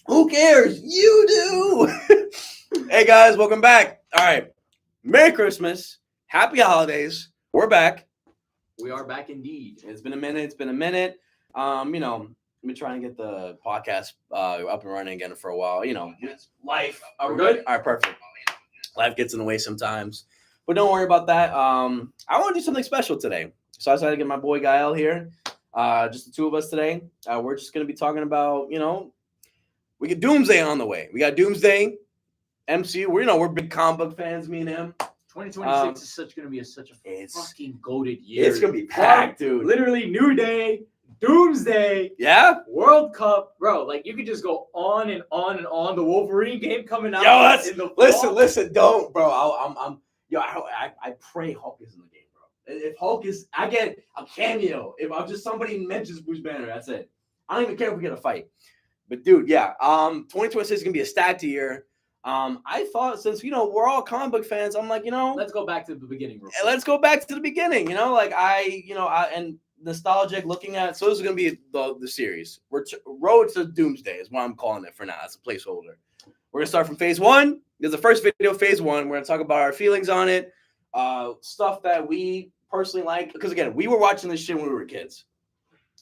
Who cares? You do. Hey guys, welcome back. All right. Merry Christmas. Happy holidays. We're back. We are back indeed. It's been a minute. I've been trying to get the podcast up and running again for a while. Life. Are we good? All right, perfect. Life gets in the way sometimes. But don't worry about that. I want to do something special today. So I decided to get my boy Gael here. Just the two of us today. We're just going to be talking about, we get Doomsday on the way. We got Doomsday, MCU. We're big comic book fans, me and him. 2026 is going to be such a fucking goated year. It's going to be packed, dude. Literally, New Day, Doomsday, World Cup, bro. Like you could just go on and on and on. The Wolverine game coming out. Yo, listen, don't, bro. I pray Hulk is in the game, bro. If Hulk is, I get a cameo. If I'm just somebody mentions Bruce Banner, that's it. I don't even care if we get a fight. But dude, 2026 is gonna be a stacked year. I thought since we're all comic book fans, I'm like, let's go back to the beginning. Let's go back to the beginning. And nostalgic looking at. So this is gonna be the series. Road to Doomsday is what I'm calling it for now. That's a placeholder. We're gonna start from phase one. There's the first video, phase one. We're gonna talk about our feelings on it, stuff that we personally like. Because again, we were watching this shit when we were kids.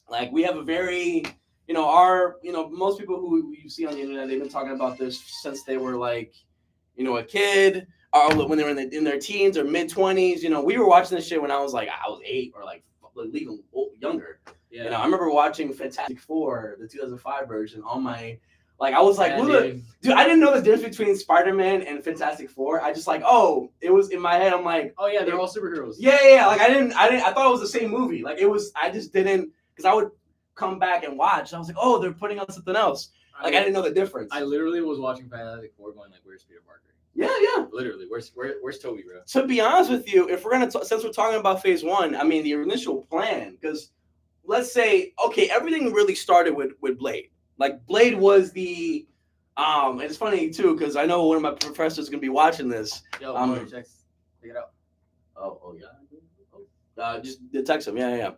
Like we have a very most people who you see on the internet, they've been talking about this since they were like, a kid, or when they were in their teens or mid 20s. We were watching this shit when I was 8 or even younger. Yeah. I remember watching Fantastic Four, the 2005 version, on my. I was like, dude, I didn't know the difference between Spider-Man and Fantastic Four. I just it was in my head. I'm like, oh yeah, they're all superheroes. Yeah. I thought it was the same movie. I just didn't, because I would come back and watch. And I was like, oh, they're putting on something else. I didn't know the difference. I literally was watching Fantastic Four going where's Peter Parker? Yeah. Literally, where's Toby, bro? To be honest with you, if we're since we're talking about phase one, I mean the initial plan, because let's say, okay, everything really started with Blade. Blade was the, and it's funny too, because I know one of my professors is gonna be watching this. Yo, text, pick it up. Oh yeah. Just text him. Yeah.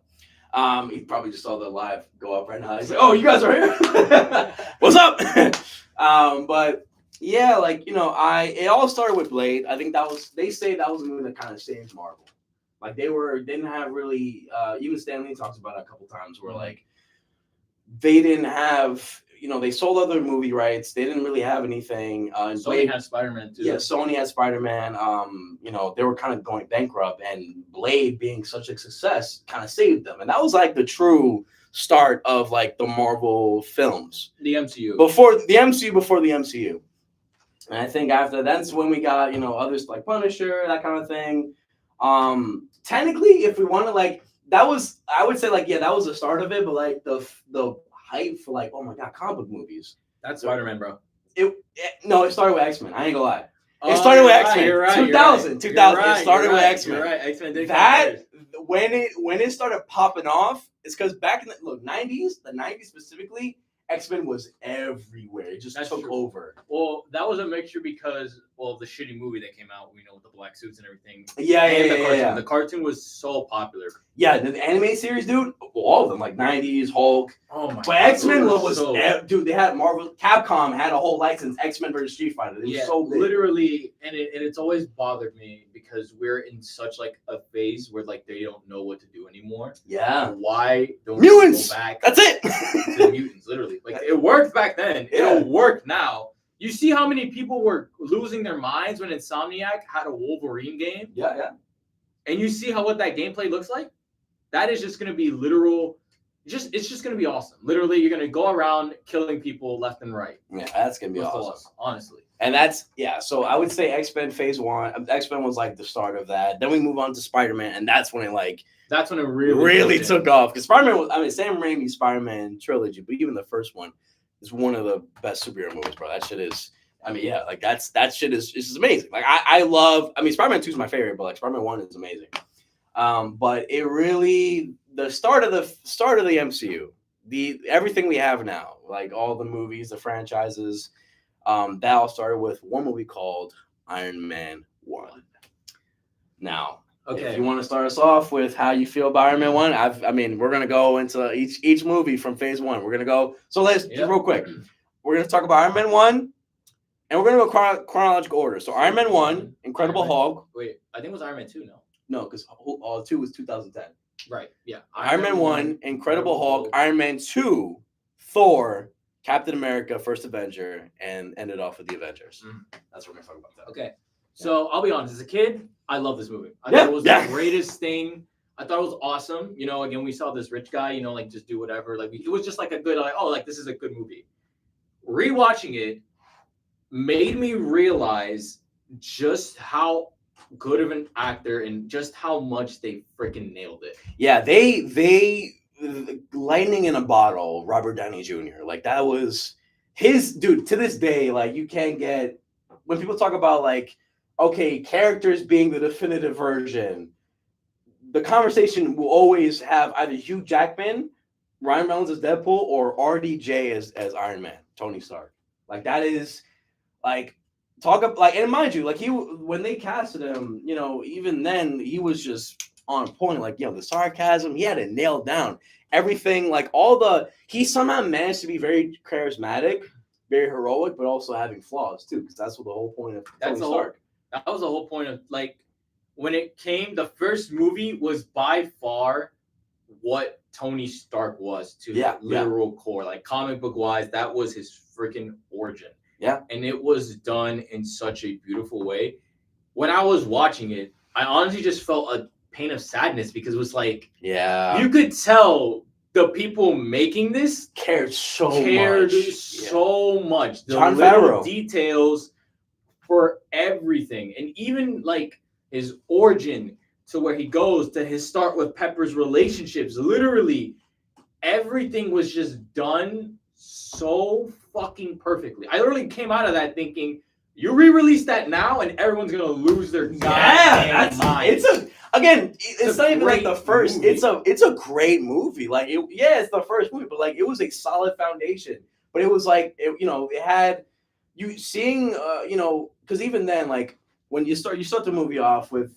He probably just saw the live go up right now. He's like, "Oh, you guys are here? What's up?" But yeah, it all started with Blade. I think they say that was a movie that kind of saved Marvel. Didn't have really. Even Stan Lee talks about it a couple times where they didn't have. They sold other movie rights. They didn't really have anything. Sony Blade had Spider-Man too. Yeah, Sony had Spider-Man. They were kind of going bankrupt, and Blade being such a success kind of saved them. And that was the true start of the Marvel films. The MCU. Before the MCU. And I think after that's when we got, others like Punisher, that kind of thing. Technically, if we want to I would say that was the start of it, but the hype for oh my god, comic book movies. That's Spider-Man, bro. It started with X-Men. I ain't gonna lie. It started with X-Men. You're right. 2000. It started with X-Men. You're right. X-Men did that when it started popping off, it's because back in the 90s specifically, X-Men was everywhere. It just took over. Well, that was a mixture because the shitty movie that came out, with the black suits and everything. Yeah. The cartoon was so popular. Yeah, the anime series, dude, all of them, 90s, Hulk. Oh my god. But X-Men dude, they had Marvel, Capcom had a whole license, X-Men versus Street Fighter. It was so big. Literally, and it's always bothered me because we're in such a phase where they don't know what to do anymore. Yeah. Why don't mutants go back? That's it. To mutants, literally. It worked back then. It'll work now. You see how many people were losing their minds when Insomniac had a Wolverine game? Yeah. And you see what that gameplay looks like? That is just going to be literal. It's just going to be awesome. Literally, you're going to go around killing people left and right. Yeah, that's going to be awesome. Honestly. And so I would say X-Men phase one. X-Men was the start of that. Then we move on to Spider-Man, and that's when it really took off. Because Spider-Man was, Sam Raimi's Spider-Man trilogy, but even the first one is one of the best superhero movies, bro. That shit is, that shit is just amazing. I love, Spider-Man 2 is my favorite, but Spider-Man 1 is amazing. But it really, the start of the MCU, everything we have now, all the movies, the franchises, that all started with one movie called Iron Man 1. Now, if you want to start us off with how you feel about Iron Man 1, we're going to go into each movie from phase one. We're going to go. So let's just real quick. we're gonna talk about Iron Man 1, and we're gonna go chronological order. So Iron Man 1, Incredible Hulk. Wait, I think it was Iron Man 2. No, because 2 was 2010. Right. Yeah. Iron Man 1, Incredible Hulk, Iron Man 2, Thor, Captain America, First Avenger, and ended off with the Avengers. That's what we're gonna talk about. That. Okay. So I'll be honest. As a kid, I love this movie. I thought it was the greatest thing. I thought it was awesome. You know, again, we saw this rich guy, you know, like just do whatever. Like it was just like a good, like, oh, like this is a good movie. Rewatching it made me realize just how good of an actor and just how much they freaking nailed it. Yeah, they lightning in a bottle, Robert Downey Jr. Like that was his dude. To this day, like you can't get when people talk about like, okay, characters being the definitive version. The conversation will always have either Hugh Jackman, Ryan Reynolds as Deadpool, or RDJ as Iron Man, Tony Stark. Like that is like talk up like, and mind you, like when they casted him, you know, even then he was just on point. Like, you know, the sarcasm, he had it nailed down. Everything, like he somehow managed to be very charismatic, very heroic, but also having flaws too, because that's what the whole point of Tony Stark. That was the whole point of like when it came. The first movie was by far what Tony Stark was to the literal core, like comic book wise. That was his freaking origin. Yeah, and it was done in such a beautiful way. When I was watching it, I honestly just felt a pain of sadness because it was like, you could tell the people making this cared so much. The John little Favreau. Details for everything, and even like his origin to where he goes to his start with Pepper's relationships. Literally, everything was just done so fucking perfectly. I literally came out of that thinking, you re-release that now and everyone's gonna lose their goddamn mind. It's not even like the first movie. It's a great movie. Like it's the first movie, but like it was a solid foundation. But it was like it had you seeing because even then, like when you start the movie off with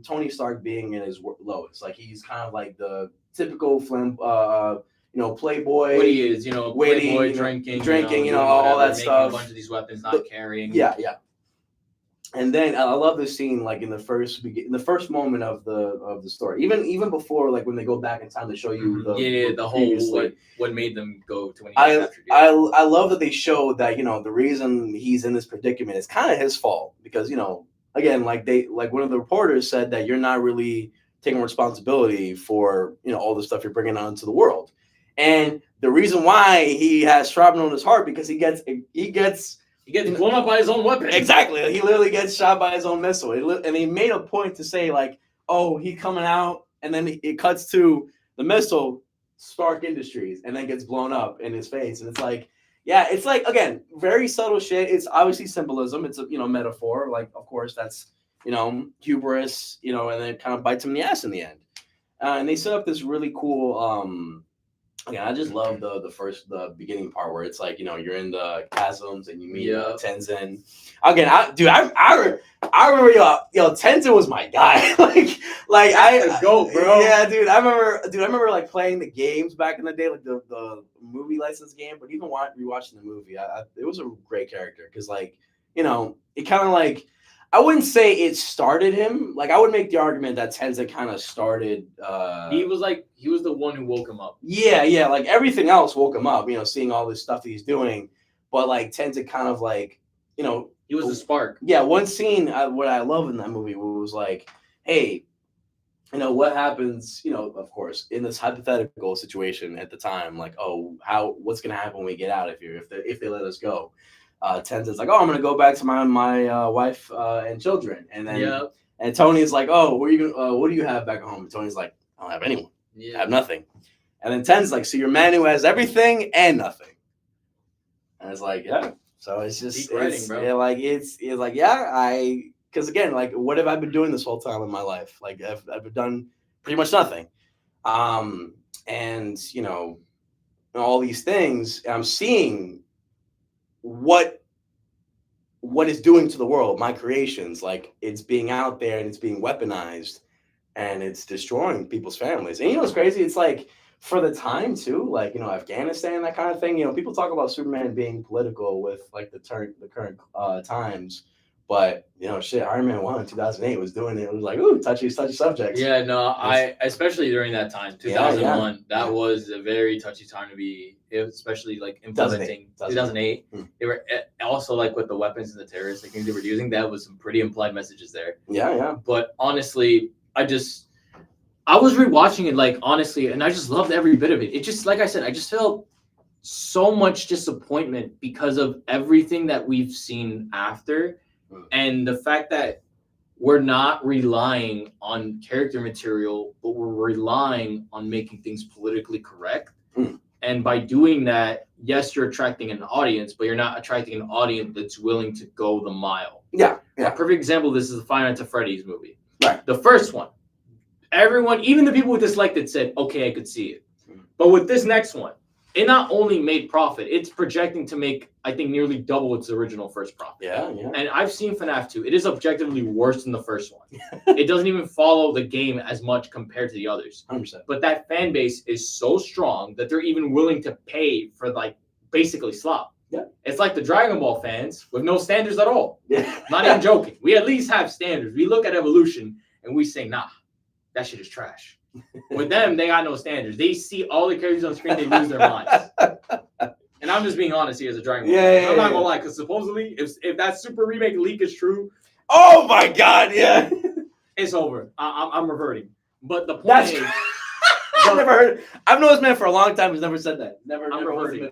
Tony Stark being in his lowest, like he's kind of like the typical playboy. What he is, playboy, drinking, all that stuff. A bunch of these weapons, not carrying. Yeah. And then I love this scene, like in the first moment of the story, even before, like when they go back in time to show you the whole what made them go to when he I love that they showed that the reason he's in this predicament is kind of his fault because again like one of the reporters said that you're not really taking responsibility for all the stuff you're bringing out into the world, and the reason why he has shrapnel in his heart because he gets blown up by his own weapon. Exactly. He literally gets shot by his own missile. And he made a point to say, like, oh, he's coming out, and then it cuts to the missile, Stark Industries, and then gets blown up in his face. And it's like, it's like, again, very subtle shit. It's obviously symbolism. It's a, metaphor. Like, of course, that's, hubris, and then it kind of bites him in the ass in the end. And they set up this really cool I just love the beginning part where it's like you're in the chasms and you meet Tenzin. Again, I remember Tenzin was my guy. Let's go, bro. Yeah, dude. I remember like playing the games back in the day, like the movie license game. But even rewatching the movie, it was a great character because it kind of like. I wouldn't say it started him. Like I would make the argument that Tenzin kind of started. He was the one who woke him up. Yeah. Like everything else woke him up. Seeing all this stuff that he's doing, but like Tenzin kind of like, he was the spark. Yeah, one scene what I love in that movie was like, hey, what happens? Of course, in this hypothetical situation at the time, like, oh, what's gonna happen when we get out of here if they let us go? Tenzin's like, oh, I'm gonna go back to my wife and children, and then and Tony's like, oh, what do you have back at home? And Tony's like, I don't have anyone. I have nothing. And then Tenzin's like, so you're a man who has everything and nothing. And it's like, yeah. So it's just writing, bro. Yeah, like it's like because again, like what have I been doing this whole time in my life? Like I've done pretty much nothing. And all these things, and I'm seeing what it's doing to the world, my creations, like it's being out there and it's being weaponized and it's destroying people's families. And what's crazy? It's like for the time too, like, you know, Afghanistan, that kind of thing. You know, people talk about Superman being political with like the current times, but you know, shit, Iron Man 1 in 2008 was doing it. It was like, ooh, touchy subjects. Yeah, no, I especially during that time, 2001, that was a very touchy time to be, especially like implementing 2008. They were also like with the weapons and the terrorists, like things they were using. That was some pretty implied messages there. Yeah. But honestly, I was rewatching it, like, honestly, and I just loved every bit of it. It just, like I said, I just felt so much disappointment because of everything that we've seen after, and the fact that we're not relying on character material, but we're relying on making things politically correct. And by doing that, yes, you're attracting an audience, but you're not attracting an audience that's willing to go the mile. Yeah. A perfect example of this is the Five Nights at Freddy's movie. Right. The first one. Everyone, even the people who disliked it, said, okay, I could see it. But with this next one, it not only made profit, it's projecting to make, I think, nearly double its original first profit. Yeah. And I've seen FNAF 2. It is objectively worse than the first one. It doesn't even follow the game as much compared to the others. 100%. But that fan base is so strong that they're even willing to pay for, like, basically slop. Yeah. It's like the Dragon Ball fans with no standards at all. Yeah. Not even joking. We at least have standards. We look at evolution and we say, nah, that shit is trash. With them, they got no standards. They see all the characters on screen, they lose their minds. And I'm just being honest here as a Dragon Ball fan. I'm not gonna lie, because supposedly, if that Super Remake leak is true, oh my god, yeah, it's over. I'm reverting. But the point is, I've never heard. I've known this man for a long time. He's never said that. Never. I'm reverting.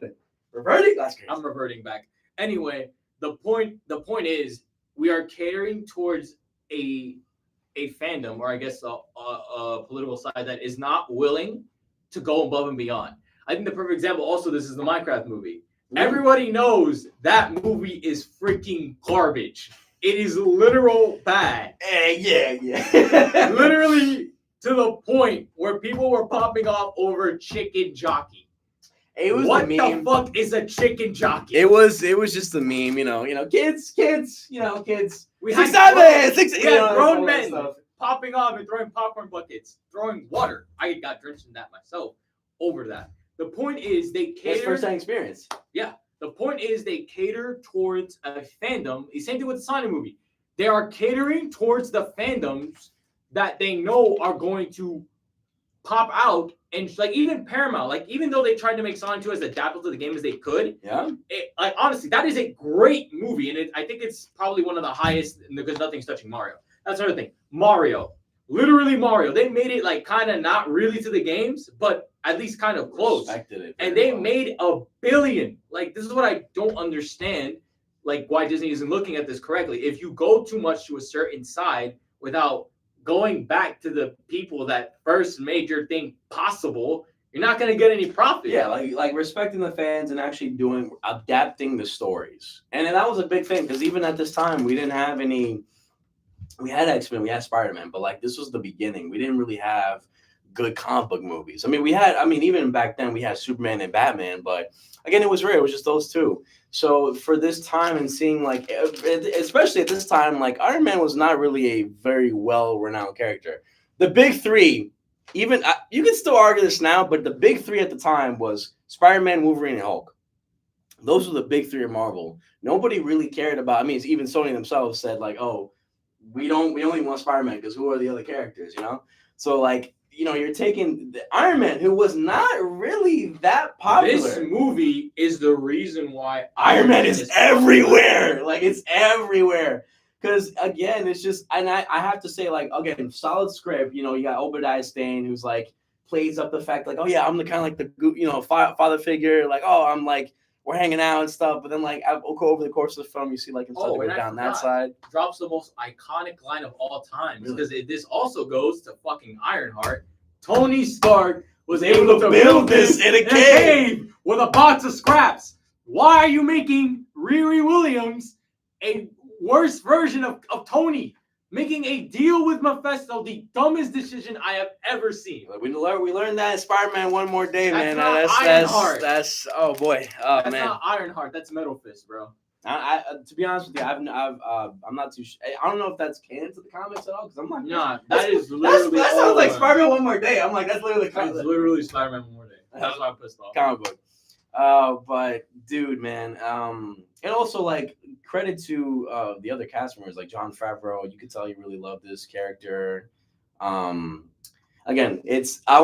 Reverting? That's crazy. I'm reverting back. Anyway, the point is, we are catering towards a fandom, or I guess a political side that is not willing to go above and beyond. I think the perfect example also, this is the Minecraft movie. Everybody knows that movie is freaking garbage. It is literal bad. Yeah. Literally to the point where people were popping off over chicken jockey. It was what the meme. The fuck is a chicken jockey? It was just the meme, you know, kids, kids. We had grown men popping off and throwing popcorn buckets, throwing water. I got drenched in that myself over that. The point is they cater. That's first-hand experience. Yeah. The point is they cater towards a fandom. The same thing with the Sonic movie. They are catering towards the fandoms that they know are going to pop out. And like even Paramount, like even though they tried to make Sonic 2 as adaptable to the game as they could, like honestly, that is a great movie, and I think it's probably one of the highest because nothing's touching Mario. That's another thing. Mario, literally Mario. They made it like kind of not really to the games, but at least kind of close. And they made $1 billion. Like this is what I don't understand. Like why Disney isn't looking at this correctly. If you go too much to a certain side without going back to the people that first made your thing possible, you're not going to get any profit. Yeah, like respecting the fans and actually adapting the stories. And that was a big thing because even at this time, we didn't have any. We had X-Men, we had Spider-Man, but like this was the beginning. We didn't really have good comic book movies. Even back then we had Superman and Batman, but again, it was rare. It was just those two. So for this time and seeing like, especially at this time, like Iron Man was not really a very well-renowned character. The big three, even you can still argue this now, but the big three at the time was Spider-Man, Wolverine, and Hulk. Those were the big three of Marvel. Nobody really cared about. Even Sony themselves said like, oh, we only want Spider-Man because who are the other characters, you know? So like, you know, you're taking the Iron Man, who was not really that popular. This movie is the reason why Iron Man is everywhere. Like it's everywhere. Because again, it's just, and I have to say, like, again, solid script. You know, you got Obadiah Stane, who's like plays up the fact, like, oh yeah, I'm the kind of like the father figure. Like, oh, I'm like, we're hanging out and stuff, but then like over the course of the film, you see like himself go down that side. Drops the most iconic line of all time because this also goes to fucking Ironheart. Tony Stark was able to build this in a cave with a box of scraps. Why are you making Riri Williams a worse version of Tony? Making a deal with Mephisto, the dumbest decision I have ever seen. We learned that in Spider-Man One More Day, that's man. Not Ironheart. That's oh boy. Oh that's man. Not Ironheart. That's Metal Fist, bro. To be honest with you, I'm not too. I don't know if that's canon to the comics at all because I'm like, nah, that is literally. That sounds like Spider-Man One More Day. I'm like, that's literally. It's literally Spider-Man One More Day. That's why I'm pissed off. Comic book. But dude, man, and also like credit to the other cast members like Jon Favreau. You could tell he really loved this character. Again, I'm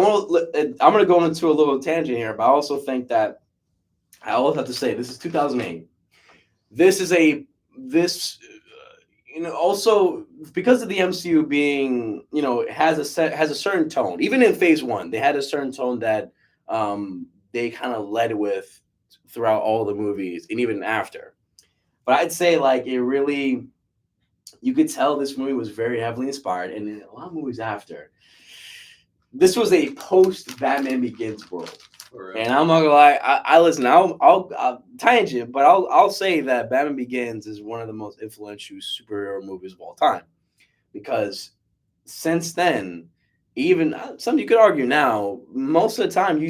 gonna go into a little tangent here, but I also think that I always have to say this is 2008. This is also because of the MCU being, has a certain tone. Even in Phase 1, they had a certain tone that they kind of led with throughout all the movies and even after. But I'd say like you could tell this movie was very heavily inspired, and in a lot of movies after. This was a post Batman Begins world. And I'm not gonna lie, I listen. I'll tangent, but I'll say that Batman Begins is one of the most influential superhero movies of all time, because since then, even some you could argue now, most of the time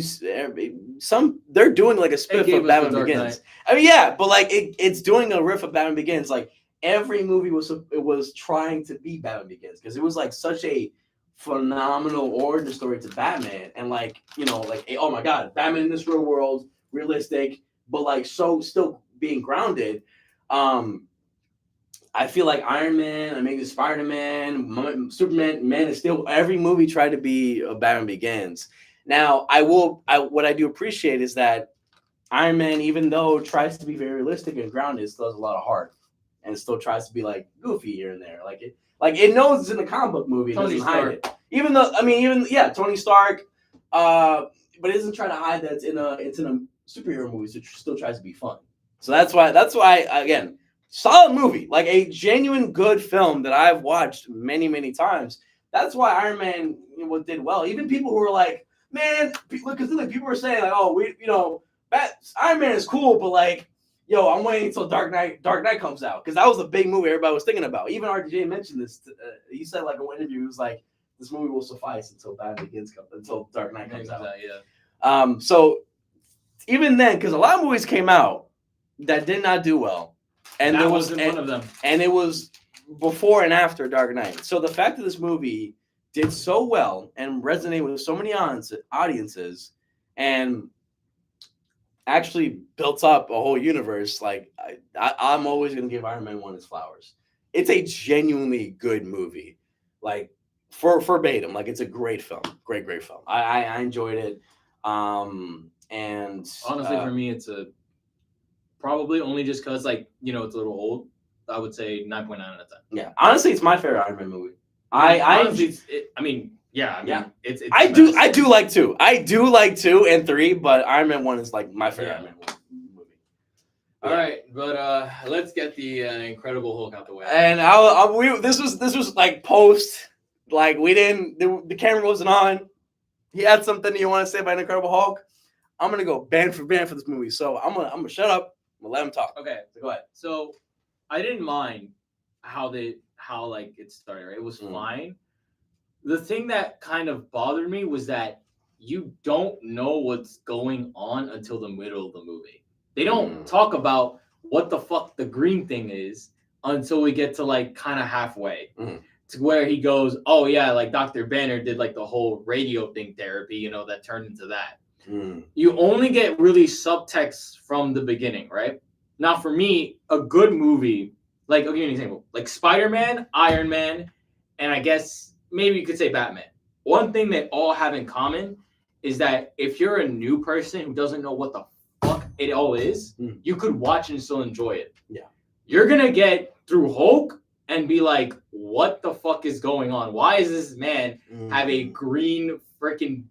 they're doing like a spin of Batman Begins. I mean, yeah, but like it's doing a riff of Batman Begins. Like every movie was trying to be Batman Begins because it was like such a phenomenal origin story to Batman, and oh my god, Batman in this real world, realistic, but like so still being grounded. I feel like Iron Man, I mean Spider-Man, Superman, Man of Steel, every movie tried to be a Batman Begins. Now what I do appreciate is that Iron Man, even though it tries to be very realistic and grounded, still has a lot of heart and still tries to be like goofy here and there. Like it knows it's in a comic book movie, it doesn't hide it. Even though Tony Stark, but it doesn't try to hide that it's in a superhero movie. So it still tries to be fun. So that's why again, solid movie, like a genuine good film that I've watched many many times. That's why Iron Man did well. Even people who were like, man, because people were saying like, oh, Iron Man is cool, but like. Yo, I'm waiting until Dark Knight comes out because that was a big movie everybody was thinking about. Even RDJ mentioned this. He said like in one interview, he was like, "This movie will suffice until until Dark Knight comes out." Yeah. So even then, because a lot of movies came out that did not do well, and that wasn't one of them. And it was before and after Dark Knight. So the fact that this movie did so well and resonated with so many audiences, and actually built up a whole universe. Like I'm always gonna give Iron Man 1 his flowers. It's a genuinely good movie, like verbatim. Like it's a great film, great film. I enjoyed it. And honestly, for me, it's probably only just because it's a little old. I would say 9.9 out of 10. Yeah, honestly, it's my favorite Iron Man movie. It's I do like 2. I do like 2 and 3, but Iron Man 1 is like my favorite Iron Man movie. All right, but let's get the Incredible Hulk out the way. And this was like post, like we didn't the camera wasn't on. He had something you want to say about Incredible Hulk. I'm gonna go band for band for this movie, so I'm gonna shut up. I'm gonna let him talk. Okay, so go ahead. So I didn't mind how it started. Right? It was fine. The thing that kind of bothered me was that you don't know what's going on until the middle of the movie. They don't talk about what the fuck the green thing is until we get to like kind of halfway to where he goes, oh yeah, like Dr. Banner did like the whole radio thing therapy, that turned into that. You only get really subtext from the beginning, right? Now for me, a good movie, like I'll give you an example, like Spider-Man, Iron Man, and I guess maybe you could say Batman. One thing they all have in common is that if you're a new person who doesn't know what the fuck it all is, you could watch and still enjoy it. Yeah. You're going to get through Hulk and be like, what the fuck is going on? Why does this man have a green freaking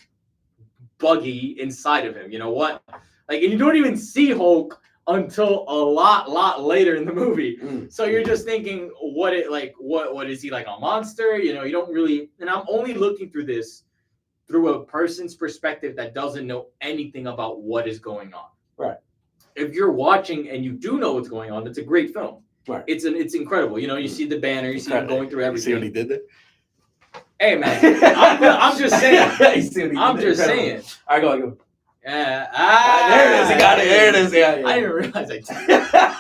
buggy inside of him? You know what? Like, and you don't even see Hulk until a lot later in the movie. So you're just thinking, what is he, like a monster? You don't really, and I'm only looking through this through a person's perspective that doesn't know anything about what is going on. Right. If you're watching and you do know what's going on, it's a great film. Right. It's incredible. You see the banner, you see him going through everything. See what he did there? Hey man, I'm just saying. I'm just saying. All right, go. There it is. He got it. There it is. Yeah. I didn't realize I did.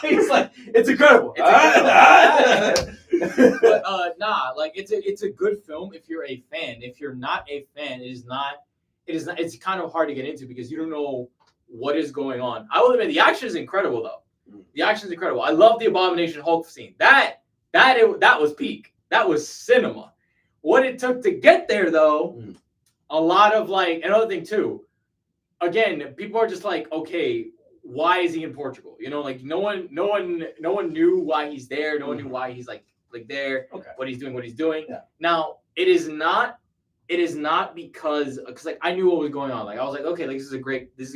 He's like, it's incredible. But nah, like it's a good film if you're a fan. If you're not a fan, it is not. It's kind of hard to get into because you don't know what is going on. I will admit the action is incredible though. The action is incredible. I love the Abomination Hulk scene. That was peak. That was cinema. What it took to get there though, a lot of like another thing too. Again, people are just like, okay, why is he in Portugal? You know, like no one knew why he's there. No one knew why he's like there. Okay. What he's doing. Yeah. Now it is not because like I knew what was going on. Like I was like, okay, like this is a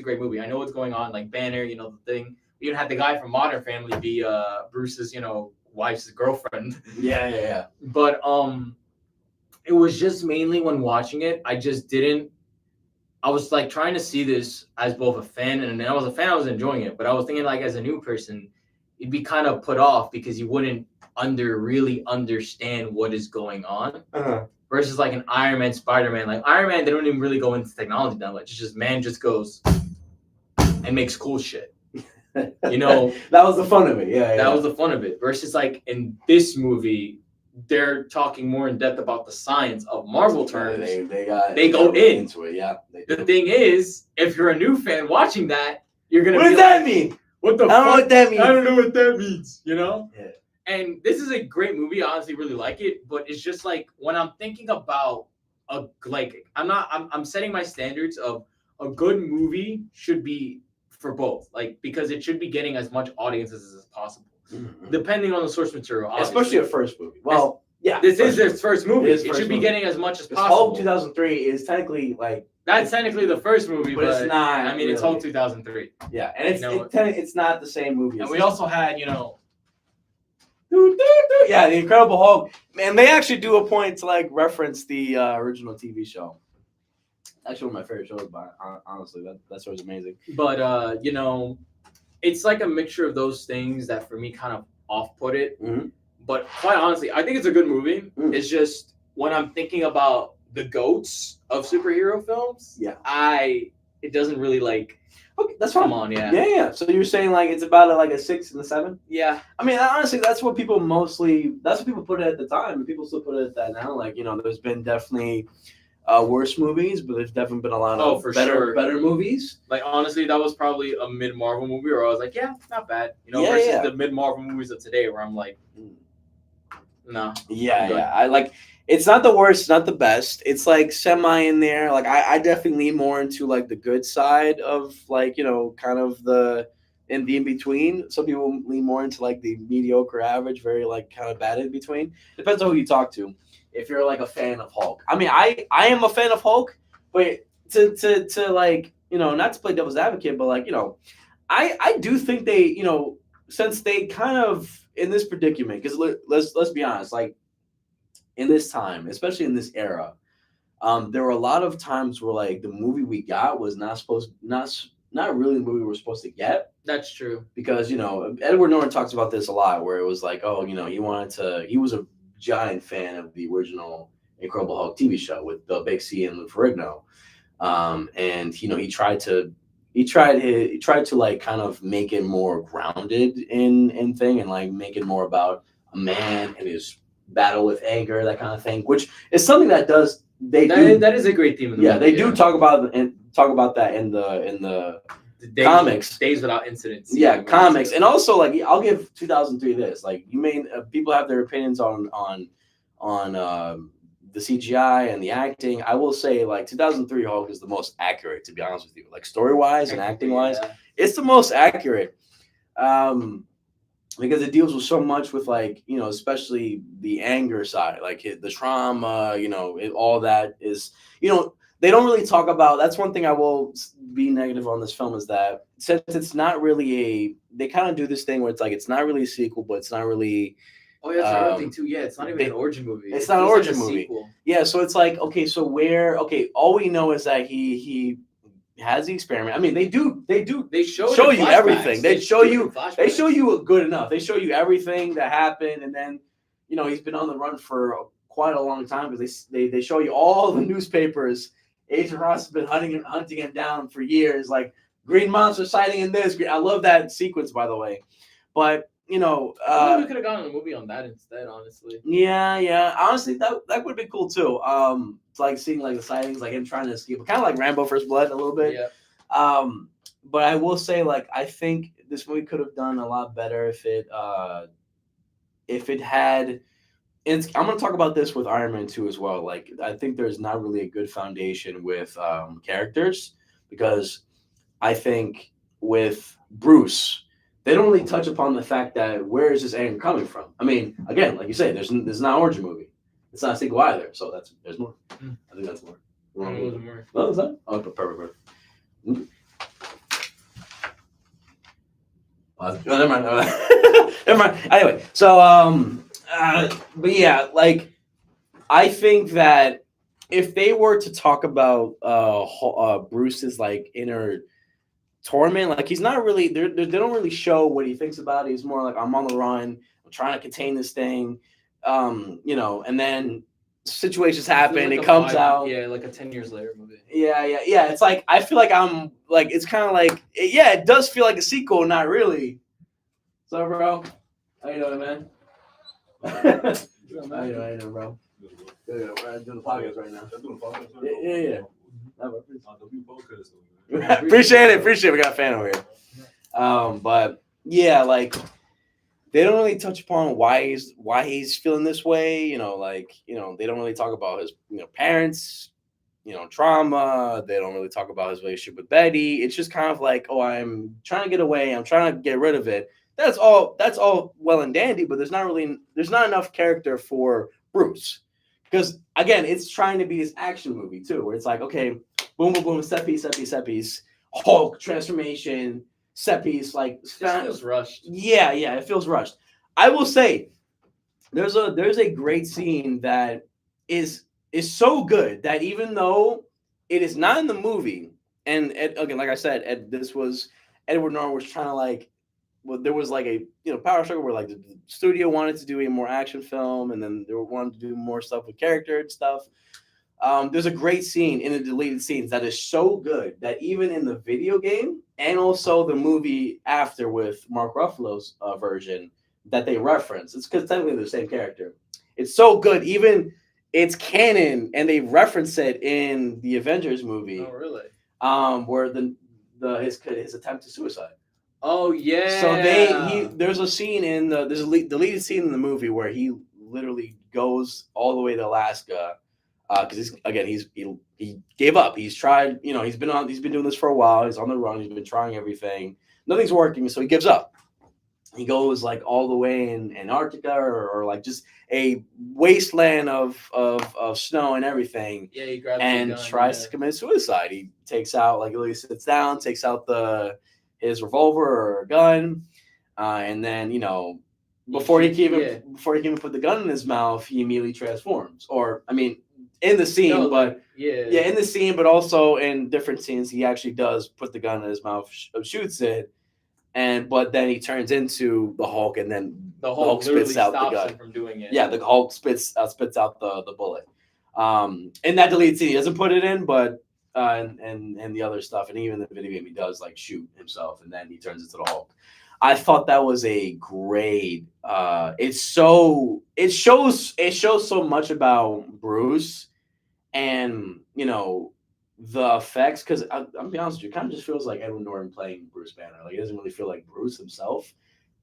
great movie. I know what's going on. Like Banner, you know, the thing. We even had the guy from Modern Family be Bruce's, you know, wife's girlfriend. Yeah. But it was just mainly when watching it, I just didn't. I was like trying to see this as both a fan and I was a fan. I was enjoying it, but I was thinking like as a new person, you'd be kind of put off because you wouldn't really understand what is going on. Versus like an Iron Man, Spider-Man. Like Iron Man, they don't even really go into technology that much. It's just man just goes and makes cool shit. You know, that was the fun of it. Yeah. That was the fun of it. Versus like in this movie, they're talking more in depth about the science of Marvel terms. They go into it. Yeah. The thing is, if you're a new fan watching that, you're gonna. What does that mean? What the? I don't know what that means. I don't know what that means. You know. Yeah. And this is a great movie. I honestly really like it, but it's just like when I'm thinking about I'm setting my standards of a good movie should be for both, like because it should be getting as much audiences as possible, depending on the source material. Obviously. Especially a first movie. Well, yeah, this is their first movie. It should be getting as much as possible. Hulk 2003 is technically like that's technically the first movie, but it's not. I mean, really. It's Hulk 2003. Yeah, and it's not the same movie. And we also had, you know. Yeah, the Incredible Hulk. Man, they actually do a point to like reference the original TV show. Actually, one of my favorite shows, but honestly, that show's amazing. But you know, it's like a mixture of those things that for me kind of off-put it. But quite honestly, I think it's a good movie. It's just when I'm thinking about the goats of superhero films, it doesn't really like. Okay, that's fine. Come on, yeah. Yeah. So you're saying like it's about like a 6 and a 7? Yeah. I mean, honestly, that's what people put it at the time, and people still put it at that now. Like, you know, there's been definitely worse movies, but there's definitely been a lot of better movies. Like honestly, that was probably a mid-Marvel movie where I was like, yeah, not bad. You know, versus the mid-Marvel movies of today where I'm like, no. Yeah. I like. It's not the worst, not the best. It's like semi in there. Like I definitely lean more into like the good side of like, you know, kind of the in between. Some people lean more into like the mediocre average, very like kind of bad in between. Depends on who you talk to. If you're like a fan of Hulk. I mean, I am a fan of Hulk, but to like, you know, not to play devil's advocate, but like, you know, I do think they, you know, since they kind of in this predicament, because let's be honest, like in this time, especially in this era, there were a lot of times where like the movie we got was not really the movie we were supposed to get. That's true. Because, you know, Edward Norton talks about this a lot, where it was like, oh, you know, he was a giant fan of the original Incredible Hulk TV show with Bill Bixby and Lou Ferrigno. And, you know, he tried to like kind of make it more grounded in thing and like make it more about a man and his battle with anger, that kind of thing, which is something that is a great theme in the movie. They do talk about that in the comics, Days Without Incidents. Yeah, comics. And also like I'll give 2003 this. Like you may people have their opinions on the CGI and the acting. I will say like 2003 Hulk is the most accurate, to be honest with you. Like story-wise and acting-wise, it's the most accurate. Because it deals with so much with like, you know, especially the anger side, like the trauma, you know, all that is, you know, they don't really talk about. That's one thing I will be negative on this film is that since it's not really they kind of do this thing where it's like, it's not really a sequel, but it's not really. Oh, yeah, that's another thing too. Yeah, it's not even an origin movie. It's not an origin movie. Sequel. Yeah, so it's like, okay, so all we know is that he has the experiment. I mean, they show you everything. They show you good enough. They show you everything that happened, and then, you know, he's been on the run for quite a long time because they show you all the newspapers Agent Ross has been hunting him down for years. Like Green Monster sighting in this. I love that sequence, by the way. But we could have gotten a movie on that instead, honestly. Yeah. Honestly, that would be cool too. It's like seeing like the sightings, like him trying to escape, kind of like Rambo: First Blood a little bit. Yeah. But I will say, like, I think this movie could have done a lot better if it had. I'm going to talk about this with Iron Man 2 as well. Like, I think there's not really a good foundation with characters, because I think with Bruce, they don't really touch upon the fact that where is this anger coming from? I mean, again, like you say, there's not an origin movie. It's not a sequel either. So there's more. I think that's more. More. Oh, is that? Oh, perfect. Never mind. Never mind. Anyway, so but yeah, like I think that if they were to talk about Bruce's like inner torment, like he's not really they don't really show what he thinks about it. He's more like, I'm on the run, I'm trying to contain this thing, and then situations happen, like it comes out. Yeah, like a 10 years later movie. Yeah. It's like I feel like I'm like, it's kind of like, yeah, it does feel like a sequel, not really. So, bro, how you doing, man? How you doing, bro? Good. We're doing the podcast right now. Yeah. Appreciate it. We got a fan over here. But yeah, like they don't really touch upon why he's feeling this way. Like they don't really talk about his parents, trauma. They don't really talk about his relationship with Betty. It's just kind of like, oh, I'm trying to get away. I'm trying to get rid of it. That's all well and dandy, but there's not enough character for Bruce, because again, it's trying to be this action movie too, where it's like, okay, boom, set piece, Hulk transformation, set piece, like it feels rushed. Yeah, it feels rushed. I will say, there's a great scene that is so good that even though it is not in the movie, and again, like I said, this was Edward Norton was trying to like. Well, there was like a power struggle where like the studio wanted to do a more action film, and then they wanted to do more stuff with character and stuff. There's a great scene in the deleted scenes that is so good that even in the video game and also the movie after with Mark Ruffalo's version that they reference, it's because technically they're the same character. It's so good, even it's canon, and they reference it in the Avengers movie. Oh, really? Where his attempt to suicide. Oh yeah. So there's a scene in there's a deleted scene in the movie where he literally goes all the way to Alaska, because he gave up. He's tried, he's been doing this for a while. He's on the run. He's been trying everything. Nothing's working, so he gives up. He goes like all the way in Antarctica or like just a wasteland of snow and everything. Yeah, he grabs and the gun, tries to commit suicide. He takes out, like, he sits down, takes out his revolver or a gun, and then before he can even put the gun in his mouth, he immediately transforms. Or I mean, in the scene, in the scene, but also in different scenes, he actually does put the gun in his mouth, shoots it, but then he turns into the Hulk, and then the Hulk spits out the gun him from doing it. Yeah, the Hulk spits out the bullet. In that deleted scene, he doesn't put it in, but. And the other stuff, and even in the video game, he does like shoot himself, and then he turns into the Hulk. I thought that was a great. It shows so much about Bruce, and the effects. Because I'll be honest with you, it kind of just feels like Edward Norton playing Bruce Banner. Like, it doesn't really feel like Bruce himself.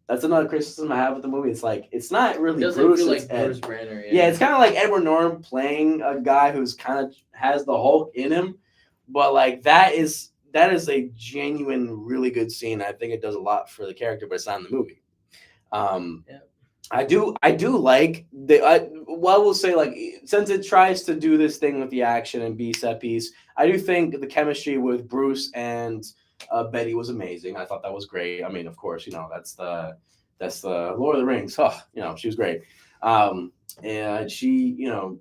That's another criticism I have with the movie. It's like it's not really Bruce. It doesn't feel like Bruce Banner. Yeah, it's kind of like Edward Norton playing a guy who's kind of has the Hulk in him. But like that is a genuine, really good scene. I think it does a lot for the character, but it's not in the movie. I do like I will say, like, since it tries to do this thing with the action and be set piece, I do think the chemistry with Bruce and Betty was amazing. I thought that was great. I mean, of course, that's the Lord of the Rings. Oh, she was great. And she,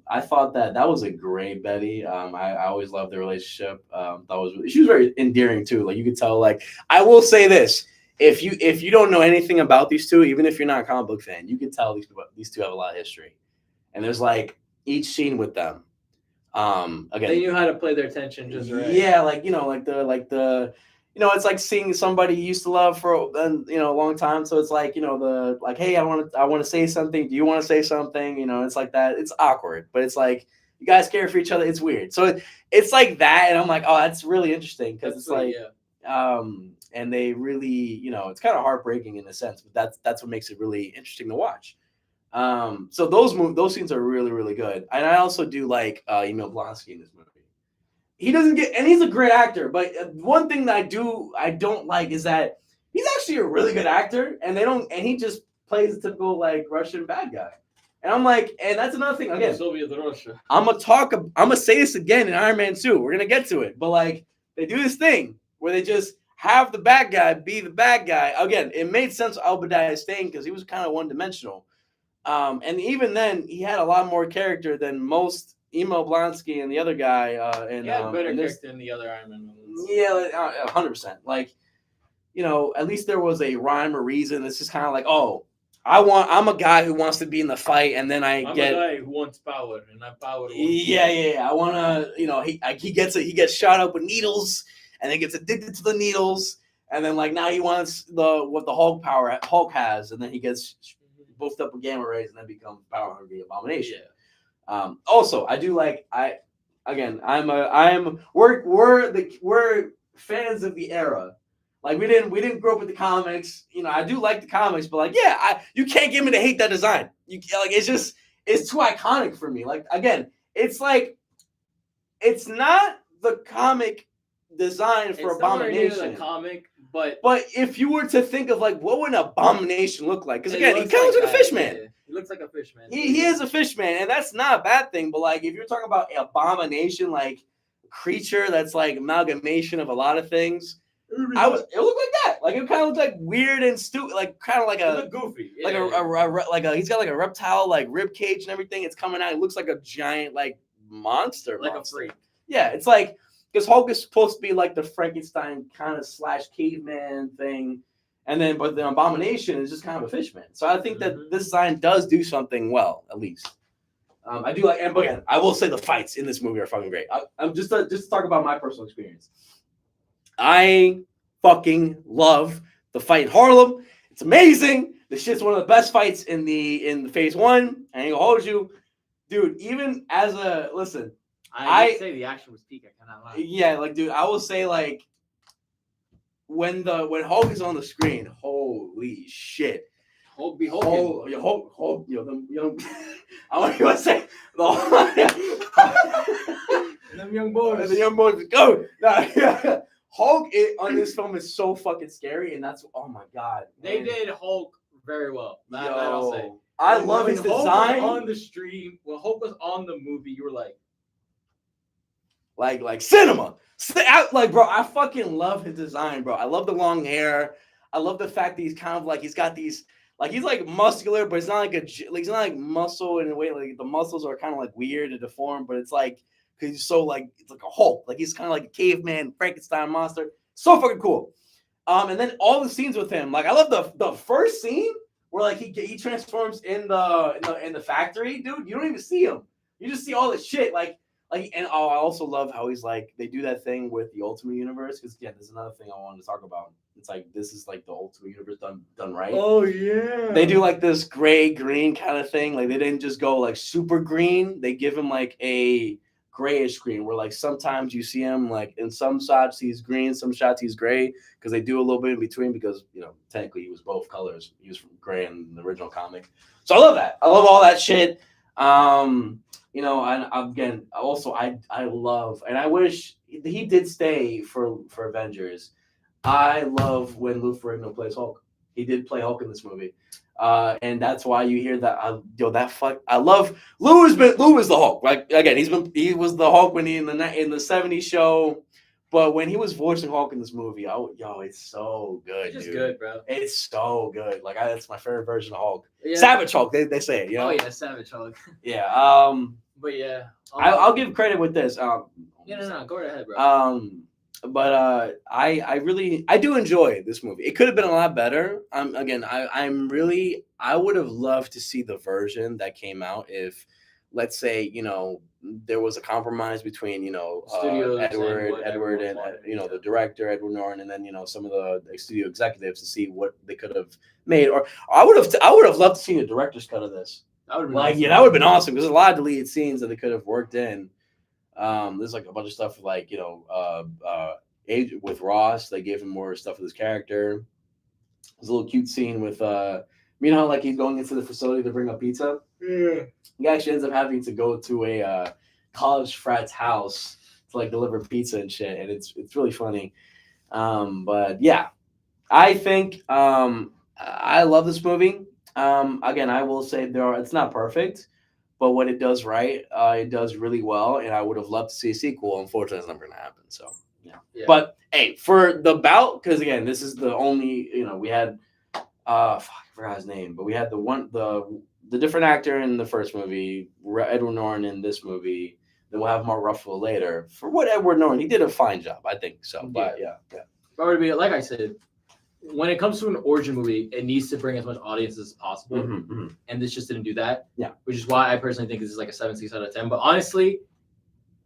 I thought that was a great Betty. I always loved the relationship. She was very endearing too. Like, you could tell. Like, I will say this: if you don't know anything about these two, even if you're not a comic book fan, you can tell these two have a lot of history. And there's like each scene with them, Again, They knew how to play their tension just right. Yeah, like it's like seeing somebody you used to love for a long time. So it's like hey, I want to say something. Do you want to say something? It's like that. It's awkward, but it's like you guys care for each other. It's weird. So it's like that, and I'm like, oh, that's really interesting because it's sweet, like, and they really, it's kind of heartbreaking in a sense, but that's what makes it really interesting to watch. So those scenes are really, really good, and I also do like Emil Blonsky in this movie. He doesn't get, and he's a great actor, but one thing that I don't like is that he's actually a really good actor, and he just plays a typical like Russian bad guy, and I'm like, and that's another thing again. Soviet Russia. I'm gonna say this again in Iron Man 2. We're gonna get to it, but like they do this thing where they just have the bad guy be the bad guy. Again, it made sense Obadiah Stane because he was kind of one dimensional. And even then, he had a lot more character than most Emil Blonsky and the other guy. And he had better character than the other Iron Man movies. Yeah, 100%. Like, at least there was a rhyme or reason. It's just kind of like, oh, I'm a guy who wants to be in the fight, and then I'm a guy who wants power, and that power. Yeah. I want to, he gets shot up with needles, and then gets addicted to the needles, and then like now he wants what the Hulk has, and then he gets boofed up with gamma rays and then becomes power hungry Abomination. Yeah. Also, I do like we're fans of the era. Like we didn't grow up with the comics. I do like the comics, but like you can't get me to hate that design. It's too iconic for me. Like again, it's like it's not the comic design for Abomination. It's not comic. But if you were to think of like what would an Abomination look like, because again he kind of looks like a fish man. Yeah. He looks like a fish man. He is a fish man, and that's not a bad thing. But like if you're talking about Abomination, like creature that's like amalgamation of a lot of things, it looked like that. Like it kind of looked like weird and stupid, like kind of like a goofy, like he's got like a reptile like rib cage and everything. It's coming out. It looks like a giant like monster, like a freak. Yeah, it's like. Because Hulk is supposed to be like the Frankenstein kind of / caveman thing, but the Abomination is just kind of a fishman. So I think that this design does do something well, at least. I do like, and again, I will say the fights in this movie are fucking great. I'm just to talk about my personal experience. I fucking love the fight in Harlem. It's amazing. This shit's one of the best fights in the Phase 1. I ain't gonna hold you, dude. Even as a listen. I say the action was peak. I cannot lie. Yeah, like, dude, I will say, like, when Hulk is on the screen, holy shit. Hulk be Hulk. I want to say them young boys. The young boys go. Hulk on this film is so fucking scary, and that's oh my god. They did Hulk very well. That I'll say. I love his design. On the stream, when Hulk was on the movie, you were like cinema. Like, bro, I fucking love his design, bro. I love the long hair. I love the fact that he's kind of like he's got these like he's like muscular, but it's not like he's not like muscle in a way like the muscles are kind of like weird and deformed, but it's like because he's so like it's like a Hulk, like he's kind of like a caveman Frankenstein monster. So fucking cool. And then all the scenes with him, like I love the first scene where like he transforms in the factory, dude. You don't even see him. You just see all this shit and I also love how he's like they do that thing with the Ultimate Universe because again, there's another thing I wanted to talk about. It's like this is like the Ultimate Universe done right. Oh yeah. They do like this gray green kind of thing. Like they didn't just go like super green. They give him like a grayish green where like sometimes you see him like in some shots he's green, some shots he's gray because they do a little bit in between because technically he was both colors. He was from gray in the original comic. So I love that. I love all that shit. And again, also I love, and I wish he did stay for Avengers. I love when Lou Ferrigno plays Hulk. He did play Hulk in this movie, and that's why you hear that. I love Lou. Lou is the Hulk. Like again, he was the Hulk when he in the '70s show, but when he was voicing Hulk in this movie, it's so good. It's just good, bro. It's so good. Like that's my favorite version of Hulk. Yeah. Savage Hulk, they say it. Oh yeah, Savage Hulk. Yeah. But yeah, I'll give credit with this. No, go right ahead, bro. But I do enjoy this movie. It could have been a lot better. Again, I would have loved to see the version that came out if let's say, there was a compromise between, Studios and Edward, what Edward, everyone and wanted, the yeah. director Edward Norton, and then some of the studio executives to see what they could have made. Or I would have loved to see a director's cut of this. That would have been Like, awesome. yeah, that would have been awesome because there's a lot of deleted scenes that they could have worked in. There's like a bunch of stuff like age with Ross. They gave him more stuff with his character. There's a little cute scene with how like he's going into the facility to bring up pizza. Yeah. He actually ends up having to go to a college frat's house to like deliver pizza and shit, and it's really funny. But yeah, I think I love this movie. Again, I will say it's not perfect, but what it does right, it does really well, and I would have loved to see a sequel. Unfortunately, it's never going to happen. So yeah. But hey, for the bout, because again, this is the only we had. I forgot his name, but we had the different actor in the first movie, Edward Norton in this movie. Then we'll have Mark Ruffalo later. For what Edward Norton, he did a fine job, I think so. But yeah. Probably, like I said, when it comes to an origin movie, it needs to bring as much audience as possible, and this just didn't do that. Yeah, which is why I personally think this is like a 7.6 out of 10. But honestly,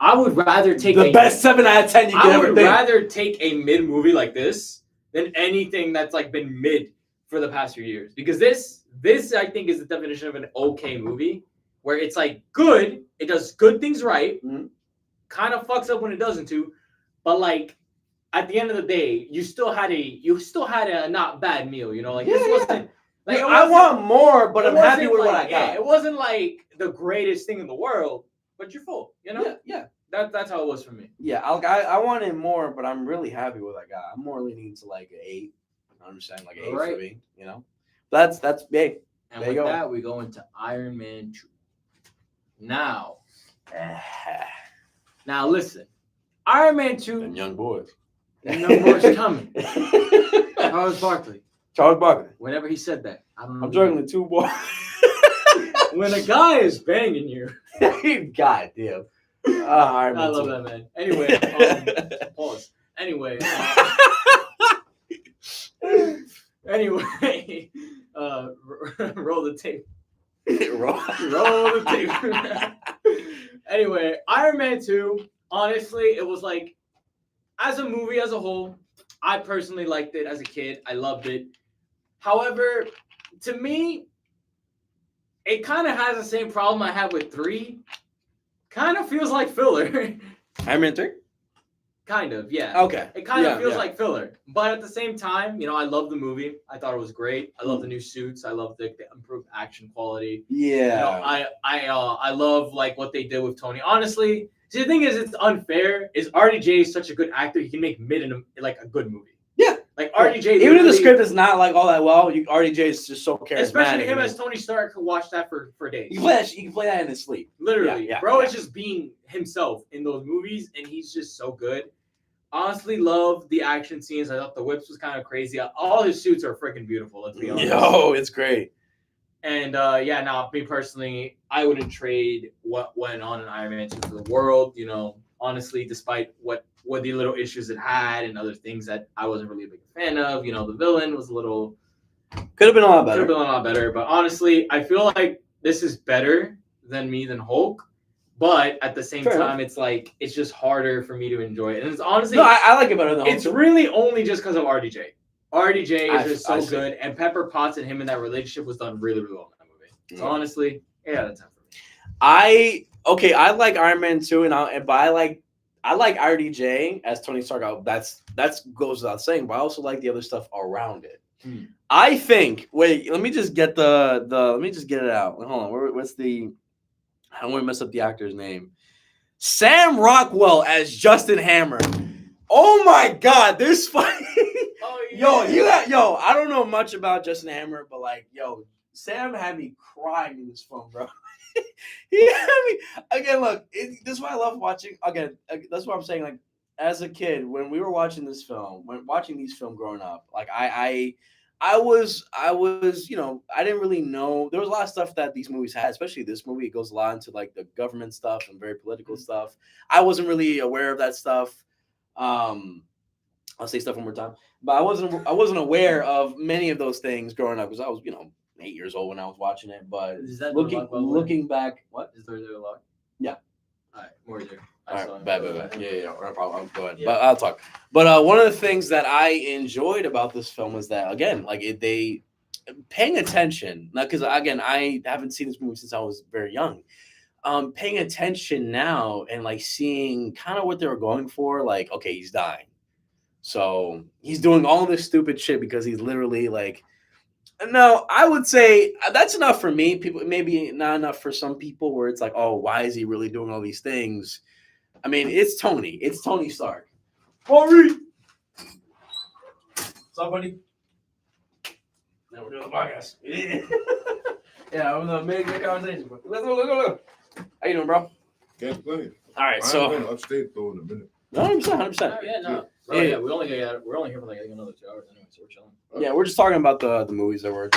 I would rather take the best 7 out of 10 you can ever think. I would rather take a mid movie like this than anything that's like been mid for the past few years, because this I think is the definition of an okay movie, where it's like good, it does good things right, kind of fucks up when it doesn't too, but like at the end of the day, you still had a not bad meal, like this wasn't like I want more, but I'm happy with what I got. Yeah, it wasn't like the greatest thing in the world, but you're full, Yeah. That's how it was for me. Yeah, I wanted more, but I'm really happy with what I got. I'm more leaning into like an 8. I understand, like 8 for me, That's big. And with that, we go into Iron Man 2. Now listen, Iron Man 2. Them young boys. Coming. Charles Barkley. Whenever he said that, I don't know. I'm juggling 2 boys. When a guy is banging you. God damn. I love that, man. Anyway, pause. Anyway. Roll the tape. roll the tape. Anyway, Iron Man 2, honestly, it was like, as a movie as a whole, I personally liked it as a kid. I loved it. However, to me, it kind of has the same problem I had with 3. Kind of feels like filler. Iron Man 3? Kind of, yeah. Okay. It kind of feels like filler. But at the same time, I love the movie. I thought it was great. I love the new suits. I love the improved action quality. Yeah. I love like what they did with Tony. Honestly, see, the thing is, it's unfair. Is RDJ is such a good actor, he can make mid in a good movie. Yeah. Like RDJ, even if the script is not like all that well, RDJ is just so charismatic. Especially him as Tony Stark could watch that for days. You can play that in his sleep. Literally, bro is just being himself in those movies, and he's just so good. Honestly, love the action scenes. I thought the whips was kind of crazy. All his suits are freaking beautiful. Let's be honest. Yo, it's great. And me personally, I wouldn't trade what went on in Iron Man 2 for the world. Honestly, despite what the little issues it had and other things that I wasn't really a big fan of. The villain was a little could have been a lot better. But honestly, I feel like this is better than Hulk. But at the same time, it's like it's just harder for me to enjoy it. And it's honestly, no, I like it better than Hulk. It's really only just because of RDJ. RDJ is just so good, and Pepper Potts and him in that relationship was done really, really well in that movie. So honestly, that's time for me. I like Iron Man 2, but I like RDJ as Tony Stark. That goes without saying, but I also like the other stuff around it. I think. Wait, let me just get let me just get it out. Hold on. What's the? I don't want to mess up the actor's name. Sam Rockwell as Justin Hammer. Oh my God, this fight. Oh, yeah. Yo, I don't know much about Justin Hammer, but Sam had me crying in this film, bro. He had me again. Look, this is why I love watching. Again, that's what I'm saying. Like as a kid, when we were watching these films growing up, like I was, I didn't really know. There was a lot of stuff that these movies had, especially this movie. It goes a lot into like the government stuff and very political stuff. I wasn't really aware of that stuff. I'll say stuff one more time, but I wasn't aware of many of those things growing up because I was, 8 years old when I was watching it. But Is that looking back, what? Is there a lot? Yeah. All right, more here. All right, bad. Yeah, no problem. Go ahead. Yeah. But I'll talk. But one of the things that I enjoyed about this film was that, again, like they paying attention, not because again I haven't seen this movie since I was very young. Paying attention now and like seeing kind of what they were going for. Like, okay, he's dying, so he's doing all this stupid shit because he's literally like. No, I would say that's enough for me. People, maybe not enough for some people, where it's like, oh, why is he really doing all these things? I mean, it's Tony. It's Tony Stark. Rory! What's up, buddy? Now we're doing the podcast. Yeah, I'm gonna make a conversation. Let's go. How you doing, bro? Can't complain. All right, I so. ain't been upstate though in a minute. 100%. Yeah, no. Yeah. Yeah, we're only here for like another 2 hours anyway, so we're chilling. Yeah, we're just talking about the movies that we're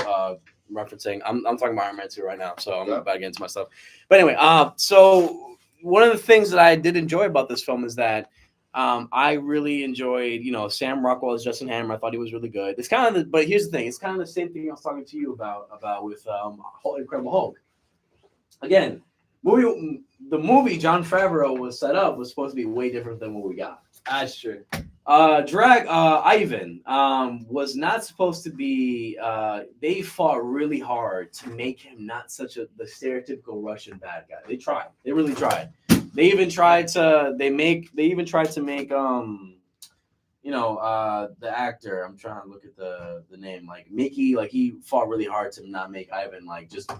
referencing. I'm talking about Iron Man 2 right now, so I'm about to get into my stuff. But anyway, so one of the things that I did enjoy about this film is that I really enjoyed, Sam Rockwell as Justin Hammer. I thought he was really good. It's kind of but here's the thing. It's kind of the same thing I was talking to you about with Incredible Hulk. Again, the movie Jon Favreau was set up was supposed to be way different than what we got. That's true. Ivan was not supposed to be. They fought really hard to make him not such the stereotypical Russian bad guy. They tried. They really tried. They even tried to. They even tried to make the actor. I'm trying to look at the name, like Mickey. Like he fought really hard to not make Ivan like just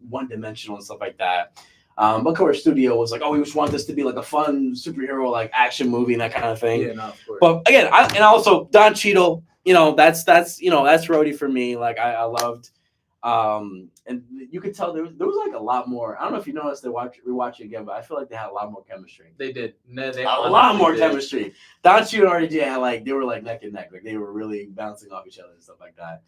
one dimensional and stuff like that. But of course, studio was like, "Oh, we just want this to be like a fun superhero, like action movie and that kind of thing." Yeah, no, of course. But again, and also Don Cheadle, that's Rhodey for me. Like I loved, and you could tell there was like a lot more. I don't know if you noticed. Rewatch it again, but I feel like they had a lot more chemistry. They did. No, they a lot more chemistry. Don Cheadle and RDJ had like they were like neck and neck. Like they were really bouncing off each other and stuff like that.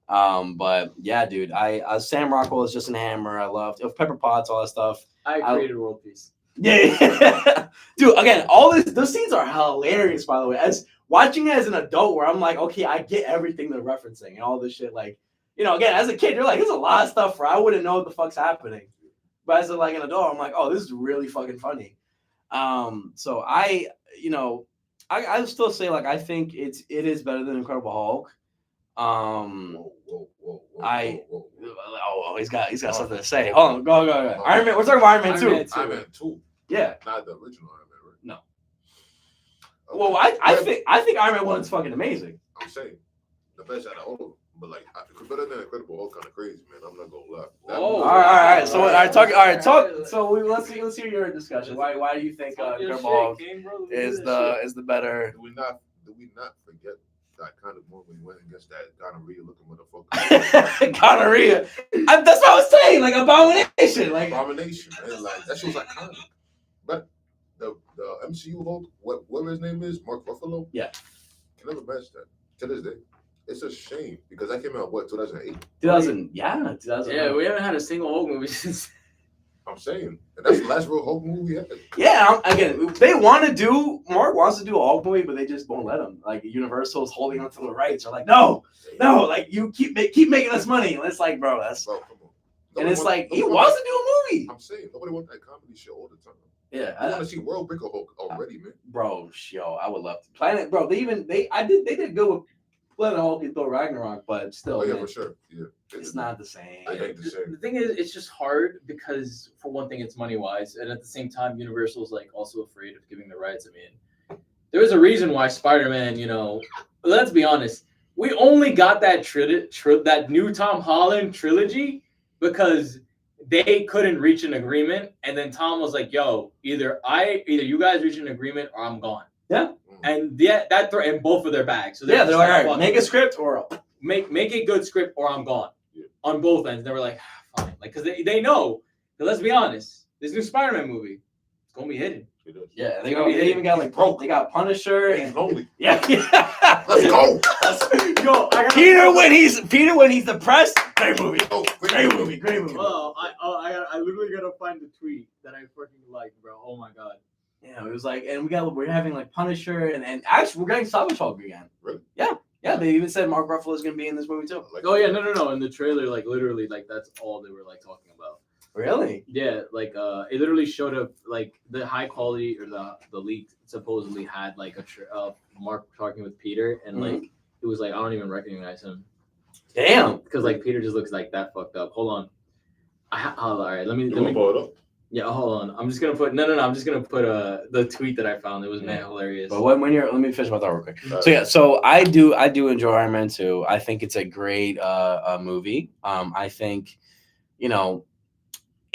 But yeah, dude, I Sam Rockwell is just a hammer. I loved Pepper Potts, all that stuff. I created world peace. Yeah. Dude, again, those scenes are hilarious, by the way. As watching it as an adult where I'm like, okay, I get everything they're referencing and all this shit. Like, again, as a kid, you're like, there's a lot of stuff where I wouldn't know what the fuck's happening. But as like an adult, I'm like, oh, this is really fucking funny. So I still say like I think it is better than Incredible Hulk. Whoa. Oh, he's got something to say. Hold on, go. Iron Man. We're talking about Iron Man 2. Iron Man 2. Yeah. Not the original Iron Man, right? No. Okay. Well, I think Iron Man 1 is fucking amazing. I'm saying the best out of all of them, but like better than Incredible Hulk, kind of crazy, man. I'm not gonna lie. Oh, all right. So talk. So let's hear your discussion. Why do you think Incredible Hulk is the better? Do we not forget that kind of moment when he went against that gonorrhea looking motherfucker? Gonorrhea. That's what I was saying. Like Abomination. Like Abomination, man. Like that shit was iconic. But the MCU Hulk, whatever his name is, Mark Ruffalo. Yeah. Can never match that to this day. It's a shame because that came out 2008. 2000. Yeah, we haven't had a single Hulk movie since. I'm saying, and that's the last real Hulk movie we had. Yeah, again, Mark wants to do a Hulk movie, but they just won't let him. Like Universal's holding on to the rights. They're like, no, like you keep making us money. And it's like, bro, that's. Bro, come on. And it's like he wants to do a movie. I'm saying nobody wants that comedy show all the time. Yeah, I want to see World Breaker Hulk already, man. Bro, I would love to. Planet, bro. They did good with Planet Hulk and Thor Ragnarok, but still, yeah, for sure. Yeah, it's not the same. I hate the same. The thing is, it's just hard because for one thing, it's money wise, and at the same time, Universal's like also afraid of giving the rights. I mean, there's a reason why Spider-Man. Let's be honest, we only got that that new Tom Holland trilogy because they couldn't reach an agreement, and then Tom was like, "Yo, either you guys reach an agreement or I'm gone." Yeah. And that threatened both of their bags. So they're like, all right, make a script or make a good script or I'm gone. Yeah. On both ends. They were like, fine. Like, because they know, let's be honest, this new Spider-Man movie, it's going to be hidden. Yeah, they even got like they got Punisher and lonely. Yeah. Let's go. Yo, Peter when he's depressed, great movie. Great movie. Well, I literally gotta find the tweet that I freaking like, bro. Oh my god. Yeah, it was like, and we're having like Punisher and actually we're getting Savage Hulk again. Really? Yeah. Yeah, they even said Mark Ruffalo is gonna be in this movie too. Oh yeah, no. In the trailer, like literally, like that's all they were like talking about. Really? Yeah, like it literally showed up like the high quality or the leak supposedly had like Mark talking with Peter and like it was like I don't even recognize him. Damn. Because like Peter just looks like that fucked up. Hold on. All right, let me pull it up. Yeah, hold on. I'm just gonna put I'm just gonna put the tweet that I found. It was man hilarious. But when you're, let me finish my thought real quick. So yeah, so I do enjoy Iron Man 2. I think it's a great movie. I think, you know,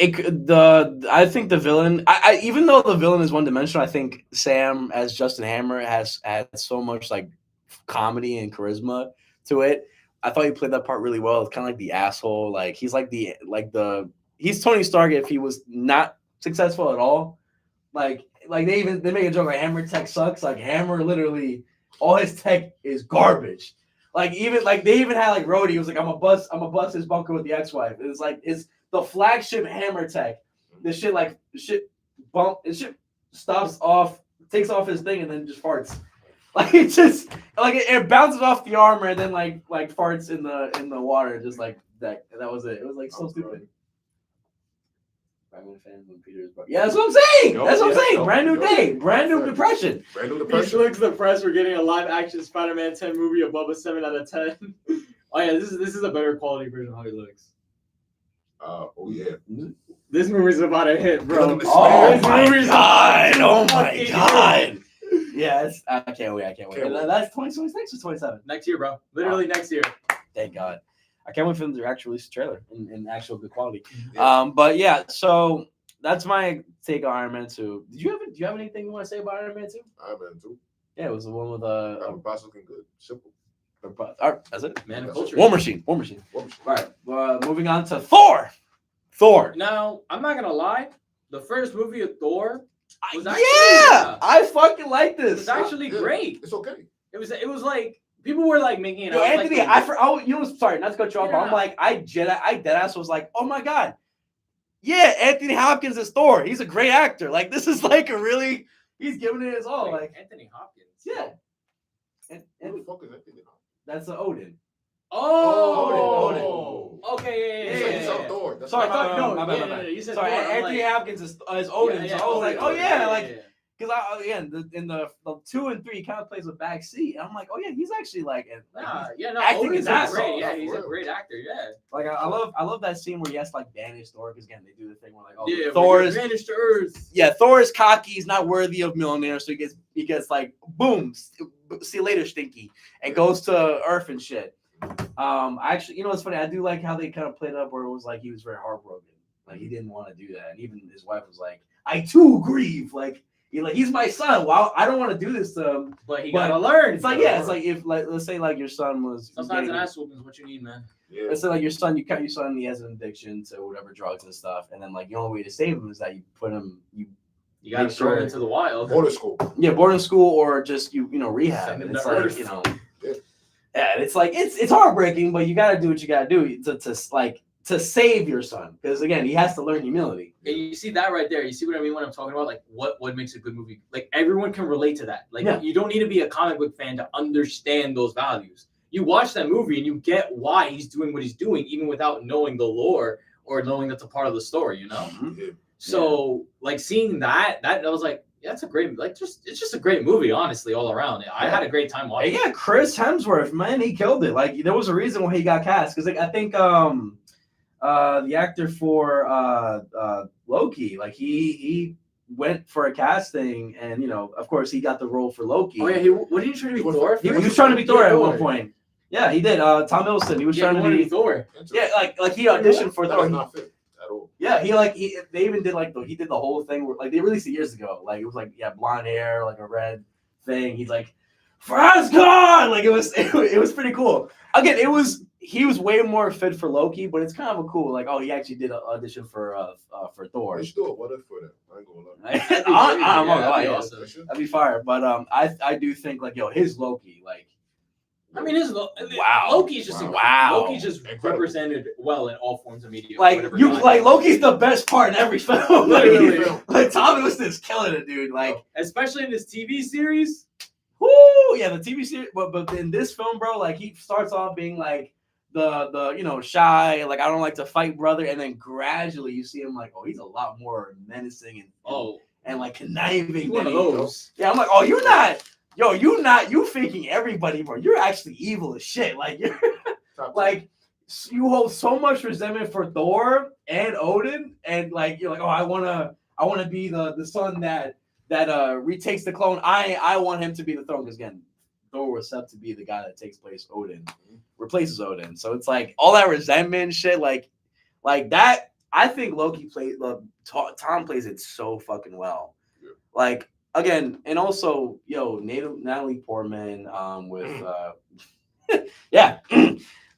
I think the villain. I even though the villain is one dimensional, I think Sam as Justin Hammer has so much like comedy and charisma to it. I thought he played that part really well. It's kind of like the asshole. Like he's like he's Tony Stark if he was not successful at all. Like they make a joke like Hammer tech sucks. Like Hammer literally all his tech is garbage. Like even like they even had like Rhodey. He was like I'm a bust his bunker with the ex-wife. It's like it's the flagship Hammer tech. This shit stops off, takes off his thing and then just farts. Like it just like it bounces off the armor and then like farts in the water just like that. That was it. It was like so stupid. Yeah, that's what I'm saying. That's what I'm saying. Brand new day, brand new depression. Brand new He depression. looks depressed. We're getting a live action Spider-Man 10 movie above a 7 out of 10. Oh yeah, this is a better quality version of how he looks. Oh yeah. This movie's about to hit, bro. Oh my god! Oh my god! Yeah, I can't wait. That's 2026 or 27. Next year, bro. Literally next year. Thank God. I can't wait for them to actually release a trailer in actual good quality. Yeah. But yeah, so that's my take on Iron Man 2. Do you have anything you want to say about Iron Man 2? Iron Man 2. Yeah, it was the one with Iron Man looking good. Simple. That's it. Man of culture. War Machine. War Machine. All right. Moving on to Thor. Now, I'm not gonna lie. The first movie of Thor was actually I fucking like it this. was actually great. It's okay. It was like people were like making it. Yo, out Anthony, like, sorry, not to cut you off, but I'm Yeah. like, I deadass was like, oh my god, yeah, Anthony Hopkins is Thor. He's a great actor. Like, this is like he's giving it his all. Like, Anthony Hopkins. yeah. Who And the fuck is Anthony Hopkins? that's Odin. Oh. Okay. It's Yeah. like Thor. That's Sorry, not- my bad. You said Sorry, Thor, I'm Anthony like- Hopkins is Odin. Yeah, so I was like, oh Odin, yeah, like. yeah. Because in the 2 and 3, he kind of plays a back seat. And I'm like, oh yeah, he's actually like, acting Odin's his a ass great. off. Yeah, he's a great actor. Yeah. like I love that scene where he has to like banish Thor because again they do the thing where like Thor is vanished to Earth. Thor is cocky, he's not worthy of Mjolnir, so he gets like boom, see you later, Stinky, and goes to Earth and shit. Actually, you know what's funny? I do like how they kind of played up where it was like he was very heartbroken, like he didn't want to do that, and even his wife was like, I too grieve, like. He's my son. Well, I don't want to do this to him, But he gotta learn. It's like it's like if like let's say like your son was Sometimes an ass whooping is what you need, man. Yeah. let's say like your son, you cut your son, he has an addiction to whatever drugs and stuff, and then like the only way to save him is that you put him You gotta Make throw sure- him into the wild. Border school. boarding school or just rehab. Send him It's to like Earth. yeah, it's like it's heartbreaking, but you gotta do what you gotta do to save your son because again he has to learn humility. And you see that right there. You see what I mean when I'm talking about like what makes a good movie. Like everyone can relate to that. Like you don't need to be a comic book fan to understand those values. You watch that movie and you get why he's doing what he's doing, even without knowing the lore or knowing that's a part of the story. You know. Yeah. So like seeing that I was like, yeah, it's a great it's just a great movie, honestly, all around. I had a great time watching. Yeah, Chris Hemsworth, man, he killed it. Like there was a reason why he got cast because like, I think the actor for Loki, like he went for a casting, and of course he got the role for Loki. Oh yeah, what did he try to be Thor? He was trying to be Thor at one point. Yeah, he did. Tom Hiddleston. He was trying to be Thor. Yeah, like he auditioned for That Thor. was not fit at all. Yeah, they even did he did the whole thing where like they released it years ago. Like it was like blonde hair, like a red thing. He's like, for Asgard! Like it was pretty cool. Again, he was way more fit for Loki, but it's kind of a cool, like, he actually did an audition for Thor. Let's do it. What if for that? I ain't gonna lie. I'm not gonna lie, that'd be yeah. awesome. That'd be fire. But I do think like his Loki, like I mean, his Wow. Loki's just Wow. Loki's just represented well in all forms of media. like whatever you genre. like Loki's the best part in every film. Literally. like Tom Hiddleston's killing it, dude. Like especially in this TV series. whoo, Oh yeah, the TV series. But in this film, bro, like he starts off being like the shy, like I don't like to fight brother, and then gradually you see him like, oh, he's a lot more menacing and like conniving. One of those. Yeah, I'm like, oh, you faking everybody, bro. You're actually evil as shit. Like you're like you hold so much resentment for Thor and Odin, and like you're like, oh, I wanna be the son that retakes the clone. I want him to be the throne because again, Thor was set to be the guy that takes place Odin, replaces Odin. So it's like all that resentment shit, like that. I think Loki played Tom plays it so fucking well. Yeah. Like again, and also Natalie Portman with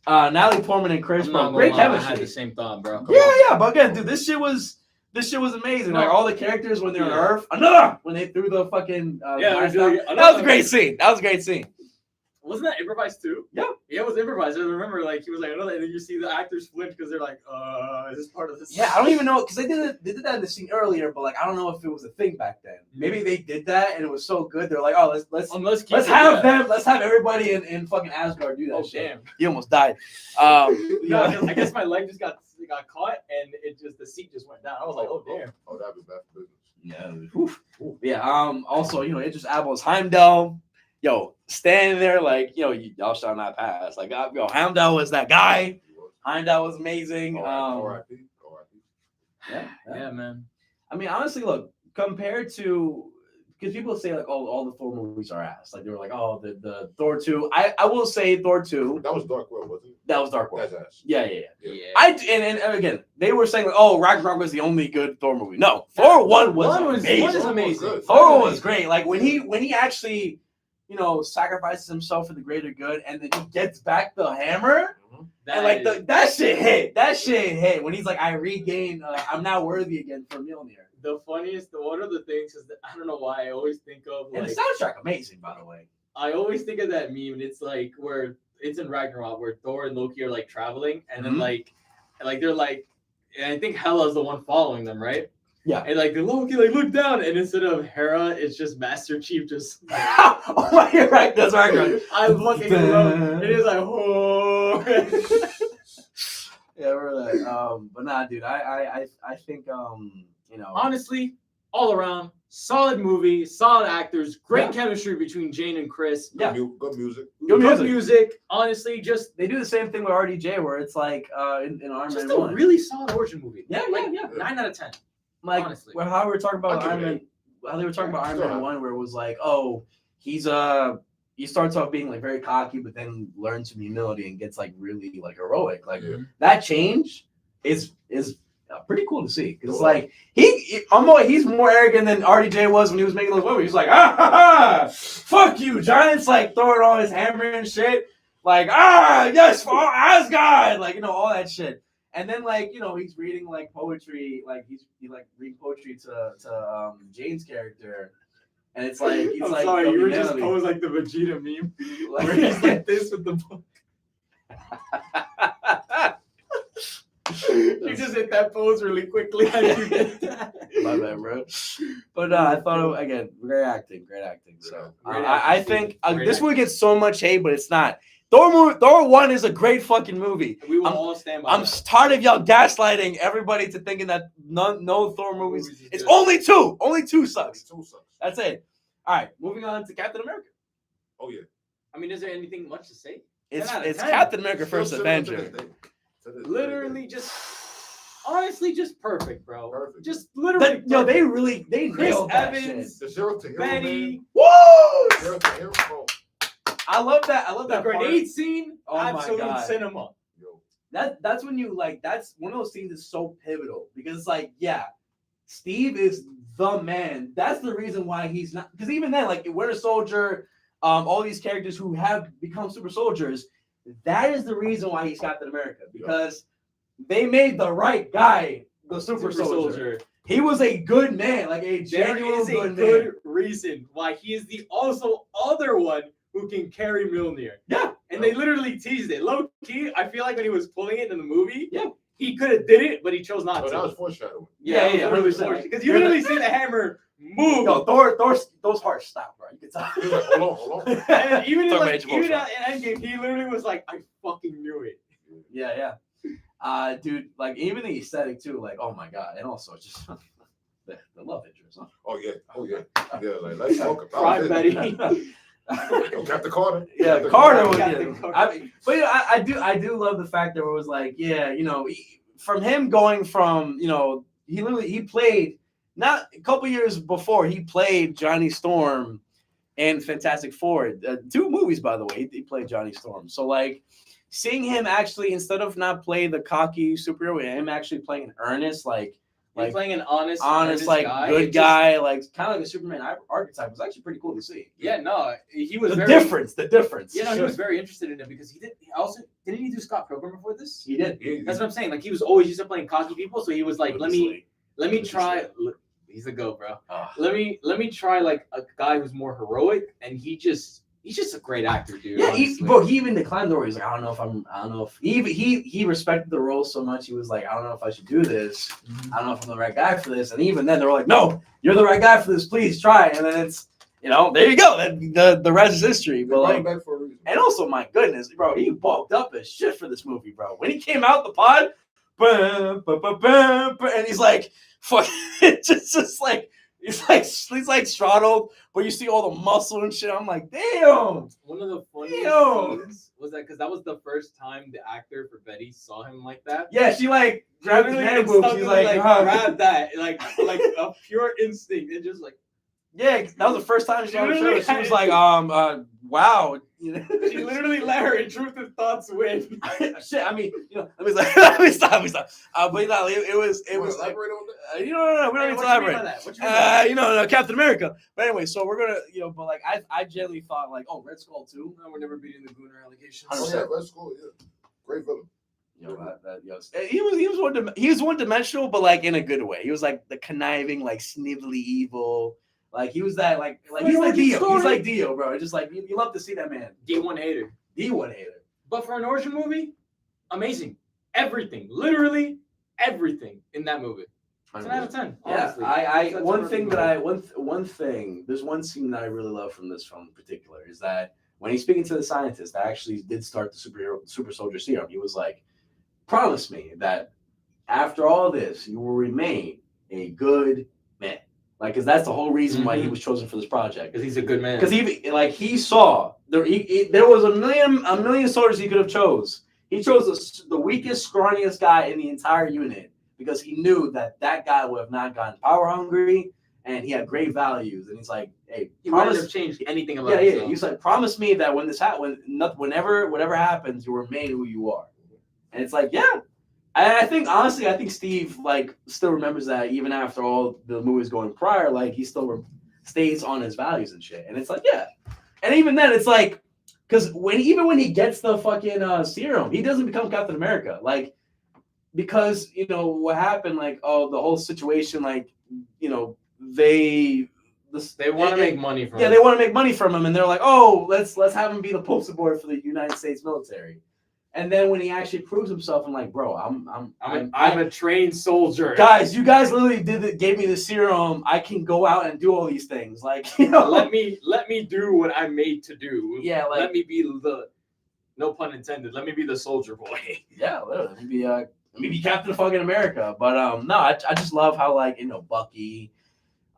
Natalie Portman and Chris, bro, great chemistry. I had the same thought, bro. Yeah, but again, dude, this shit was amazing. Like all the characters when they're on Earth, when they threw the fucking that was a great scene. That was a great scene. Wasn't that improvised too? Yeah, it was improvised. I remember, like he was like another, and then you see the actors flinch because they're like, "Is this part of this?" Yeah, I don't even know because they did that in the scene earlier, but like I don't know if it was a thing back then. Maybe they did that and it was so good. They're like, "Oh, let's have everybody in fucking Asgard do that." Oh shit. Damn, you almost died. I guess my leg just got caught and the seat just went down. I was like, "Oh damn." Oh, that'd be bad for business. Yeah. Oof. Yeah. Also, Idris Elba's Heimdall. Standing there like, y'all shall not pass. Like, Heimdall was that guy. Heimdall was amazing. Yeah, man. I mean, honestly, look, compared to, because people say like, oh, all the Thor movies are ass. Like they were like, oh, the Thor 2. I will say Thor 2. That was Dark World, wasn't it? That was Dark World. That's ass. Yeah. And again, they were saying like, oh, Ragnarok was the only good Thor movie. No, Thor 1 was amazing. One is amazing. Thor was great. Like when he actually sacrifices himself for the greater good, and then he gets back the hammer, and like that shit hit. That shit hit when he's like, I regain, I'm now worthy again for Mjolnir. One of the things is that I don't know why I always think of and the soundtrack amazing, by the way. I always think of that meme, and it's like where it's in Ragnarok where Thor and Loki are like traveling, and then like they're like, and I think Hela's the one following them, right? Yeah, and like the Loki look down, and instead of Hera, it's just Master Chief just. Oh my, you're right. That's right. I fucking love it. It is like oh. Yeah, we're like but nah, dude. I think honestly, all around solid movie, solid actors, great chemistry between Jane and Chris. Yeah, good music. Good music. Honestly, just they do the same thing with RDJ, where it's like in Iron Man 1. Really solid origin movie. Yeah. 9 out of 10. Like honestly. How we were talking about Iron Man, how they were talking about Iron Man 1, where it was like, oh, he starts off being like very cocky, but then learns some humility and gets like really like heroic. Like that change is pretty cool to see because like he's more arrogant than RDJ was when he was making those movies. He's like, fuck you, Giants, like throwing all his hammer and shit, like yes for Asgard, like all that shit. And then like he's reading like poetry, like he's reading poetry to Jane's character, and it's like he's like, sorry, you were just posed like the Vegeta meme, where he's like this with the book. You just hit that pose really quickly. My bad, bro. But I thought again, great acting. So I think this movie gets so much hate, but it's not. Thor 1 is a great fucking movie. We will all stand by. I'm tired of y'all gaslighting everybody to thinking that no Thor movies. It's only 2. Only 2 sucks. That's it. All right, moving on to Captain America. Oh yeah. I mean, is there anything much to say? It's Captain America First Avenger. Literally honestly just perfect, bro. Perfect. Just literally. They Chris nailed that Evans, shit. The Zero to Hero, Betty. Woo! Zero to Hero, bro. I love that. The grenade scene. Oh absolute my God. cinema. That's when you like. That's one of those scenes that's so pivotal because it's like, Steve is the man. That's the reason why he's not. Because even then, like Winter Soldier, all these characters who have become super soldiers, that is the reason why he's Captain America because they made the right guy the super soldier. He was a good man, like a genuine good reason why he is the also other one who can carry Mjolnir. Yeah. And they literally teased it. Low key, I feel like when he was pulling it in the movie, he could have did it, but he chose not to. That was foreshadowing. Yeah, 100%. Because you literally see the hammer move. Yo, those hearts stopped, bro. You can tell. He was like, hold on. And even in Talking like, about Age of even Ultron. at Endgame, he literally was like, I fucking knew it. Yeah. Dude, like even the aesthetic too, like oh my god, and also just the love interest. Huh? Oh yeah. Like let's talk about Cry it. Betty. Yo, Captain Carter. Yeah, Captain Carter was. Captain Yeah. Carter. I mean, but you know, I do love the fact that it was like, yeah, you know, from him going from, you know, he played not a couple years before he played Johnny Storm in Fantastic Four, 2 movies by the way. He played Johnny Storm, so like seeing him actually instead of not play the cocky superhero, him actually playing an earnest Like playing an honest like guy, good guy, like kind of like a Superman archetype was actually pretty cool to see. Yeah, no, he was The very, difference. Yeah, no, he was very interested in it because he also didn't he do Scott Pilgrim before this? He did. That's what I'm saying. Like he was always used to playing cocky people, so he was like, let me try. He's a go, bro. Let me try like a guy who's more heroic, and he's just a great actor, dude. Yeah, he even declined the role. He was like, I don't know if he respected the role so much. He was like, I don't know if I should do this. I don't know if I'm the right guy for this. And even then, they were like, no, you're the right guy for this. Please try. And then it's, you know, there you go. The rest is history. But like, back for a reason. and also, my goodness, bro, he bulked up as shit for this movie, bro. When he came out the pod, and he's like, fuck, just like. He's like straddled, but you see all the muscle and shit. I'm like, damn. One of the funniest scenes was that because that was the first time the actor for Betty saw him like that. Yeah, she like grabbed his hand boobs. She's like grab that, like a pure instinct, and just like. Yeah, that was the first time she saw the show. She was like, wow. She literally let her intrusive thoughts win. Shit, I mean, you know, let me stop. But you know, it was like, elaborate on that? we don't need to elaborate. You know, Captain America. But anyway, so we're gonna, you know, but like I generally thought like, oh, Red Skull too. No, we're never beating the Gooner allegations. Oh yeah, Red Skull, yeah. Great villain. You know, he was one dimensional, but like in a good way. He was like the conniving, like snivelly evil. Like he was that like he's like Dio. He's like Dio, bro. It's just like you love to see that man. D1 hater. D1 hater. But for an origin movie, amazing. Everything, literally everything in that movie. 10 out of 10. Honestly. Yeah, one thing. There's one scene that I really love from this film in particular is that when he's speaking to the scientist that actually did start the super soldier serum, he was like, "Promise me that after all this, you will remain a good man." Like, because that's the whole reason why he was chosen for this project. Because he's a good man. Because he saw there was a million soldiers he could have chose. He chose the weakest, scrawniest guy in the entire unit because he knew that guy would have not gotten power hungry and he had great values. And he's like, hey, he wouldn't have changed anything about himself. Yeah. He's like, promise me that when this whatever happens, you remain who you are. And it's like, yeah. I think honestly, Steve like still remembers that even after all the movies going prior, like he still stays on his values and shit. And it's like, yeah. And even then, it's like, because when he gets the fucking serum, he doesn't become Captain America. Like, because you know what happened, like, oh, the whole situation, like, you know, they want to make money from him. Yeah, they want to make money from him, and they're like, oh, let's have him be the poster boy for the United States military. And then when he actually proves himself, I'm like, bro, I'm a trained soldier. Guys, you guys literally gave me the serum. I can go out and do all these things. Like, you know, let me do what I'm made to do. Yeah, like, let me be no pun intended. Let me be the soldier boy. Yeah, literally. Let me be Captain fucking America. But no, I just love how, like, you know, Bucky,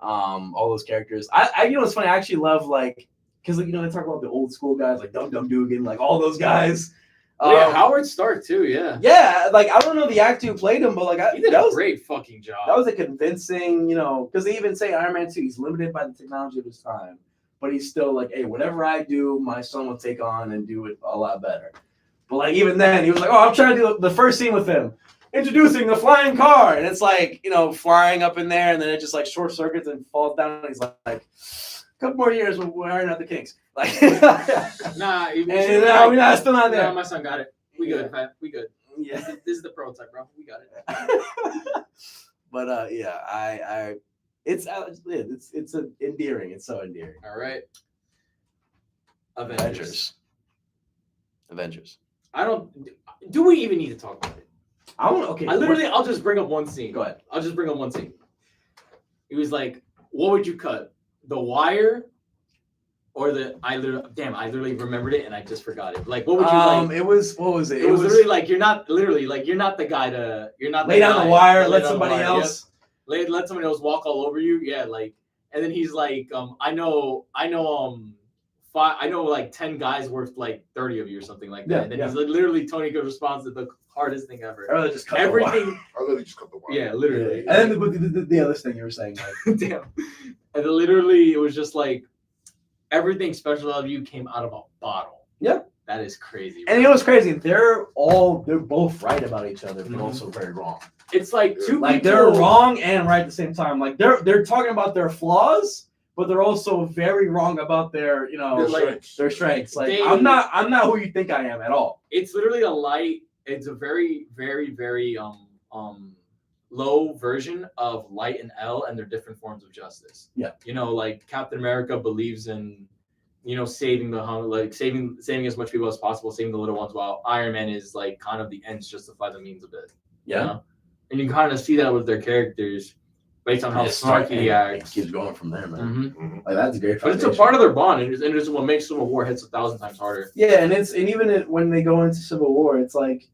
all those characters. I you know what's funny? I actually love, like, because, like, you know, they talk about the old school guys like Dum Dum Dugan, like all those guys. Yeah, Howard Stark too. Yeah. Yeah, like I don't know the actor who played him, but like he did a great fucking job. That was a convincing, you know, because they even say Iron Man 2, he's limited by the technology of his time, but he's still like, hey, whatever I do, my son will take on and do it a lot better. But like even then, he was like, oh, I'm trying to do the first scene with him, introducing the flying car, and it's like, you know, flying up in there, and then it just like short circuits and falls down. And he's like, a couple more years, we're ironing out the kinks. Like, nah, we're still not there. No, my son got it. We good, man. We good. Yeah, this is the prototype, bro. We got it. But yeah, it's endearing. It's so endearing. All right. Avengers. Do we even need to talk about it? Okay. I'll just bring up one scene. Go ahead. I'll just bring up one scene. It was like, What would you cut? The Wire or the I literally remembered it and I just forgot it. Like, what would you like? It was what was it? It was literally like you're not the guy to lay down the wire, to let down the somebody wire. else. Yep. Let somebody else walk all over you. Yeah, like, and then he's like, I know like 10 guys worth like 30 of you or something like that. Yeah, and then yeah. he's like, literally Tony Good responds to the hardest thing ever. Or just cut Everything. I literally just cut the wire. Yeah, literally. Yeah. And then the other thing you were saying, like, damn. And then literally it was just like everything special of you came out of a bottle. Yeah. That is crazy. And you know what's crazy? They're both right about each other, but Mhm. also very wrong. It's like two Like people. they're wrong and right at the same time. Like they're talking about their flaws, but they're also very wrong about their their strengths. Like I'm not who you think I am at all. It's literally it's a very, very, very low version of Light and L and their different forms of justice. Yeah. You know, like Captain America believes in, saving saving as much people as possible, saving the little ones, while Iron Man is like kind of the ends justify the means a bit. Yeah. You know? And you kind of see that with their characters based on how snarky he acts. It keeps going from there, man. Mm-hmm. Like that's a great. But it's a part of their bond, and it's what makes Civil War hits 1,000 times harder. Yeah, and even when they go into Civil War, it's like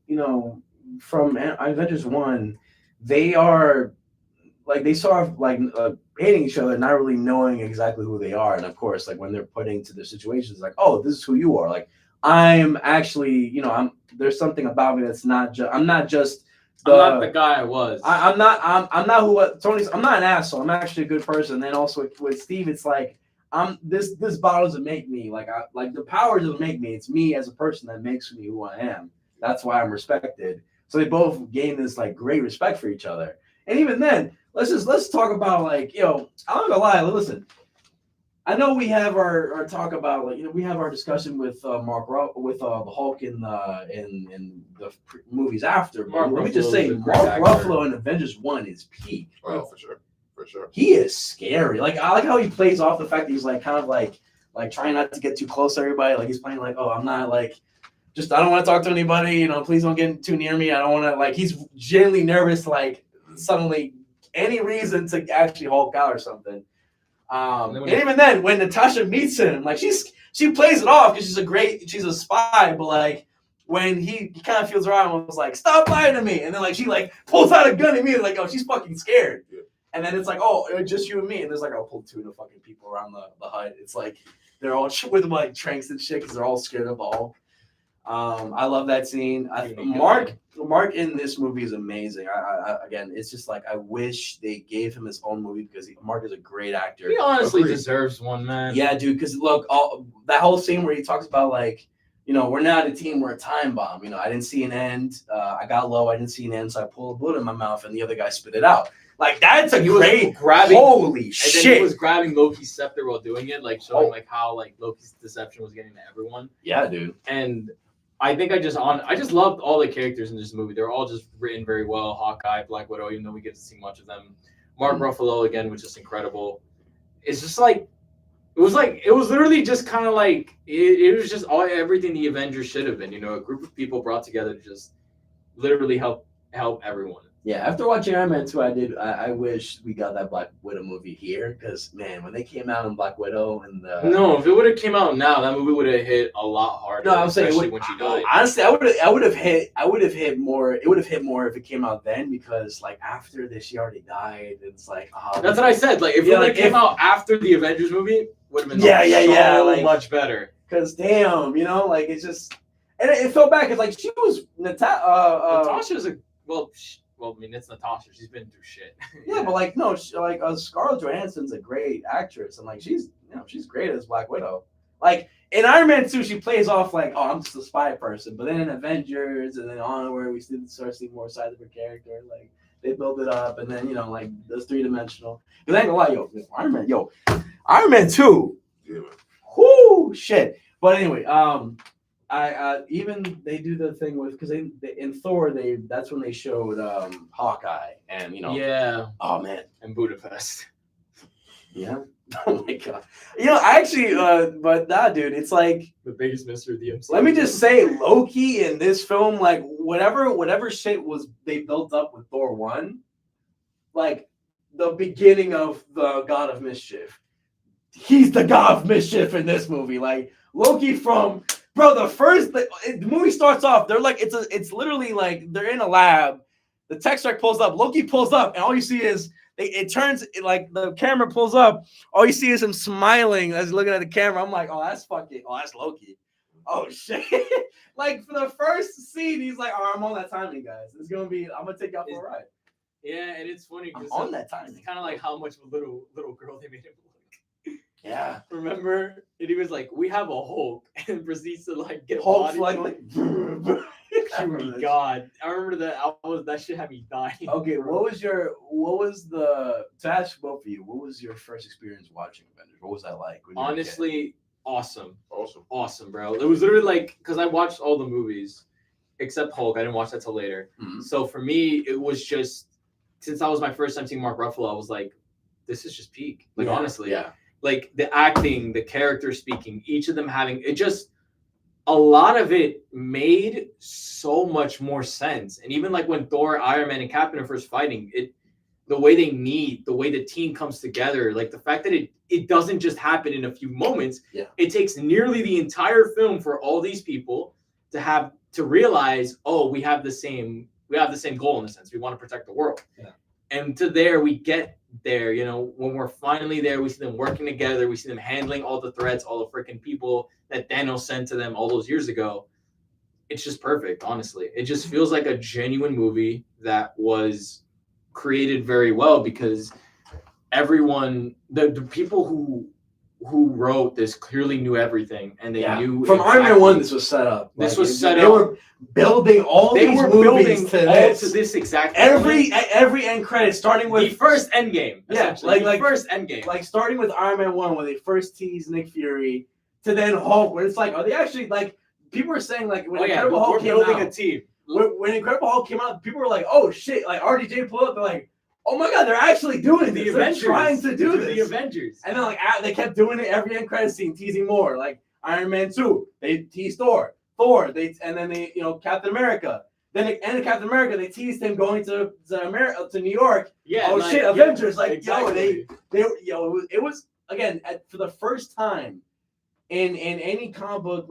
from Avengers 1, they are like they sort of like hating each other, not really knowing exactly who they are, and of course, like when they're put into the situations, like, oh, this is who you are. Like I'm actually, there's something about me that's not just. I'm not just. I'm not the guy I was. I'm not who Tony's. I'm not an asshole. I'm actually a good person. And then also with Steve, it's like this bottle doesn't make me like the power doesn't make me. It's me as a person that makes me who I am. That's why I'm respected. So they both gain this like great respect for each other. And even then, let's talk about like I'm not gonna lie. Listen, I know we have our talk about like we have our discussion with the Hulk in the movies after. But let me just say, Mark Ruffalo in Avengers 1 is peak. Oh, for sure. He is scary. Like I like how he plays off the fact that he's like kind of like trying not to get too close to everybody. Like he's playing like, oh, I'm not like just I don't want to talk to anybody. Please don't get too near me. I don't want to like. He's genuinely nervous. Like suddenly any reason to actually Hulk out or something. And even then, when Natasha meets him, like she plays it off because she's a spy, but like when he kind of feels her out and was like, "Stop lying to me," and then like she like pulls out a gun immediately, like, "Oh, she's fucking scared." Yeah. And then it's like, "Oh, it's just you and me," and there's like I'll pull two of the fucking people around the hut. It's like they're all with like tranks and shit because they're all scared of the Hulk. I love that scene. Mark in this movie is amazing. I again, it's just like I wish they gave him his own movie because Mark is a great actor. He honestly deserves one, man. Yeah, dude. Because look, that whole scene where he talks about like, we're not a team, we're a time bomb. I didn't see an end. I got low. I didn't see an end, so I pulled a bullet in my mouth, and the other guy spit it out. Like that's a great grabbing. Holy shit! And then he was grabbing Loki's scepter while doing it, like showing like how like Loki's deception was getting to everyone. Yeah, dude. And I think I just loved all the characters in this movie. They're all just written very well. Hawkeye, Black Widow, even though we get to see much of them. Mark Ruffalo again was just incredible. It's just like it was literally just kind of like it was just everything the Avengers should have been. A group of people brought together to just literally help everyone. Yeah, after watching Iron Man 2, I wish we got that Black Widow movie here because, man, when they came out in Black Widow and No, if it would have came out now, that movie would have hit a lot harder. No, I'm saying when she died. Honestly, I would have hit more. It would have hit more if it came out then because, like, after this, she already died. It's like, that's what I said. Like, if it came out after the Avengers movie, would have been so much better. Because damn, like it's just, and it felt bad because like she was Natasha's well, I mean, it's Natasha. She's been through shit. Yeah, but like, no, Scarlett Johansson's a great actress, and like, she's great as Black Widow. Like in Iron Man 2, she plays off like, oh, I'm just a spy person. But then in Avengers, and then Onward, we start seeing more sides of her character. Like they build it up, and then like those 3-dimensional. Because I ain't gonna lie, Iron Man 2. Yeah, man. Whoo, shit. But anyway, I even they do the thing with because they in Thor that's when they showed Hawkeye and yeah, oh man, and Budapest. Yeah. Oh my god. I actually but nah, dude, it's like the biggest mystery of the MCU. Let me just say, Loki in this film, like whatever shit was they built up with Thor 1, like the beginning of the God of Mischief. He's the God of Mischief in this movie. Like Loki from the movie starts off. They're like it's literally like they're in a lab. The tech strike pulls up. Loki pulls up, and all you see is like the camera pulls up. All you see is him smiling as he's looking at the camera. I'm like, that's Loki. Oh shit! Like for the first scene, he's like, I'm on that timing, guys. I'm gonna take y'all for a ride. Yeah, and it's funny because on that timing. It's kind of like how much of a little girl they made him look. Yeah. Remember? And he was like, we have a Hulk, and proceeds to like get Hulk like oh my God. I remember that shit had me dying. Okay, to ask both of you, what was your first experience watching Avengers? What was that like? Honestly, awesome, bro. It was literally like, because I watched all the movies except Hulk. I didn't watch that till later. Mm-hmm. So for me, it was just, since that was my first time seeing Mark Ruffalo, I was like, this is just peak. Like, honestly. Yeah. Like the acting, the character speaking, each of them having it, just a lot of it made so much more sense. And even like when Thor, Iron Man, and Captain are first fighting, the way they meet, the way the team comes together, like the fact that it doesn't just happen in a few moments. Yeah. It takes nearly the entire film for all these people to realize, we have the same goal in a sense. We want to protect the world. Yeah. And we get there, when we're finally there, we see them working together. We see them handling all the threats, all the freaking people that Thanos sent to them all those years ago. It's just perfect, honestly. It just feels like a genuine movie that was created very well, because everyone, the people who wrote this clearly knew everything, and they knew from Iron Man 1 this was set up. This was set up. They were building all these movies to this exact every end credit, starting with the first Endgame. Yeah, like first Endgame. Like starting with Iron Man 1 when they first teased Nick Fury, to then Hulk, where it's like, are they actually like, people were saying like when Incredible Hulk came out, a team. When Incredible Hulk came out, people were like, oh shit, like RDJ pulled up, they're like, oh my God, they're actually doing this. They're trying to do this. The Avengers. And then like they kept doing it every end credit scene, teasing more. Like Iron Man 2, they teased Thor, and then they, Captain America. Then at the end of Captain America, they teased him going to New York. Yeah. Oh shit, Avengers. Like, exactly. It was again for the first time in any comic book,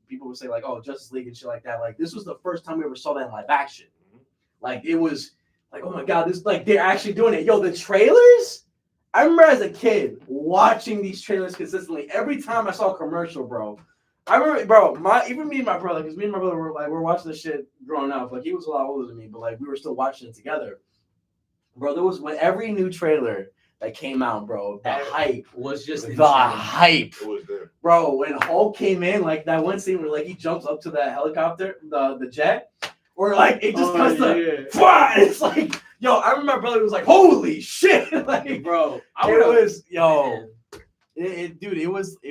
people would say like, oh, Justice League and shit like that. Like, this was the first time we ever saw that in live action. Like, it was like, oh my God, this, like, they're actually doing it. Yo, the trailers. I remember as a kid watching these trailers consistently. Every time I saw a commercial, bro. I remember, bro, even me and my brother, because me and my brother were watching this shit growing up. Like, he was a lot older than me, but like we were still watching it together. Bro, there was every new trailer that came out, bro, the hype was just the hype. It was there. Bro, when Hulk came in, like that one scene where like he jumps up to that helicopter, the jet, or like it just cuts it's like, yo, I remember my brother was like, holy shit. Like, bro, it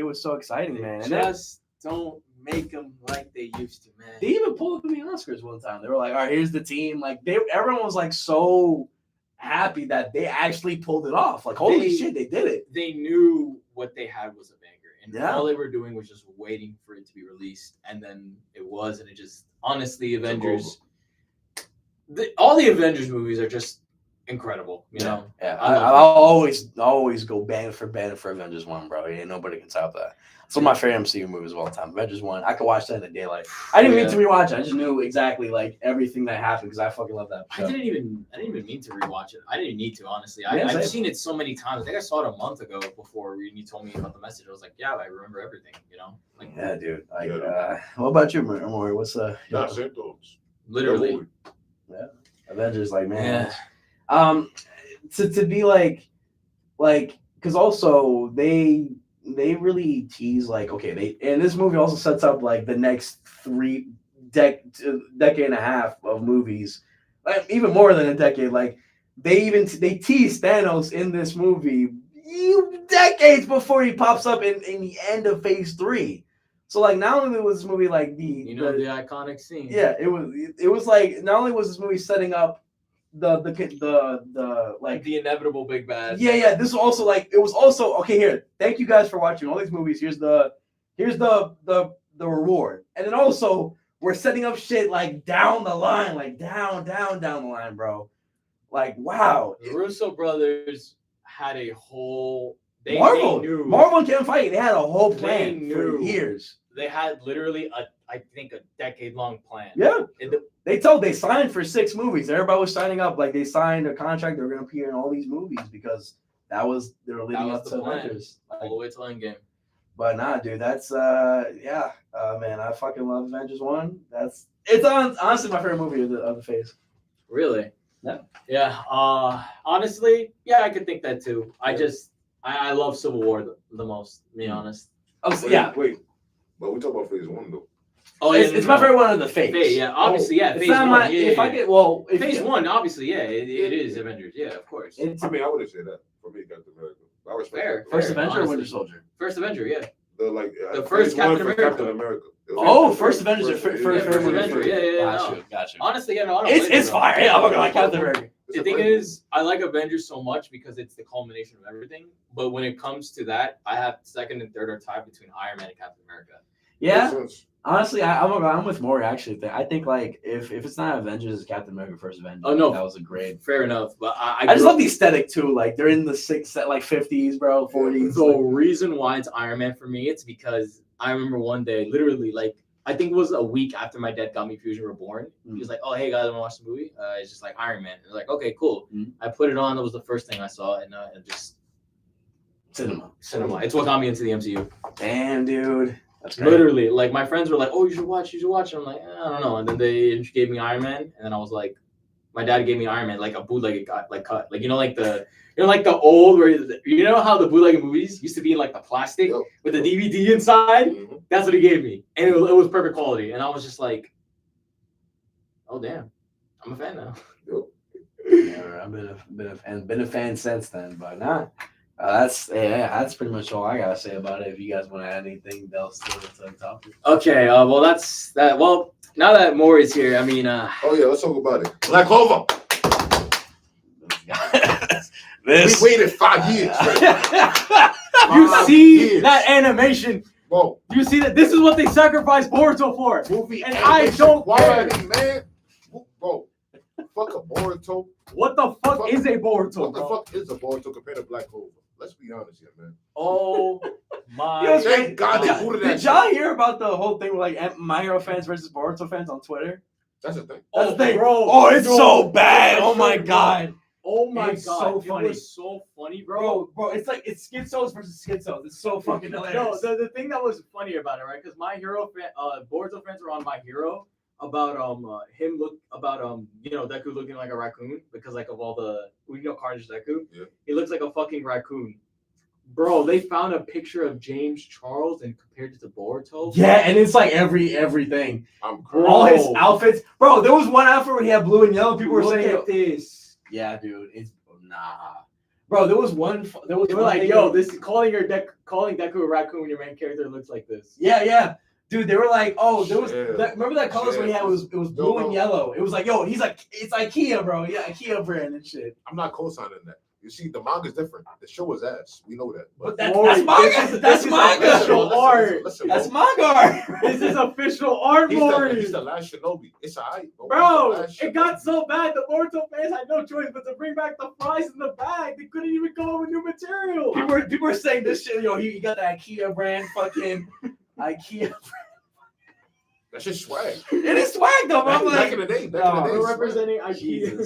was so exciting, man. And don't make them like they used to, man. They even pulled up in the Oscars one time. They were like, all right, here's the team. Like everyone was like so happy that they actually pulled it off. Like, holy shit, they did it. They knew what they had was a banger, and all they were doing was just waiting for it to be released, and then it was, and it just, honestly, Avengers, all the Avengers movies are just incredible, you know. Yeah, I'll always go band for Avengers 1, bro. Yeah, nobody can top that. It's one of my favorite MCU movies of all time. Avengers 1. I could watch that in the daylight. I didn't mean to rewatch it. I just knew exactly like everything that happened because I fucking love that show. I didn't even mean to rewatch it. I didn't even need to, honestly. I've seen it so many times. I think I saw it a month ago before you told me about the message. I was like, yeah, I remember everything, you know? Like, yeah, dude. Like, what about you, Maury? What's literally. Yeah. Avengers, like, man. Yeah. To be like, because also they really tease like, okay, and this movie also sets up like the next decade and a half of movies, like even more than a decade. Like they tease Thanos in this movie decades before he pops up in the end of Phase 3. So like not only was this movie like the iconic scene. Yeah, it was like not only was this movie setting up the like the inevitable big bad. Yeah. This was also like it was also okay. Here, thank you guys for watching all these movies. Here's the reward, and then also we're setting up shit like down the line, like down the line, bro. Like, wow. The Russo brothers had a whole. They Marvel knew. can't fight. They had a whole They plan for knew. years. They had literally I think a decade-long plan. Yeah. They signed for 6 movies. Everybody was signing up. Like, they signed a contract. They were going to appear in all these movies because they were leading up to Avengers. All the way to Endgame. But nah, dude, that's man, I fucking love Avengers 1. It's honestly my favorite movie of the phase. Really? Yeah. Yeah. Honestly, yeah, I could think that too. I love Civil War the most, to be honest. Wait. But we talk about phase 1 though. Oh, it's my favorite one of the phase. Yeah, obviously, yeah. Phase 1. Phase 1, obviously, yeah, it is Avengers, yeah, of course. I wouldn't say that. For me, Captain America. I respect Fair. First Avenger honestly. or Winter Soldier? First Avenger, yeah. The first phase 1 Captain for America. Captain America. First Avenger. First Avenger. Yeah. Gotcha. Honestly, yeah, no, I don't It's fire. Yeah, I'm not gonna like Captain America. The thing is, I like Avengers so much because it's the culmination of everything. But when it comes to that, I have second and third are tied between Iron Man and Captain America. Yeah. Honestly, I'm with Maury actually. I think like if it's not Avengers, it's Captain America First Avenger. Oh no, that was a great. Fair enough, but I just love the aesthetic too. Like they're in the 50s, bro, 40s. The reason why it's Iron Man for me, it's because I remember one day, literally, like I think it was a week after my dad got me Fusion Reborn. He was like, "Oh, hey guys, I want to watch the movie." It's just like Iron Man. I was like, "Okay, cool." I put it on. That was the first thing I saw, and just cinema. It's what got me into the MCU. Damn, dude. That's great. Literally, like my friends were like, "Oh, you should watch." And I'm like, I don't know. And then they gave me Iron Man, and then I was like, my dad gave me Iron Man, like a bootleg cut, like the old where you know how the bootleg movies used to be in like the plastic with the DVD inside. Mm-hmm. That's what he gave me, and it was perfect quality. And I was just like, "Oh damn, I'm a fan now." Yeah, I've been a fan since then, but nah. That's pretty much all I gotta say about it. If you guys want to add anything else to the topic. Okay, well that's that. Well, now that Maury's here, I mean, oh yeah, let's talk about it. Black Clover. We waited 5 years. You see that animation? Bro, you see that this is what they sacrificed Boruto for? Movie and I don't care, man. Bro, fuck a Boruto. What the fuck is a Boruto? What the fuck is a Boruto compared to Black Clover? Let's be honest here, man. Oh my! Thank God they booted that. Did y'all hear about the whole thing with like My Hero fans versus Boruto fans on Twitter? That's the thing. That's the thing, bro. Oh, it's so bad. Oh my god. Oh my god, so funny. It was so funny, bro. It's like it's Schizos versus Schizos. It's so fucking hilarious. No, the thing that was funny about it, right? Because My Hero Boruto fans were on My Hero about Deku looking like a raccoon because like of all the Carnage Deku. Yeah. He looks like a fucking raccoon. Bro, they found a picture of James Charles and compared it to Boruto. Yeah, and it's like everything. Bro. All his outfits. Bro, there was one outfit where he had blue and yellow. People were saying, "Look at this." Yeah, dude. It's Bro, there was one. They were like, "Yo, this calling Deku a raccoon. Your main character looks like this." Yeah. Dude, they were like, "Oh, there was remember that colors when he had it was blue and yellow. It was like, yo, he's like, it's IKEA, bro. Yeah, IKEA brand and shit." I'm not co-signing that. You see, the manga's different. The show is ass. We know that. But that's manga. That's manga. Official art. Listen, that's manga art. This is official art, Maury. He's the last Shinobi. It's alright, bro. It got so bad. The Boruto fans had no choice but to bring back the fries in the bag. They couldn't even come up with new material. People were saying this shit. Yo, he got the IKEA brand. Fucking IKEA brand. That's just swag. It is swag though, bro. Back in the day, we're representing IKEA.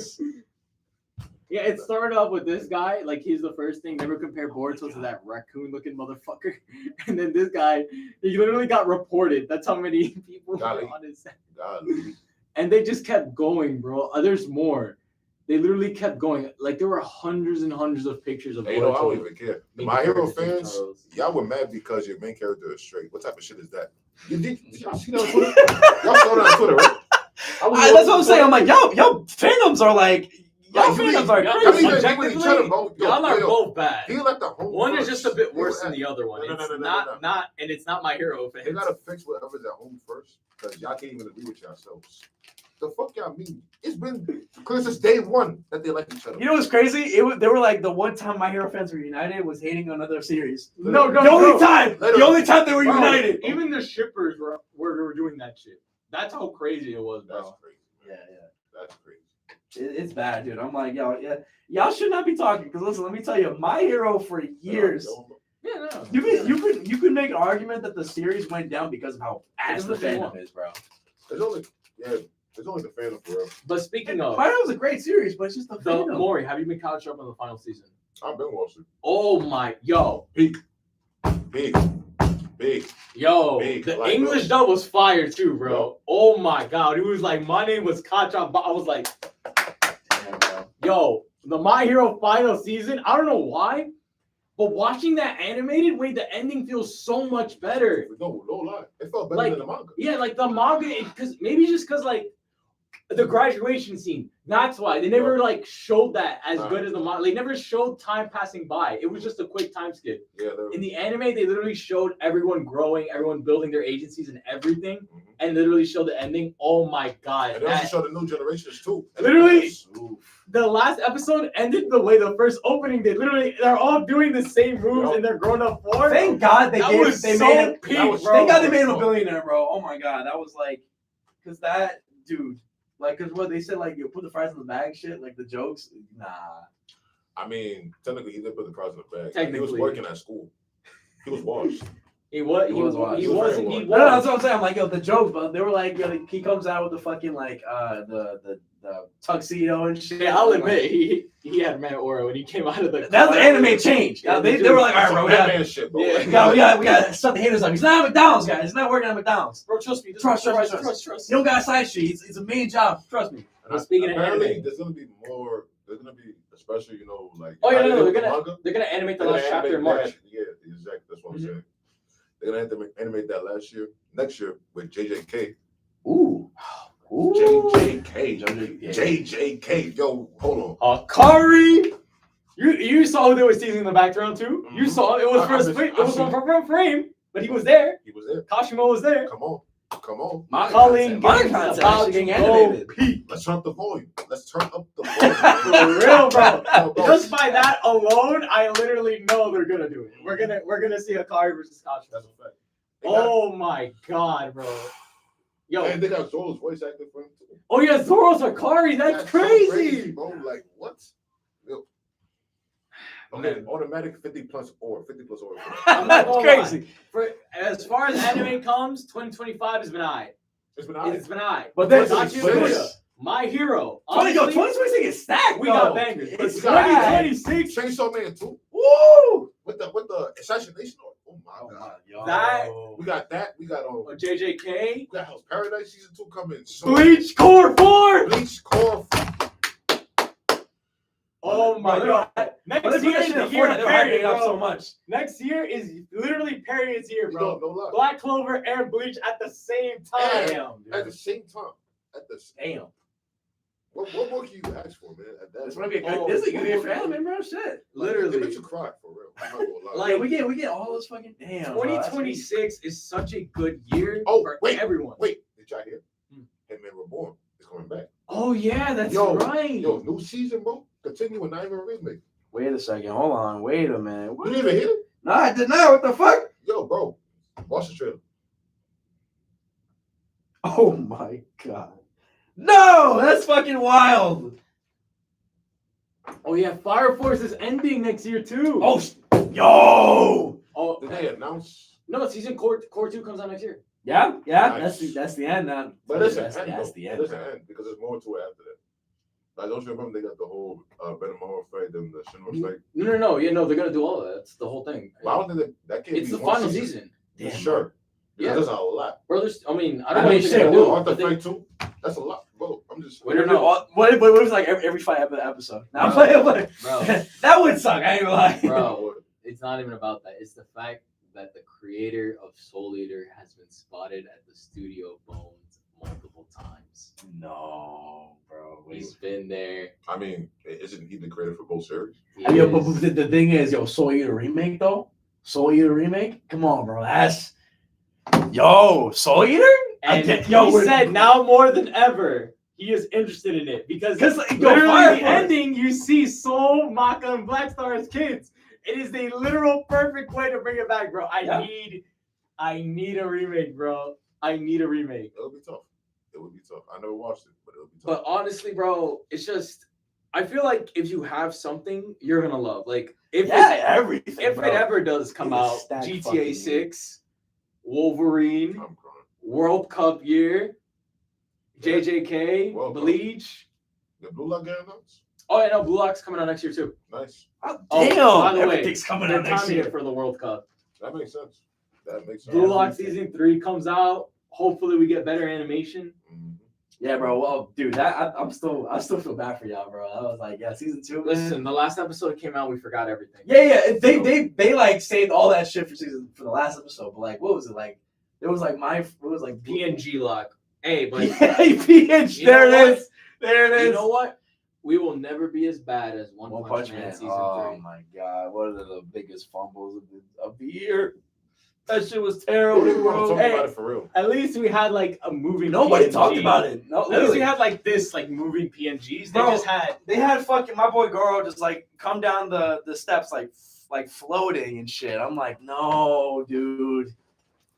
Yeah, it started off with this guy, like he's the first thing. Never compare Boruto to that raccoon-looking motherfucker. And then this guy, he literally got reported. That's how many people were on his set. And they just kept going, bro. There's more. They literally kept going. Like there were hundreds and hundreds of pictures of Boruto. I don't even care. My Hero fans, y'all were mad because your main character is straight. What type of shit is that? Did y'all see that on Twitter? Y'all saw that on Twitter, right? That's what I'm saying. I'm like, yo, fandoms are like. Y'all fandoms are crazy. Y'all are both bad. He like the home one first. is just a bit worse than the other one. No. And it's not My Hero fans. They gotta fix whatever's at home first, because y'all can't even agree with yourselves. The fuck y'all mean? It's been since day one that they like each other. You know what's crazy? They were like the one time My Hero fans were united was hating on other series. The only time they were united. Even the shippers were doing that shit. That's how crazy it was, bro. That's crazy. Yeah. That's crazy. It's bad, dude. I'm like, yo, yeah, y'all should not be talking. Because listen, let me tell you, My Hero for years. Yeah, no. You could make an argument that the series went down because of how ass the fandom is, bro. It's only the fandom for real. But speaking of, My Hero was a great series, but it's just the fandom. Maury, have you been caught up on the final season? I've been watching. Oh my, yo, Big. Yo, Big. the Like, English dub was fire too, bro. Yo. Oh my god, it was like my name was Kacha. I was like, Damn, bro. yo, the My Hero final season. I don't know why, but watching that animated way, the ending feels so much better. No lie. It felt better Like, than the manga. Yeah, like the manga, because like the graduation scene. That's why they never like showed that as good as the manga. They never showed time passing by. It was just a quick time skip. Yeah. In the anime, they literally showed everyone growing, everyone building their agencies and everything, and literally showed the ending. Oh my god! And they also showed the new generations too. Literally, the last episode ended the way the first opening did. Literally, they're all doing the same moves in their grown-up form. Thank God they made him. Thank God they made him a billionaire, bro. Oh my god, that was like, because that dude. Like, cause what they said, like you put the fries in the bag, shit. Like the jokes, nah. I mean, technically, he did put the fries in the bag. Technically, he was working at school. He was washed. He wasn't. No, that's what I'm saying. I'm like, yo, the joke, but they were like, yo, he comes out with the fucking like the tuxedo and shit. Yeah, I'll admit he had man aura when he came out of the. That's the anime change. Yeah, they were like, all right, bro, we got shut the haters up. He's not at McDonald's, guys. He's not working at McDonald's. Bro, trust me. Trust. You don't got a side street. It's a main job. Trust me. But speaking of anime, there's gonna be more. There's gonna be, especially like. Oh yeah, no, they're gonna animate the last chapter in March. Yeah, exactly. That's what I'm saying. They're gonna have to animate that next year with JJK. Ooh. JJK. Yo, hold on. Akari. You saw who they were teasing in the background too. Mm-hmm. You saw it was first frame. It was from frame, but he was there. Kashimo was there. Come on. My content getting animated. Let's turn up the volume. For real, bro. Just by that alone, I literally know they're gonna do it. We're gonna see Akari versus Kashimo. That's a fact. Oh my god, bro. Yo, and they got Zoro's voice acting for him too. Oh yeah, Zoro's Akari. That's crazy. So crazy, bro. Like what? Okay, automatic 50 plus or. That's crazy. For as far as anime comes, 2025 has been alright. It's been alright. But this My Hero. 2026 is stacked. We got bangers. But 2026 Chainsaw Man 2. Woo! With the assassination. Oh my god. Yo. We got that. We got JJK. We got House Paradise season 2 coming. Bleach Core 4. Oh my god. Next year is the year of parody, bro. So much. Next year is literally Period's year, bro. No Black Clover and Bleach at the same time. At the same time. Damn. What more can you ask for, man? This is gonna be a good year for anime, bro. Shit. Literally. It makes you cry, for real. I'm not gonna lie. Like, we get all those fucking damn. 2026 is such a good year for everyone. Wait, did y'all hear? Hitman Reborn is coming back. Oh yeah, that's right. Yo, new season, bro. Continuing, not even a remake. Wait a second. Hold on. Wait a minute. You didn't even hear it? No, I did not. What the fuck? Yo, bro. Watch the trailer. Oh my god. No, that's fucking wild. Oh yeah, Fire Force is ending next year too. Oh, yo. Oh, did they announce? No, season core 2 comes out next year. Yeah. Nice. That's the end now. But that's the end because there's more to it after that. Like, don't you remember they got the whole Benamara fight and the Shinra fight? No. Yeah, no, they're gonna do all of that. That's the whole thing. Well, I don't think that can't it's be the final season. Yeah, sure. Yeah, there's a lot. Bro, I don't know what they're gonna do. Arthur fight too. That's a lot, bro. I'm just. We don't know. What if it's like every fight episode? Now I'm playing. Bro, that would suck. I ain't gonna lie. Bro, it's not even about that. It's the fact that the creator of Soul Eater has been spotted at the studio Bones multiple times. No, bro. He's been there. I mean, isn't he the creator for both series? But the thing is, Soul Eater remake though. Soul Eater remake. Come on, bro. That's Soul Eater. And he said now more than ever he is interested in it because literally the ending you see Soul, Maka, and Blackstar as kids. It is the literal perfect way to bring it back, bro. I need a remake, bro. I need a remake. It'll be tough. It would be tough. I never watched it, but it would be tough. But honestly, bro, it's just I feel like if you have something, you're gonna love. Like if everything. if it ever does come He's a out, stacked fucking GTA 6, Wolverine, I'm crying. World Cup year, JJK, World Cup. Bleach. The Blue Lock getting announced? Oh, yeah, no, Blue Lock's coming out next year too. Nice. Oh, Oh, damn, by the way, everything's coming They're out next timing year. it for the World Cup. That makes sense. That makes sense. Blue Lock season 3 comes out. Hopefully, we get better animation. Mhm. Yeah, bro. Well, dude, I still feel bad for y'all, bro. I was like, yeah, season 2. Listen, the last episode came out, we forgot everything. Yeah. They like saved all that shit for the last episode. But like, what was it like? It was like PNG Lock. Hey, but PNG. There it is. There it is. you know what? We will never be as bad as One Punch Man season 3. Oh my god, one of the biggest fumbles of the year. That shit was terrible, bro. Talk about it for real. At least we had like a moving. Nobody PNG. talked about it. No, At least literally. we had like this, like moving PNGs. They Bro, just had. They had fucking my boy Goro just like come down the steps like floating and shit. I'm like, no, dude.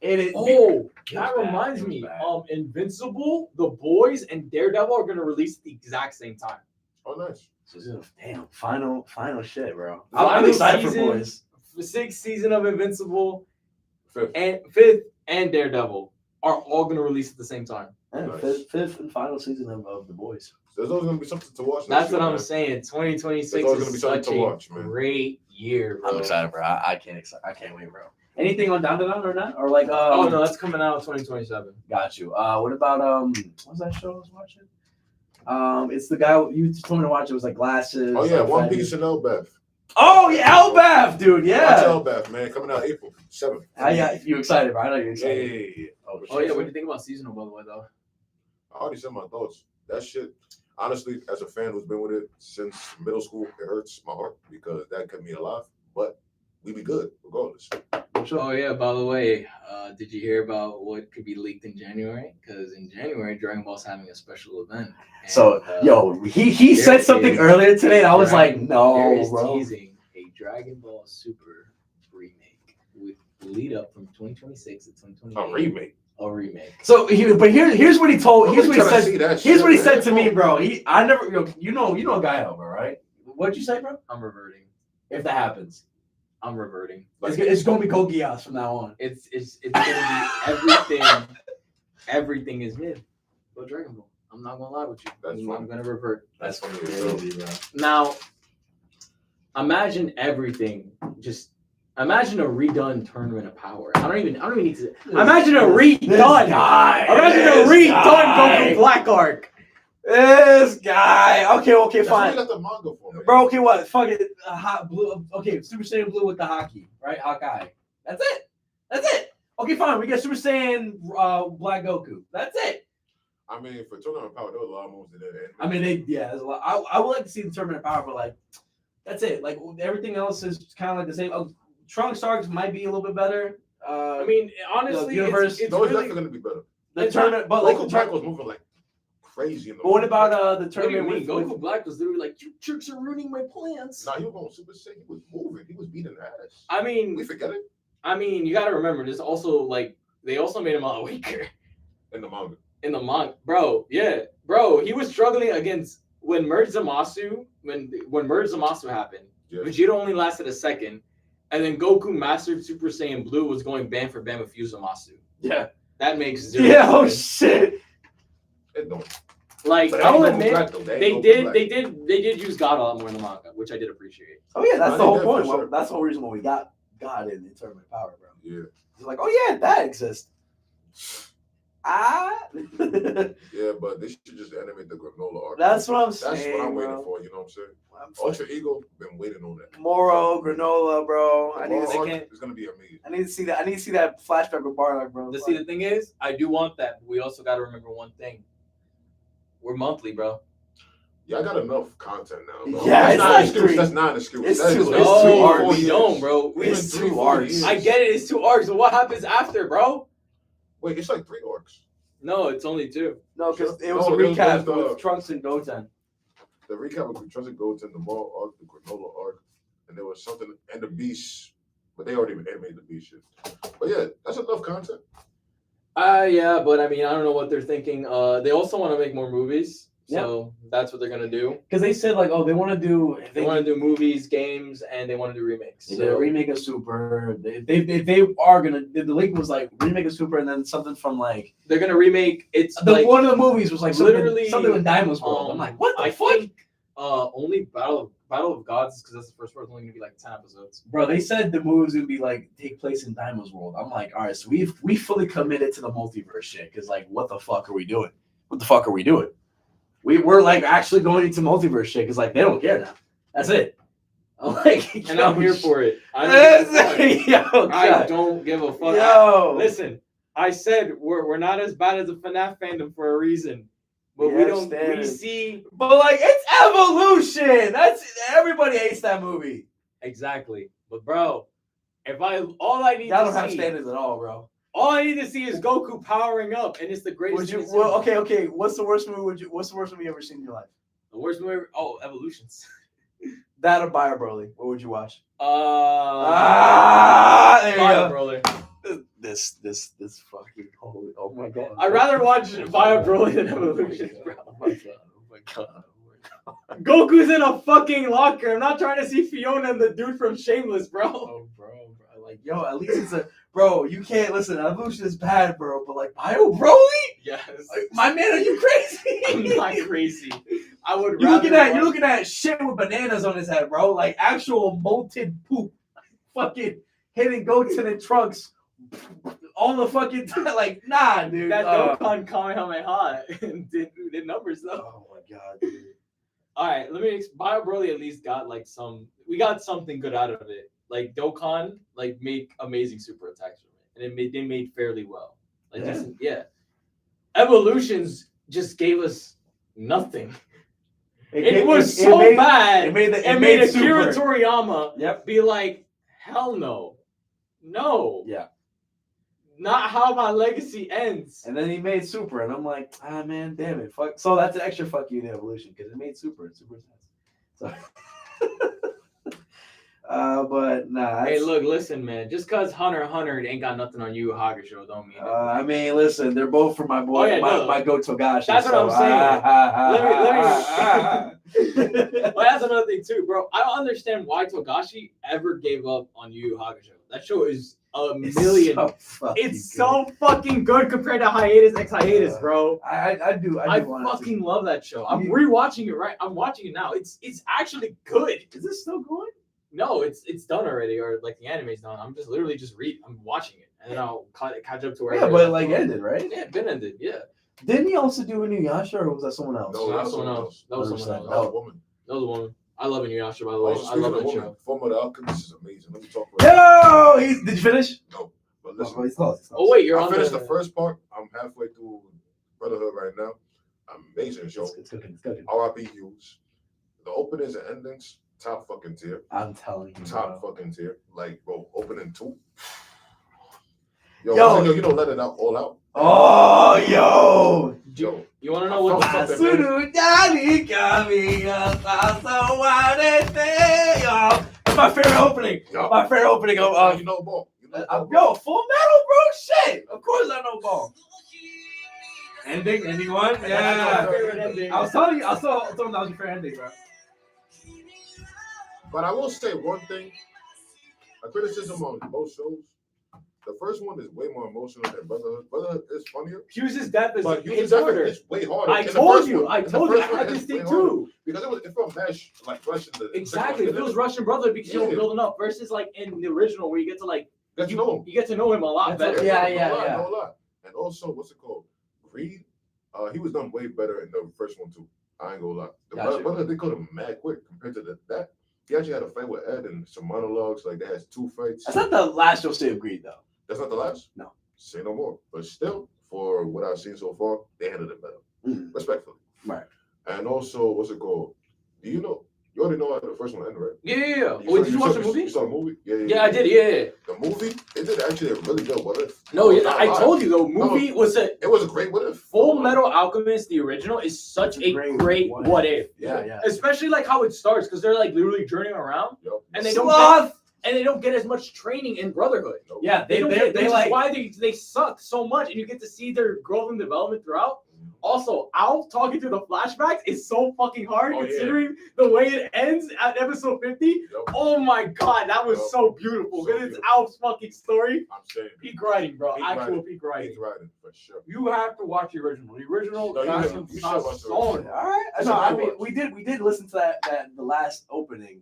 Oh, that bad. reminds It was me. bad. Invincible, The Boys, and Daredevil are gonna release at the exact same time. Oh, nice. Damn, final shit, bro. Final I'm excited season. for boys. The 6th season of Invincible Fifth. and 5th and Daredevil are all gonna release at the same time. Yeah, Nice. fifth and final season of the boys. There's always gonna be something to watch. That's next what year, I'm man. saying. 2026 There's always gonna be is something such to a watch, man. great year, bro. I'm excited, bro. I can't wait, bro. Anything on Down or not? Or like Oh no, that's coming out 2027. Got you. What about what's that show I was watching? It's the guy you told me to watch. It was like glasses. Oh yeah, like One fat- Piece and Elbeth. Oh yeah, Elbaf, dude. Watch Yeah. Elbeth, man. Coming out April 7th. You excited, bro? I know you're Yeah, excited. yeah. Oh yeah, what do you think about seasonal, by the way, though? I already said my thoughts. That shit, honestly, as a fan who's been with it since middle school, it hurts my heart because that kept me alive. But we be good regardless. Oh yeah, by the way, did you hear about what could be leaked in January? Because in January, Dragon Ball's having a special event. And, So, he said there something is earlier today, and I was like, there no, is bro. teasing a Dragon Ball Super remake with lead up from 2026 to 2028. A remake. A remake. So, here's what he told. Here's what he said. Here's what he said to me, man. bro. I never, you know Gaio, bro, right? What'd you say, bro? I'm reverting. If that happens, I'm reverting. it's gonna be Go Geass from now on. It's gonna be everything. Everything is mid. Go Dragon Ball. I'm not gonna lie with you. That's I'm fine. gonna revert. That's funny, crazy, bro. Now, imagine everything. Just imagine a redone Tournament of Power. I don't even need to. Imagine a redone. Imagine a redone Goku Black Arc. This guy. Okay, That's what you fine. got the manga for, man. Bro, okay, what? Fuck it. Hot blue. Okay, Super Saiyan Blue with the Haki, right? Hawkeye. That's it. Okay, fine. We get Super Saiyan Black Goku. That's it. I mean, for Tournament of Power, there was a lot of moves in there. I mean, there's a lot. I would like to see the Tournament of Power, but like, that's it. Like everything else is kind of like the same. Trunks Arcs might be a little bit better. I mean, honestly, universe- it's no, it's really, definitely gonna be better. the it's tournament, but like the Goku Black tournament. was moving like crazy in the But what movie. about the what do you tournament mean? with Goku Black was literally like, you jerks are ruining my plans. Nah, he was going Super Saiyan. He was moving. He was beating ass. I mean, We forget it you got to remember, there's also like they also made him a lot weaker in the manga. in the manga, bro. Yeah, bro, he was struggling against when Merge Zamasu happened. Yeah. Vegeta only lasted a second, and then Goku mastered Super Saiyan Blue was going bam for bam with Fusamasu. Yeah. That makes zero Yeah. Oh sense. shit. It don't. Like But I will ain't Goku admit, Black, though. That they ain't Goku did Black. they did use God a lot more in the manga, which I did appreciate. Oh yeah, that's I the think whole that point. for sure. That's the whole reason why we got God in the Tournament of Power, bro. Yeah. It's like, oh yeah, that exists. Yeah, but they should just animate the granola arc. That's what I'm That's saying. what I'm bro. waiting for. You know what I'm saying? I'm Ultra Ego been waiting on that. Moro, granola, bro. I need to Granola see. arc is gonna be amazing. I need to see that. I need to see that flashback with Bardock, bro. The thing is, I do want that, but we also got to remember one thing. We're monthly, bro. Yeah, I got enough content now. Bro. Yeah, that's it's not like an excuse. three. That's not an excuse. It's That is- two- it's it's three, two 4 arcs. we years. don't, bro. It's Even 3, two 4 arcs. years. I get it. It's 2 arcs, but what happens after, bro? Wait, it's like 3 arcs. No, it's only 2. No, because it No, was a there's recap the- with Trunks and Goten. The recap of Trunks Goten, the Maul arc, the granola arc, and there was something and the Beast, but they already animated the Beast shit. But yeah, that's enough content. Yeah, but I mean, I don't know what they're thinking. They also want to make more movies, so that's what they're gonna do. Because they said like, oh, they want to do. They want to do movies, games, and they want to do remakes. They did a remake of Super. They are gonna. The link was like remake of Super, and then something from like they're gonna remake. It's like, one of the movies was like literally something with Diamond's World. I'm like, what the fuck? Think, only Battle of Gods, because that's the first one. It's only gonna be like 10 episodes. Bro, they said the movie was gonna be like take place in Diamond's World. I'm like, all right, so we fully committed to the multiverse shit. Because like, what the fuck are we doing? What the fuck are we doing? We're like actually going into multiverse shit because like they don't care now. That's it. I'm like, and I'm here for it. I don't give a fuck. Yo, Listen, I said we're not as bad as the FNAF fandom for a reason, but we see. But like, it's evolution. That's everybody hates that movie. Exactly, but bro, all I need y'all to don't have see, standards at all, bro. all I need to see is Goku powering up, and it's the greatest. Okay. What's the worst movie? What's the worst movie you ever seen in your life? The worst movie? Evolutions. That or Bio Broly. What would you watch? There you go. Broly. This fucking holy. Oh my god. I'd rather watch Bio Broly than Evolutions, bro. Oh my god. Goku's in a fucking locker. I'm not trying to see Fiona and the dude from Shameless, bro. Oh, bro. Like, yo, at least it's a bro. You can't listen. Evolution is bad, bro. But like Bio Broly, yes. Like, my man, are you crazy? I'm not crazy. I would. You're looking at shit with bananas on his head, bro. Like actual molten poop, fucking hitting goats in the trunks all the fucking time. Like, nah, dude. That Dokkan Kamehameha did numbers though. Oh my god, dude. All right, Bio Broly at least got like we got something good out of it. Like Dokkan, like made amazing super attacks from it, and they made fairly well. Like Evolutions just gave us nothing. It was so bad. It made Akira Toriyama be like, hell no, not how my legacy ends. And then he made Super, and I'm like, man, damn it, fuck. So that's an extra fuck you to Evolution because it made Super, and Super's nice. So. But nah. Hey, look, listen, man. Just cause Hunter x Hunter ain't got nothing on Yu Hakusho, don't mean it. I mean, listen, they're both for my boy, my Go Togashi. That's what I'm saying. Let me. But that's another thing too, bro. I don't understand why Togashi ever gave up on Yu Hakusho. That show is a million. It's so fucking good compared to Hiatus X Hiatus, bro. I do. I fucking love that show. I'm rewatching it. Right, I'm watching it now. It's actually good. Is this still going? No, it's done already, or like the anime's done. I'm watching it, and then I'll catch up to where. Yeah, but it like ended, right? Yeah, it been ended. Yeah. Didn't he also do Inuyasha, or was that someone else? No, that was someone else. That was someone else. That was a woman. That was a woman. I love Inuyasha, by the way. I love that show. Fullmetal Alchemist is amazing. Let me talk about it. Did you finish? No, but listen. He's close. Oh wait, I finished the first part. I'm halfway through Brotherhood right now. Amazing show. It's cooking. R.I.P. Hughes. The openings and endings. Top fucking tier. I'm telling you. Top fucking tier. Like, bro, opening 2. Yo, you don't let it all out. Oh, yo. You want to know what the fuck that That's my favorite opening. My favorite opening of you know ball. Yo, Full Metal, bro. Shit. Of course I know ball. Ending one? Yeah. I was telling you, I told him that was your favorite ending, bro. But I will say one thing. A criticism on both shows. The first one is way more emotional than Brotherhood. Brotherhood is funnier. Hughes' death is harder. It's way harder. I told you. I had this thing too. Because it felt like rushing the. Exactly. It feels Russian Brotherhood because you're building up versus like in the original where you get to like you get to know him a lot better. Yeah. A lot. And also, what's it called? Greed. He was done way better in the first one too. I ain't gonna lie. The Brotherhood, they killed him mad quick compared to that. He actually had a fight with Ed and some monologues. Like, they had 2 fights. That's not the last show State of Greed, though. That's not the last? No. Say no more. But still, for what I've seen so far, they handled it better. Respectfully. Right. And also, what's it called? Do you know? You already know how the first one ended, right? Yeah. Wait, did you watch the movie? You saw the movie? Yeah, I did. Yeah. The movie, it did actually a really good what if. No, I told you, the movie it was a great what if. Full Metal Alchemist, the original, is such a great what if. Yeah. Especially like how it starts, because they're like literally journeying around. Yep. And they and they don't get as much training in Brotherhood. Yeah, They don't they get, which is like why they suck so much, and you get to see their growth and development throughout. Also, Alf talking through the flashbacks is so fucking hard considering the way it ends at episode 50. Yep. Oh my god, that was so beautiful. Because it's Alf's fucking story. I'm saying. Peak writing, bro. Peak Actual writing. peak writing. Peak writing, for sure. You have to watch the original. The original No, got you some should stuff watch the on original. it. all right. That's No, what I I mean watched. we did listen to that the last opening,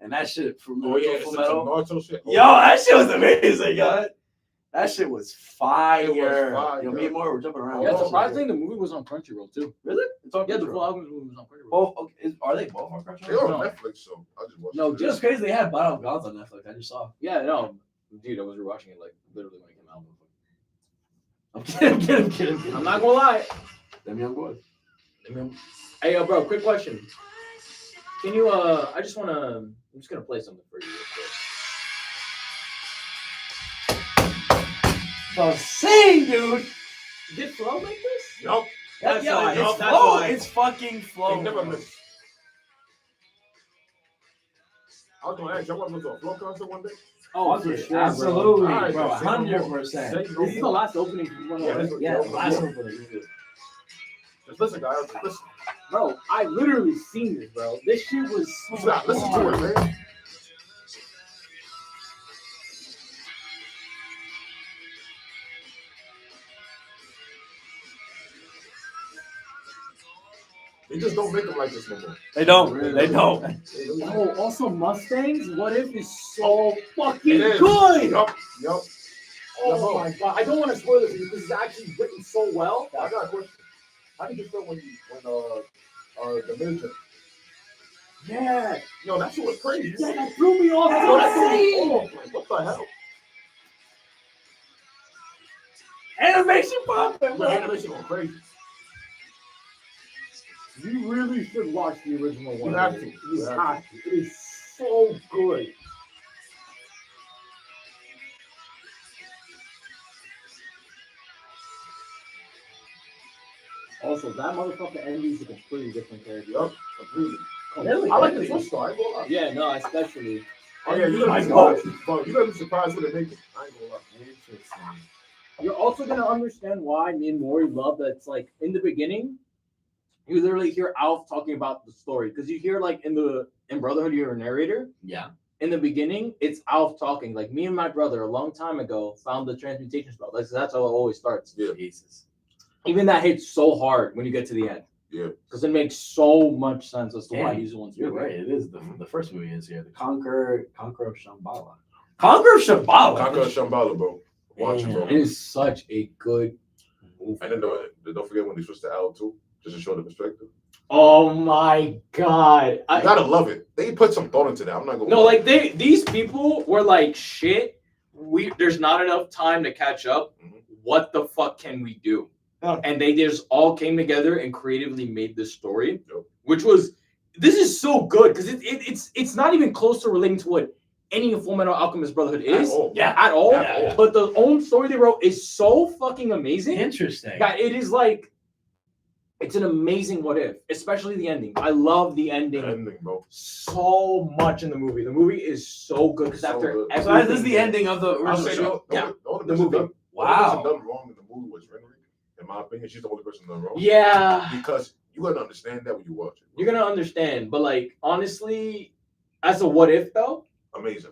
and that shit from Oh yeah, Full some Metal. Naruto shit. Yo, that shit was amazing, yo. That shit was fire. It was fire. Yo, me and Moore were jumping around. Yeah, Oh, surprisingly, the movie was on Crunchyroll too. Really? It's on Yeah, the Crunchyroll. full album movie was on Crunchyroll. Both, okay, are they both on They Crunchyroll? on No. Netflix, so I just watched No, it. Just crazy they had Battle of Gods on Netflix. I just saw. Yeah, no, dude, I was rewatching it like literally when it came out. I'm kidding. I'm not gonna lie. Them young boys. Hey, bro, quick question. Can you? I just wanna. I'm just gonna play something for you real quick. So sing, dude. Did Flo make this? Nope. That's yeah, why, it's that's flow. why. It's fucking flow. They never bro. miss. I was gonna ask you, I want to go to a Flow concert one day. Oh, Fuck for it. sure, Absolutely, All right, bro. then, say no more. 100%. Say no This is the more. last opening for one Yeah, of that's us. Yeah, last Yeah. opening. Just listen, guys. Just listen. Bro, I literally seen this, bro. This shit was so You gotta listen to hard. it, man. They just don't make them like this no more. They don't. They don't. Oh, also Mustangs. What if is so fucking It is. good? Yup. Oh my god! I don't want to spoil it for you because it's actually written so well. I got a question. How did you feel when the major? Yeah, Yo, that shit was crazy. yeah, that threw me off. That's Yo, what that I'm shit saying. was off. Like, what the hell? Animation popping, The animation was crazy. You really should watch the original one. You have to. You have to. It is so good. Also, that motherfucker Envy's a completely different character. Yup, completely. Really? I like the twist though. I ain't gonna lie. Yeah, no, especially. Oh yeah, you're My gonna be God. surprised. Bro, you're gonna be surprised when they make it. I ain't gonna lie. You're also gonna understand why me and Maury love that. It's like in the beginning, you literally hear Alf talking about the story because you hear like in Brotherhood, you're a narrator. Yeah. In the beginning, it's Alf talking. Like me and my brother a long time ago found the transmutation spell. That's how it always starts. Yeah. Jesus. Even that hits so hard when you get to the end. Yeah. Because it makes so much sense as to why Damn, he's the one. You're right. It is the first movie is here. The Conqueror of Shambhala. Conqueror of Shambhala. Conquer Shambhala, bro. Watch it, bro. It is such a good movie. And then don't forget when they switched to L too, just to show the perspective. Oh my god! You gotta love it. They put some thought into that. I'm not gonna. No, lie. like these people were like, shit. There's not enough time to catch up. Mhm. What the fuck can we do? Oh. And they just all came together and creatively made this story, Yep. which was this is so good because it's not even close to relating to what any Full Metal Alchemist Brotherhood is Yeah. at all. Yeah. But the own story they wrote is so fucking amazing. Interesting. That it is like it's an amazing what if, especially the ending. I love the ending ending, bro. so much in the movie. The movie is so good because So after good. everything, So this is the ending of the I'll original say show. the the movie. Done, Wow. The only person done wrong in the movie was Renry. In my opinion, she's the only person done wrong. Yeah, Because you gotta understand that when you watch it. you're gonna understand. But like honestly, as a what if though, Amazing.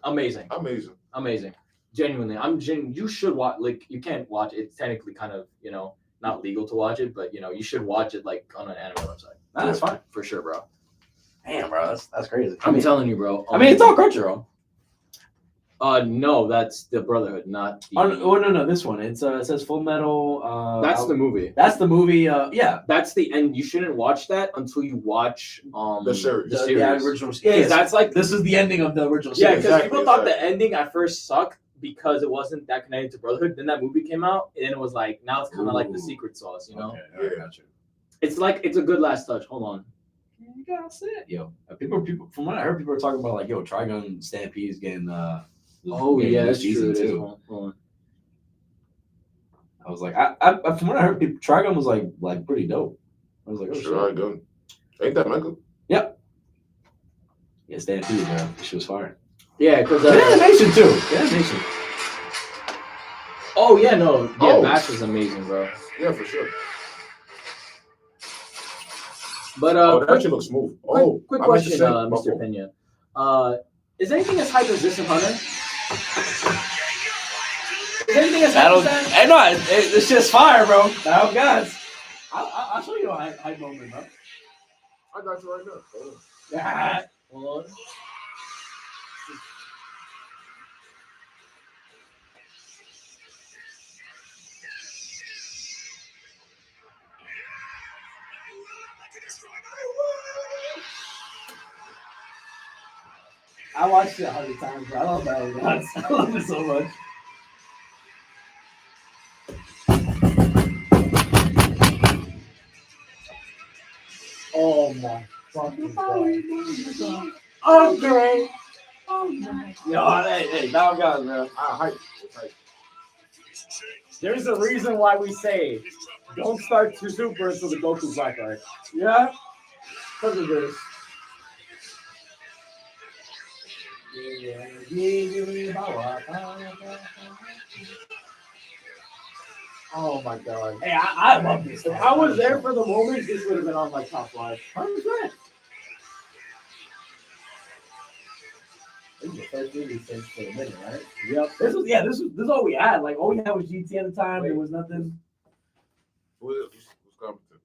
amazing. Genuinely, you should watch. Like you can't watch it. It's technically kind of not legal to watch it, but you should watch it like on an anime website. Nah, that's fine. For sure, bro. Damn, bro, that's crazy. I'm telling you, bro. I mean, it's all Crunchyroll. No, that's the Brotherhood, not the. Oh no, this one. It's it says Full Metal. That's the movie. That's the movie. Yeah. That's the end. You shouldn't watch that until you watch The series. The The series. original. Yeah, Yes. that's like This is the ending of the original yeah, series. because exactly, people thought the exactly. ending at first sucked because it wasn't that connected to Brotherhood. Then that movie came out, and it was like now it's kind of like the Ooh. secret sauce. Okay, Yeah. I got you. It's like it's a good last touch. Hold on. You gotta say it, yo. People. From what I heard, people are talking about like, yo, Trigun Stampede is getting. getting new season too. Hold on. I was like, I from what I heard, Trigun was like pretty dope. I was like, oh Sure, shit. good. Ain't that Michael? Yeah, Stampede, bro. She was fire. Yeah, because The animation too. The animation. oh yeah, no, yeah, Oh. Bash was amazing, bro. Yeah, for sure. But Oh, that quick, actually looks smooth. quick, Oh, quick I meant to question, say, Mr. Pena. Is anything as hype as this in Hunter? Is anything as hype as that? Hey, no, this shit's fire, bro. Battle of Gods. I'll show you a hype moment, bro. I got you right now. Hold on. Yeah. Hold on. I watched it 100 times, bro. I love Battle of Gods. I love it so much. Oh my fucking god. Okay. Yo, hey, Battle of Gods, bro. Hype. It's hype. There's a reason why we say don't start to Super until the Goku Black arc. Yeah. Because of this. Oh my god. Hey, I love this. If I was there for the moment, this would have been on my top 5. 100%. This is the first movie since for a minute, right? Yep. This is all we had. Like all we had was GT at the time. There was nothing. Who's competent?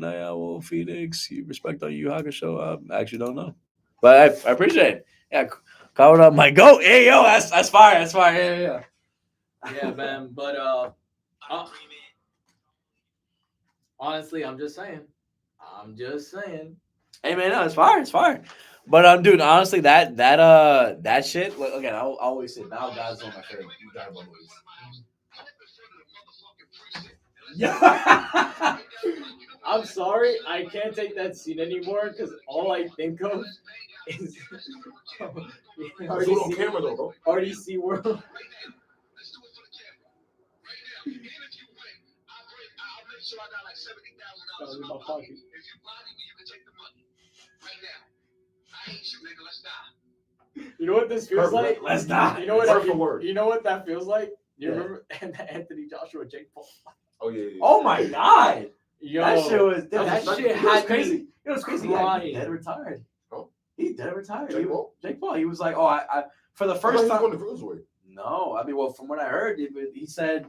Naya Wolf Phoenix. You respect on Yu Hakusho. I actually don't know, but I appreciate it. Yeah, call it up my goat. Hey yo, that's fire. That's fire. Yeah. Yeah, man. But honestly, I'm just saying. Hey man, no, it's fire. It's fire. But dude, honestly, that shit. Look, again, I'll always say Battle of Gods is one of my favorite Dragon Ball movies. Yeah. I'm sorry, I can't take that scene anymore because all I think of is It's on camera though, bro. RDC World. You know what this feels like? Let's die. You know what? Word for word. You know what that feels like? You Yeah. remember Anthony Joshua, Jake Paul? Oh yeah. Oh my god. Yo, That shit was that shit it was had crazy. me It was crazy. crying. He dead retired. Oh. He dead retired. Jake Paul? Jake Paul. He was like, oh, I for the I first thought time. he was going to Cruiserweight. No, I mean, well, from what I heard, he said,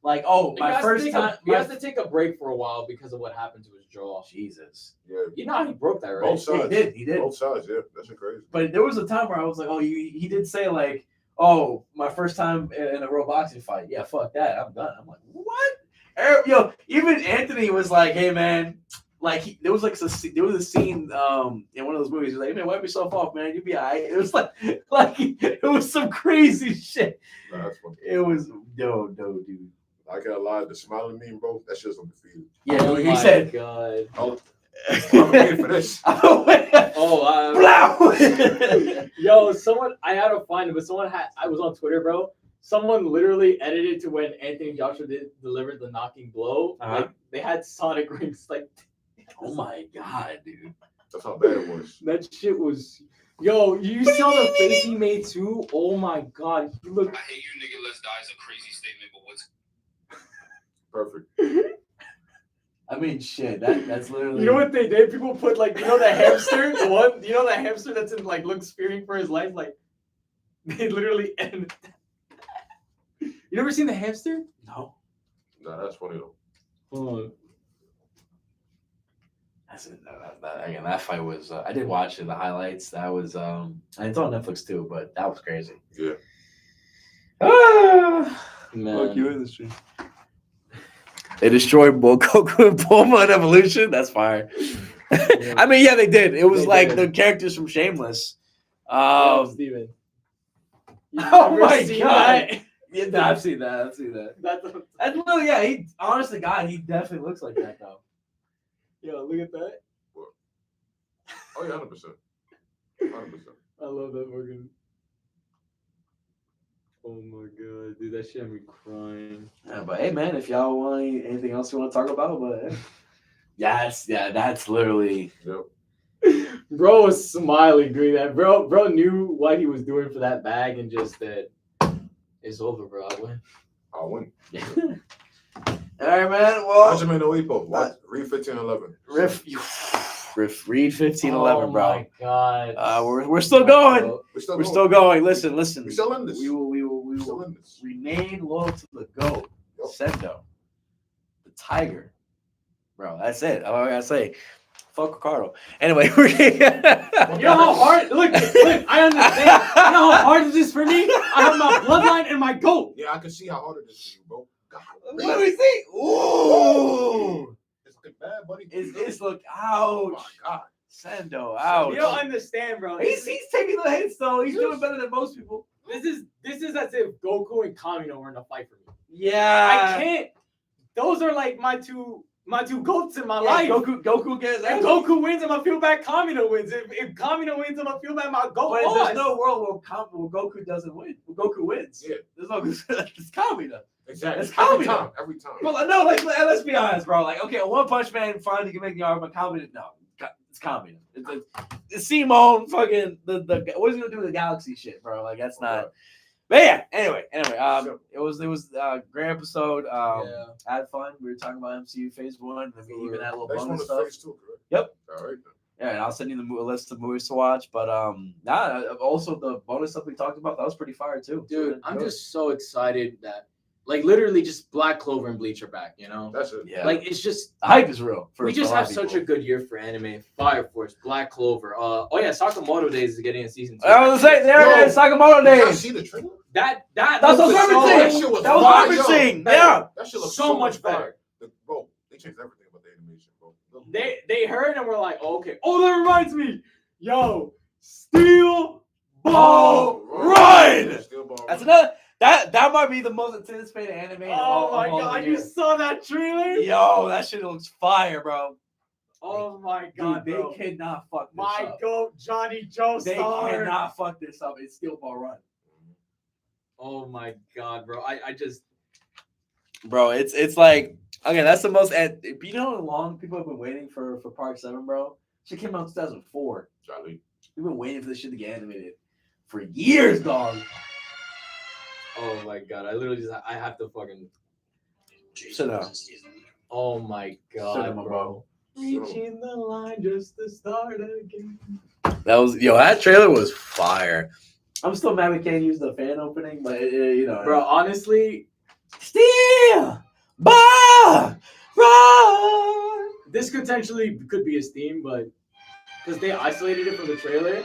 like, oh, my first time. He has to take a break for a while because of what happened to his jaw. Jesus. Yeah. You know how he broke that, right? Both sides. He did. Both sides, yeah. That's crazy. But there was a time where I was like, oh, he did say like, oh, my first time in a real boxing fight. Yeah, fuck that. I'm done. I'm like, what? Yo, even Anthony was like, hey man, like there was a scene in one of those movies. He was like, hey man, wipe yourself off, man. You'll be alright. It was like it was some crazy shit. Nah, that's funny. It was no, dude. I can't lie, the smiling meme, bro, that shit's undefeated. Yeah, Oh he my said, God. Oh, I'm waiting for this. Yo, I had to find it, but I was on Twitter, bro. Someone literally edited to when Anthony Joshua delivered the knocking blow. Uh-huh. Like they had Sonic rings. Like, oh my god, dude. That's how bad it was. that shit was. Yo, you saw the face he made too. Oh my god, he looked. I hate you, nigga. Let's die is a crazy statement, but what's Perfect. I mean, shit. That's literally. You know what they did? People put like, you know, the hamster, the one, you know, the hamster that's in like looks fearing for his life. Like, they literally ended. You never seen the hamster? No. Nah, that's funny though. Hold on. Again, that fight was. I did watch it. The highlights. That was. And it's on Netflix too, but that was crazy. Yeah. Man. Fuck you industry. They destroyed Goku and Bulma in Evolution. That's fire. Yeah. I mean, yeah, they did. It was They like did. the characters from Shameless. Steven. Oh my god! That? Yeah, no, I've seen that. That's literally, yeah. He, honest to God, he definitely looks like that though. Yo, look at that. Oh yeah, 100%. 100%. I love that Morgan. Oh my god, dude, that shit had me crying. Yeah, but hey, man, if y'all want anything else you want to talk about, but that's literally. Yep. Bro was smiling doing that. Bro knew what he was doing for that bag and just said, "It's over, bro. I win." I'll win. All right, man. Well, Watch him in the Weipo. Watch. Read 15-11. Read 15-11, bro. Oh my god. We're still going. We're Still going. Listen. We're still in this. We We're will still in this. remain loyal to the GOAT, Yep. Sendo, the Tiger, bro. That's it. All I gotta say. Fuck Ricardo. Anyway, You know how hard? Look, I understand. You know how hard it is for me? I have my bloodline and my goat. Yeah, I can see how hard it is for you, bro. God, what do we see? Ooh, it's looking bad, buddy. it's look Oh ouch. my God. Sendo, ouch. You don't understand, bro. He's taking the hits though. He's doing better than most people. This is as if Goku and Kamino were in a fight for me. Yeah, I can't. Those are like my two goats in my life. Goku gets. If Goku wins, I'm gonna feel bad. Kamino wins. If Kamino wins, I'm gonna feel bad. My goat But lost. there's no world where Goku doesn't win. Goku wins. Yeah. There's no. It's Kamina. Exactly. It's Every Kamina. time. Every time. Well, no, like let's be honest, bro. Like, okay, One Punch Man finally can make the argument. Kamina, no, it's Kamina. It's Simone. Fucking the what's he gonna do with the Galaxy shit, bro? Like that's not. But yeah. Anyway. It was a great episode. Yeah. Had fun. We were talking about MCU Phase 1, and then we even had a little Next one bonus is stuff. Phase 2, correct? Yep. All right. Yeah, and I'll send you a list of movies to watch. But also the bonus stuff we talked about, that was pretty fire too. Dude, I'm just so excited that, like, literally just Black Clover and Bleach are back, you know? That's it. Yeah. Like, it's just, the hype is real. we just have such a good year for anime. Fire Force, Black Clover. Sakamoto Days is getting a season 2. I was gonna say there it is, Sakamoto Did y'all Days. see the trailer? That's That's what looks I'm so saying. That shit was That was fire, everything. yo. Yeah. That shit looks So much better. Bro, they changed everything about the animation, bro. They heard and were like, oh, okay. Oh, that reminds me. Yo, Steel Ball Run! Steel Ball That's Run. another. That might be the most anticipated anime. of Oh my all god, the you year. saw that trailer? Yo, that shit looks fire, bro. Oh my Dude, god, they bro. cannot fuck this My up. goat, Johnny Joestar. They cannot fuck this up. It's Steel Ball Run. Oh my god, bro. I just Bro, it's like, okay, that's the most. You know how long people have been waiting for Part 7, bro? Shit came out in 2004. Charlie. We've been waiting for this shit to get animated for years, dog. oh my god. I literally just I have to fucking Sit down. oh my god, Cinema, bro. Reaching the line just to start again. That trailer was fire. I'm still mad we can't use the fan opening, but you know, Bro, honestly, Steel Ball Run. this potentially could be his theme, but because they isolated it from the trailer.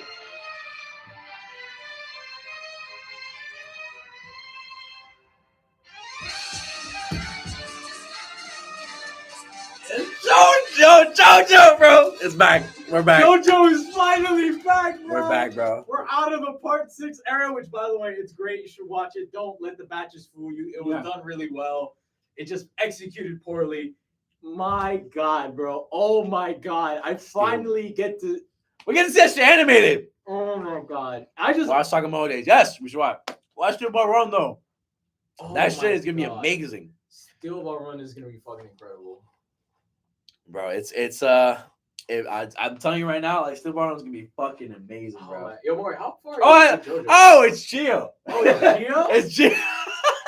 JoJo, bro. It's back. We're back. JoJo is finally back, bro. We're back, bro. We're out of the Part 6 era, which, by the way, it's great. You should watch it. Don't let the batches fool you. It was done really well. It just executed poorly. My God, bro. Oh, my God. I finally get to... We're getting this shit animated. Oh, my God. I just... Watch Sakamoto Days. Yes, we should watch. Watch Steel Ball Run, though. Oh That my shit is going to be God. amazing. Steel Ball Run is going to be fucking incredible. Bro, I'm telling you right now, like Steel Ball Run is going to be fucking amazing, bro. Oh, yo, Maury, how far Oh, JoJo? Oh, it's Gio. Oh, it's Gio? It's Gio.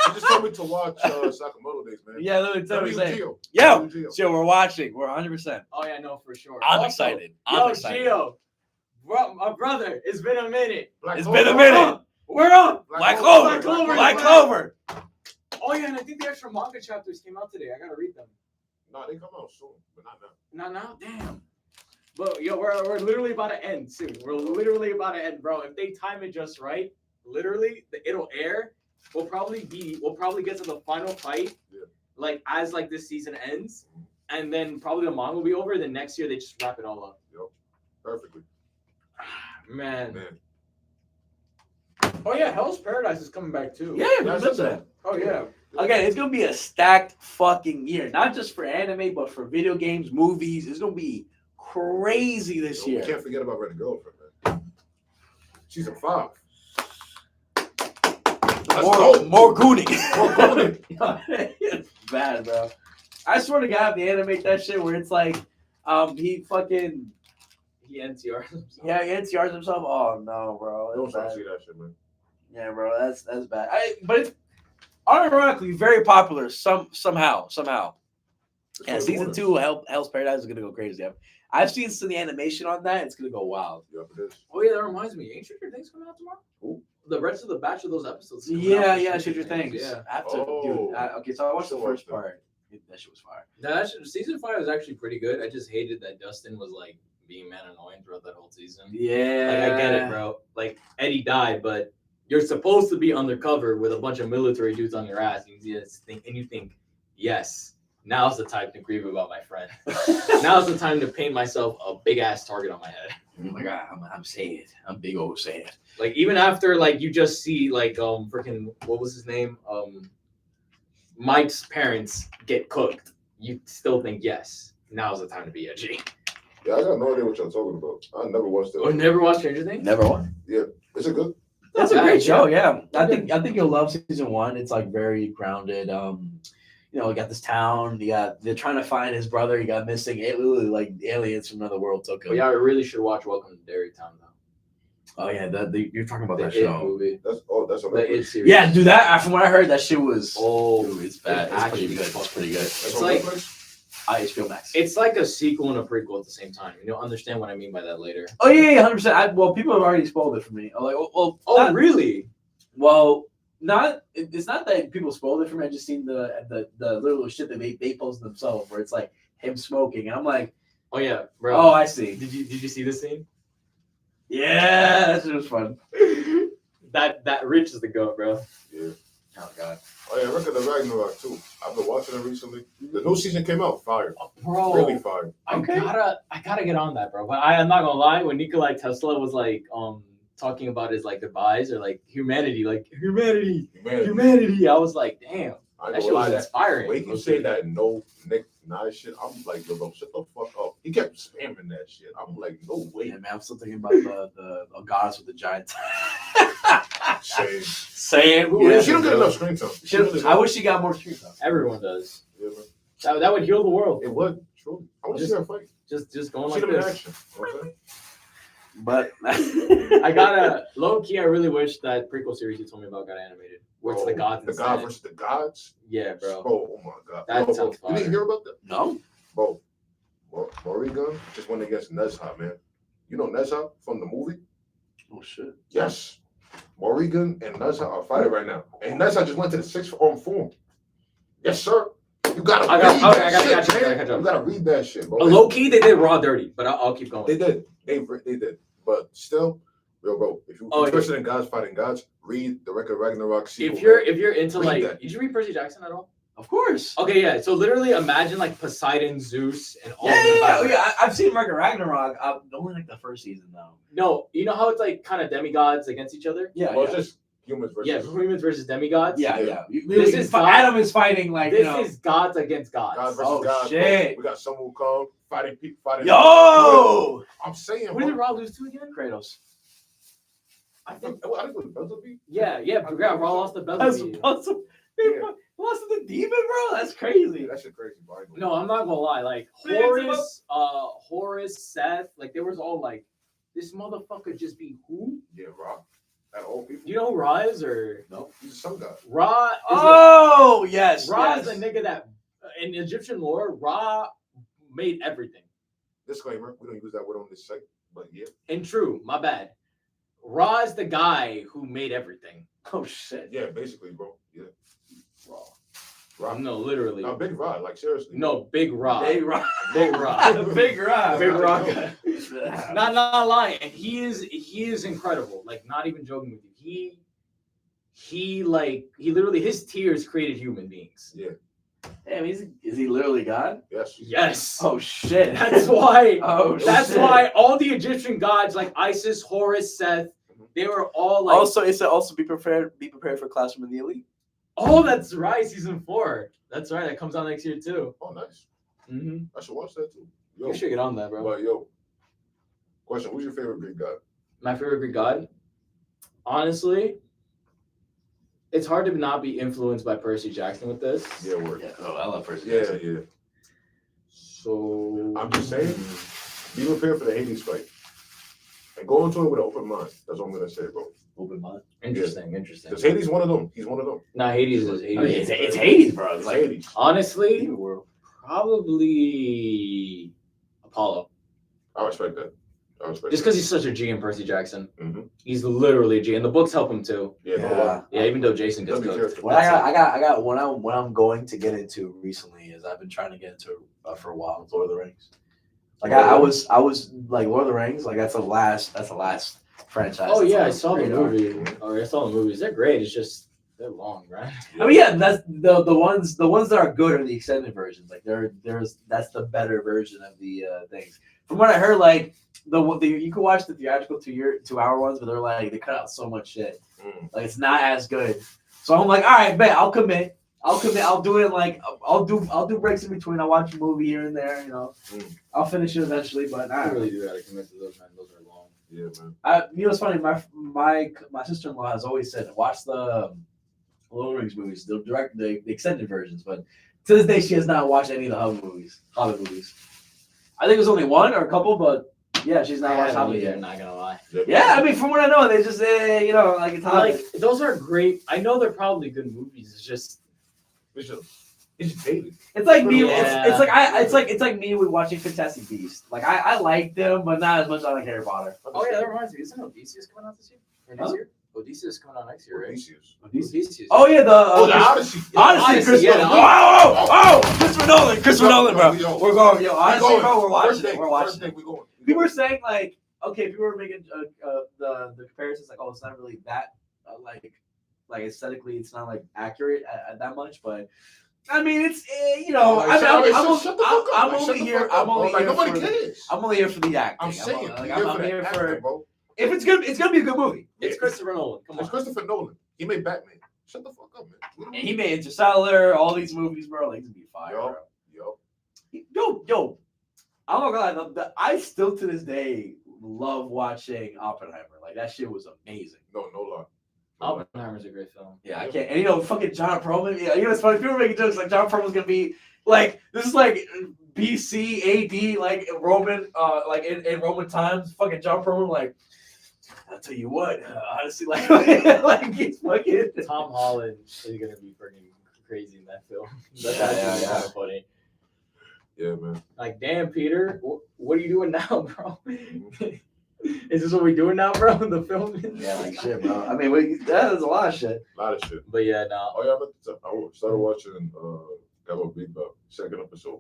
You just told me to watch Sakamoto Days, man. Yeah, let me tell Tell you me what I'm saying. Gio. Yo, Tell me Gio. Gio, we're watching. We're 100%. Oh, yeah, no, for sure. I'm Also, excited. Yo, I'm excited. Gio, bro, my brother, it's been a minute. Black It's Clover. been a minute. We're on. Black Clover. Clover. Black Black Clover. Clover. Oh, yeah, and I think the extra manga chapters came out today. I gotta read them. No, they come out soon, but not now. Not now? Damn. But, yo, we're literally about to end soon. We're literally about to end, bro. If they time it just right, literally, it'll air. We'll probably get to the final fight, like, as, like, this season ends. And then probably the manga will be over. Then next year, they just wrap it all up. Yep. Perfectly. Man. Man. Oh, yeah, Hell's Paradise is coming back, too. Yeah, we That's mentioned it. that. Oh, yeah. Again, it's gonna be a stacked fucking year, not just for anime, but for video games, movies. It's gonna be crazy this We year. can't forget about Red Girlfriend, man. Season 5. Let's go. More gooning. More gooning. It's bad, bro. I swear to God, if they animate that shit where it's like, he He NTRs himself. Yeah, he NTRs himself. Oh no, bro. Don't That's try to bad. see that shit, man. Yeah, bro. That's bad. But it's unironically very popular. Somehow. That's And what season it 2 of Hell's Paradise is gonna go crazy. I've seen some of the animation on that. It's gonna go wild. Yep, it is. Oh yeah, that reminds me. Ain't Stranger Things coming out tomorrow? Who? The rest of the batch of those episodes. coming out Yeah, for yeah. Stranger Things. Yeah. I have to. Oh. Dude, okay, so I watched the Still first watch part. That shit was fire. Season 5 was actually pretty good. I just hated that Dustin was like being mad annoying throughout that whole season. Yeah. Like I get it, bro. Like Eddie died, but you're supposed to be undercover with a bunch of military dudes on your ass, and you think, yes, now's the time to grieve about my friend. Now's the time to paint myself a big ass target on my head. Oh my god, I'm sad. I'm big old sad. Like even after like you just see like freaking what was his name Mike's parents get cooked, you still think yes, now's the time to be edgy. Yeah, I got no idea what y'all talking about. I never watched it. Or never watched Stranger Things? Never won. Is it good? That's a Yeah, great show. Yeah, I Okay. think you'll love season 1. It's like very grounded. You know, you got this town. They're trying to find his brother. He got missing. It literally like aliens from another world took him. But yeah, I really should watch Welcome to Dairytown though. Oh yeah, you're talking about The that It show. movie. That's on The It Netflix. series. Yeah, dude. That from what I heard, that shit was. Oh, Dude, it's bad. it's It's actually pretty good. It's fucking pretty good. That's It's on like- Netflix? HBO Max. It's like a sequel and a prequel at the same time. You'll understand what I mean by that later. Oh yeah, 100%. Well, people have already spoiled it for me. I'm like, well, not, Really? well, not. It's not that people spoiled it for me. I just seen the little shit that they posted themselves, where it's like him smoking, and I'm like, Oh yeah, bro. oh, I see. Did you see this scene? Yeah, that shit was fun. That Rich is the goat, bro. Yeah. Oh god. Oh yeah, Record of Ragnarok too. I've been watching it recently. The new season came out, fire. Bro, Really fire. Okay. I gotta get on that, bro. But I'm not gonna lie, when Nikolai Tesla was like talking about his like goodbyes or like humanity, I was like, damn, I that ain't shit gonna was lie, inspiring. Wait, you say that no Nick Nye shit. I'm like, yo, bro, shut the fuck up. He kept spamming that shit. I'm like, no way. Yeah, man, I'm still thinking about the goddess with the giant. Same. Saying who Yeah, is she it, don't get bro? enough screen time. She really I wish she got more screen time. Everyone does. Yeah, man. That would heal the world. It would, truly. I want to see her fight. Just going See like them in this. action. You know what I'm saying? But I gotta low key. I really wish that prequel series you told me about got animated. Where it's the gods. The God versus the gods. Yeah, bro. Oh my god. That Bro, sounds you didn't fire. hear about that? no. Bro, Morrigan just went against Nezha, man. You know Nezha from the movie? Oh shit. Yes. Morrigan and Nezha are fighting right now. And Nezha just went to the 6th form. Yes, sir. You gotta I read gotta that catch shit, up, I gotta man. catch up. You gotta read that shit, bro. Low key, they did Raw dirty, but I'll keep going. They did. They did. But still, yo, bro, if you're interested in gods fighting gods, read the Record of Ragnarok sequel. If you're into Read like, that. did you read Percy Jackson at all? Of course. Okay, yeah. So literally, imagine like Poseidon, Zeus, and all. Yeah, of them yeah, battling. yeah. I've seen Record Ragnarok. Only like the first season though. No, you know how it's like kind of demigods against each other. Yeah, Well, yeah. it's just humans versus. Yeah, humans versus demigods. Yeah, Yeah. yeah. This is God- Adam is fighting like This is gods against God gods. versus Oh, God. shit. We got someone who come fighting people. Fighting. Yo. I'm saying, Who did bro. Raw lose to again? Kratos. I think it was Beelzebub. Yeah, Raw lost the That's Beelzebub. awesome. Yeah. Lost to the demon, bro. That's crazy. Yeah, that shit crazy, bro. No, I'm not gonna lie. Like Horus, Seth, like they was all like, this motherfucker just be who? Yeah, Rock. At all people. You know who Ra is or No, he's a sun god. Ra? Is Oh yes. Ra yes. is the nigga that in Egyptian lore, Ra made everything. Disclaimer: we don't use that word on this site, but yeah. And true, my bad. Ra is the guy who made everything. Oh shit. Yeah, basically, bro. Yeah. Raw. Rock. No, literally. No, big Rod, like seriously. No, Big Ra. Big Rock. Big Ra. Big Rock. Big Rock. Yeah. Not lying. And he is incredible. Like, not even joking with you. He literally, his tears created human beings. Yeah. Damn, is he literally God? Yes. Yes. Oh shit. That's why. Oh That's shit. why all the Egyptian gods like Isis, Horus, Seth, they were all like. Also, it said also be prepared for Classroom of the Elite. Oh, that's right. Season 4. That's right. That comes out next year too. Oh, nice. Mm-hmm. I should watch that too. Yo, You should get on that, bro. but yo, question: who's your favorite Greek god? My favorite Greek god. Honestly, it's hard to not be influenced by Percy Jackson with this. Yeah, word. Yeah. Oh, I love Percy Yeah, Jackson. yeah. So I'm just saying, be prepared for the Hades fight. And go into it with an open mind. That's what I'm gonna say, bro. Open mind. Interesting. Because Hades one of them. He's one of them. Nah, Hades is I mean, Hades. it's Hades, bro. It's It's like Hades. Honestly, world. probably Apollo. I respect that. Just because he's such a G in Percy Jackson. Mm-hmm. He's literally a G, and the books help him too. Yeah, no Yeah. lie. Yeah, even though Jason gets Let me cooked. hear it. What I got what I'm going to get into recently is I've been trying to get into for a while with Lord of the Rings. Like I was like Lord of the Rings, like that's the last franchise. Oh that's yeah, on I saw the radar. movie. Or I saw the movies. They're great. It's just they're long, right? I mean, yeah, that's the ones that are good are the extended versions. Like that's the better version of the things. From what I heard, like the you can watch the theatrical 2-hour ones, but they're like they cut out so much shit. Like it's not as good. So I'm like, all right, bet I'll commit. I'll do it like I'll do breaks in between. I'll watch a movie here and there. You know, I'll finish it eventually. But I I really do gotta commit to those, man. Those are long. Yeah, man. you know, it's funny. My sister-in-law has always said watch the Lord of the Rings movies, the extended versions. But to this day, she has not watched any of the Hobbit movies. I think there's only one or a couple, but yeah, she's not watched Hobbit yet. I'm not gonna lie. Yeah, I mean, from what I know, they just you know, like it's Like those are great. I know they're probably good movies. It's just It's just Hades. It's like me. Yeah. It's like me with watching Fantastic Beasts. Like I like them, but not as much as I like Harry Potter. oh yeah, that reminds me. Isn't Odysseus coming out this year? Or next year? Odysseus coming out next year, right? Odysseus. Oh yeah, the Odyssey. Odyssey, Christopher. yeah, Oh, Christopher Nolan, bro. Yo, We're going, yo. Honestly, bro, we're First watching it. day, We're watching first day it. we going. People were saying like, okay, people were making the comparisons like, oh, it's not really that like aesthetically, it's not like accurate at that much, but. I mean, it's you know. I'm only here. I'm only here for the acting. I'm saying, I'm here for. bro. If it's good, it's gonna be a good movie. It's Christopher Nolan. Come It's on. Christopher Nolan. He made Batman. Shut the fuck up, man. And he made Interstellar, all these movies, bro. Like, it's gonna be fire, bro. Yo. I'm not gonna lie. I still to this day love watching Oppenheimer. Like that shit was amazing. No lie. Oppenheimer's a great film. Yeah, I can't. And you know, fucking John Perlman. Yeah, you know, it's funny. People are making jokes like John Perlman's gonna be like this is like BC AD, like Roman, like in Roman times. Fucking John Perlman, like I'll tell you what, honestly, like like he's fucking. Tom Holland is gonna be freaking crazy in that film. That's Yeah. kind of funny. Yeah, man. Like, damn, Peter, what are you doing now, bro? Is this what we doing now, bro? The film? Yeah, like shit, bro. I mean, that is a lot of shit. A lot of shit. But yeah, no. Oh yeah, I started watching Cowboy Bebop, second episode.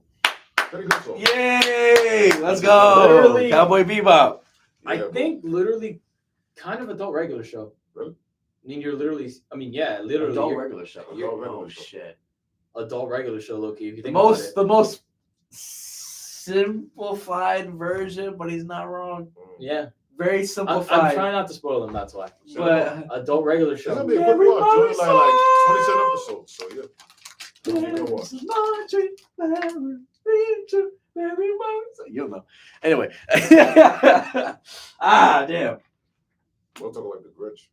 Pretty good song. Yay! Let's go. Literally. Cowboy Bebop. I Yeah, think literally kind of adult regular show. Really? I mean, you're literally, literally Adult you're- regular show. Adult regular Oh show. shit. adult regular show, low-key, if you The think most about it. the most simplified version, but he's not wrong. Yeah. Very I'm simplified. trying not to spoil them, that's why. But Adult regular It's gonna show. be a good watch. It's only like 27 episodes, so yeah. It's a good watch. You'll know. Anyway. Damn. We'll talk like the Grinch.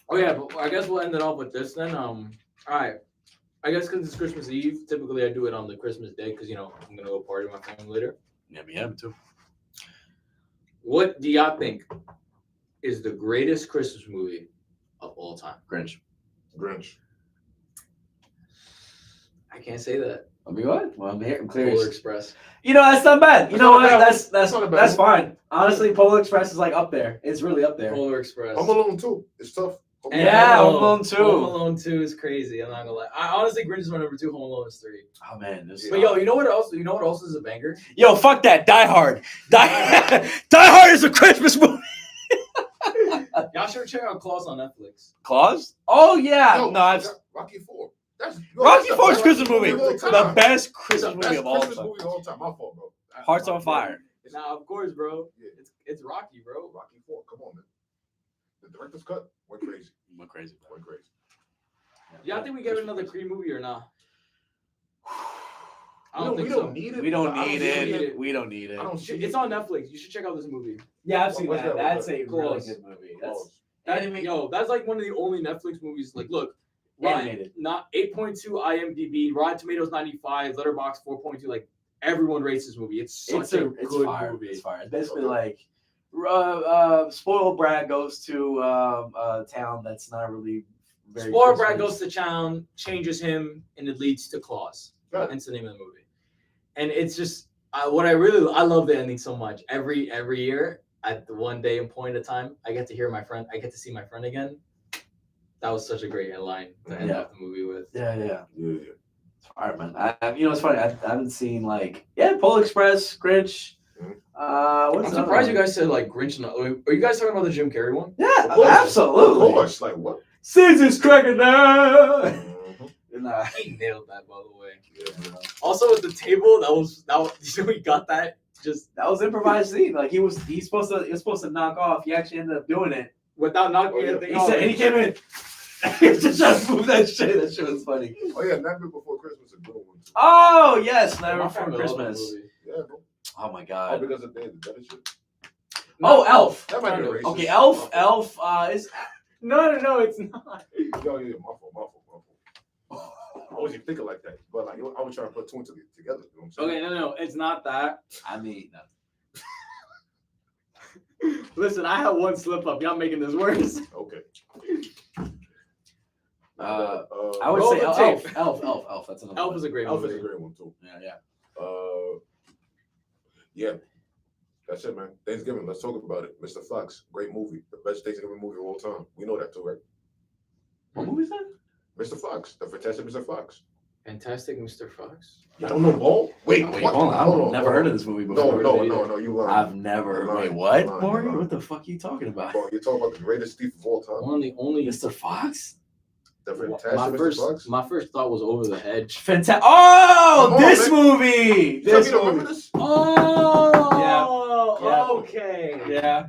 Oh yeah, but I guess we'll end it off with this then. All right. I guess because it's Christmas Eve, typically I do it on the Christmas day because I'm gonna go party with my family later. Yeah, me too. What do y'all think is the greatest Christmas movie of all time? Grinch. I can't say that. I'll be what? Well, I'm here. I'm clear. Polar Express. You know, that's not bad. You That's know not what? bad. That's That's not a bad that's one. fine. Honestly, Polar Express is like up there. It's really up there. Polar Express. Home Alone 2. It's tough. Home Alone. Yeah, Home Alone 2. Home Alone 2 is crazy. I'm not gonna lie. Honestly, Grinch is my number 2. Home Alone is 3. Oh man, this But yo, you know what else? You know what else is a banger? Yo, fuck that. Die Hard. Die Hard is a Christmas movie. Y'all should check out Claus on Netflix. Claus? Oh yeah. Yo, No, I've Rocky 4. Rocky 4 is the Christmas movie. of all The time. best It's Christmas the movie best of all Christmas time. movie of all time. My fault, bro. Hearts on Fire. Nah, of course, bro. Yeah. It's Rocky, bro. Rocky 4. Come on, man. The director's cut went crazy. Went crazy. Went crazy. Y'all think we get another Creed movie or not? I don't We think don't so. need it. We don't I need see it. We don't need it. I don't see It's on Netflix. You should check out this movie. Yeah, I've seen What's that. that? That's a really Claus. good movie. Claus. That's like one of the only Netflix movies. Like, look, Rotten, Animated. not 8.2 IMDb, Rotten Tomatoes 95, Letterboxd 4.2. Like everyone rates this movie. It's such a It's good fire. movie. It's fire. It's basically like Spoiled brat goes to a town that's not really very. Spoiled brat Christmas. goes to town, changes him, and it leads to Claus. Right. Hence the name of the movie. And it's just I love the ending so much. Every year at the one day and point of time, I get to hear my friend. I get to see my friend again. That was such a great line to end off the movie with. Yeah. Yeah. All right, man. It's funny. I haven't seen Polar Express, Grinch. I'm surprised you guys said like Grinch. Are you guys talking about the Jim Carrey one? Yeah, Of course. absolutely. Of course. Like what? Season's cracking down. Mhm. He nailed that, by the way. Yeah. Also with the table, that was we got that. Just That was improvised scene. Like he was supposed to knock off. He actually ended up doing it. without knocking Oh, yeah. anything He off. said, and he came in. Just trying to move that shit. That shit was funny. Oh yeah, Nightmare Before Christmas is a good one too. Oh yes, My Never Before family loved that Christmas. movie. Yeah, bro. Oh my Oh, god. because of the better shit. Oh, Elf. That might be racist. Okay, Elf is. No, it's not. Yo, yeah, my fault. I wasn't thinking like that, but like I was trying to put two and two together. You know what I'm saying? Okay, no, it's not that. I mean, Listen, I had one slip up. Y'all making this worse. Okay. I would Roll say the Elf. tape. Elf. That's another. Elf one. is a great Elf is movie. a great one too. Yeah. Yeah. That's it, man. Thanksgiving. Let's talk about it. Mr. Fox, great movie, the best Thanksgiving movie of all time. We know that too, right? What movie is that? Mr. Fox, the Fantastic Mr. Fox. Fantastic Mr. Fox. You don't know Ball? Wait, Wait, what? hold on. Hold I've on, never hold heard on. of this movie before. No. You lying. I've never. You're Wait, lying. what, You're lying. Maury? You're What the fuck are you talking about? Bro, you're talking about the greatest thief of all time. One of the only. Mr. Fox? The Fantastic My Mr. Fox. first thought was Over the Hedge. Fantastic. Oh, Come on, this man. movie. Tell me This you don't remember movie. this? Oh, Yeah. okay. Yeah.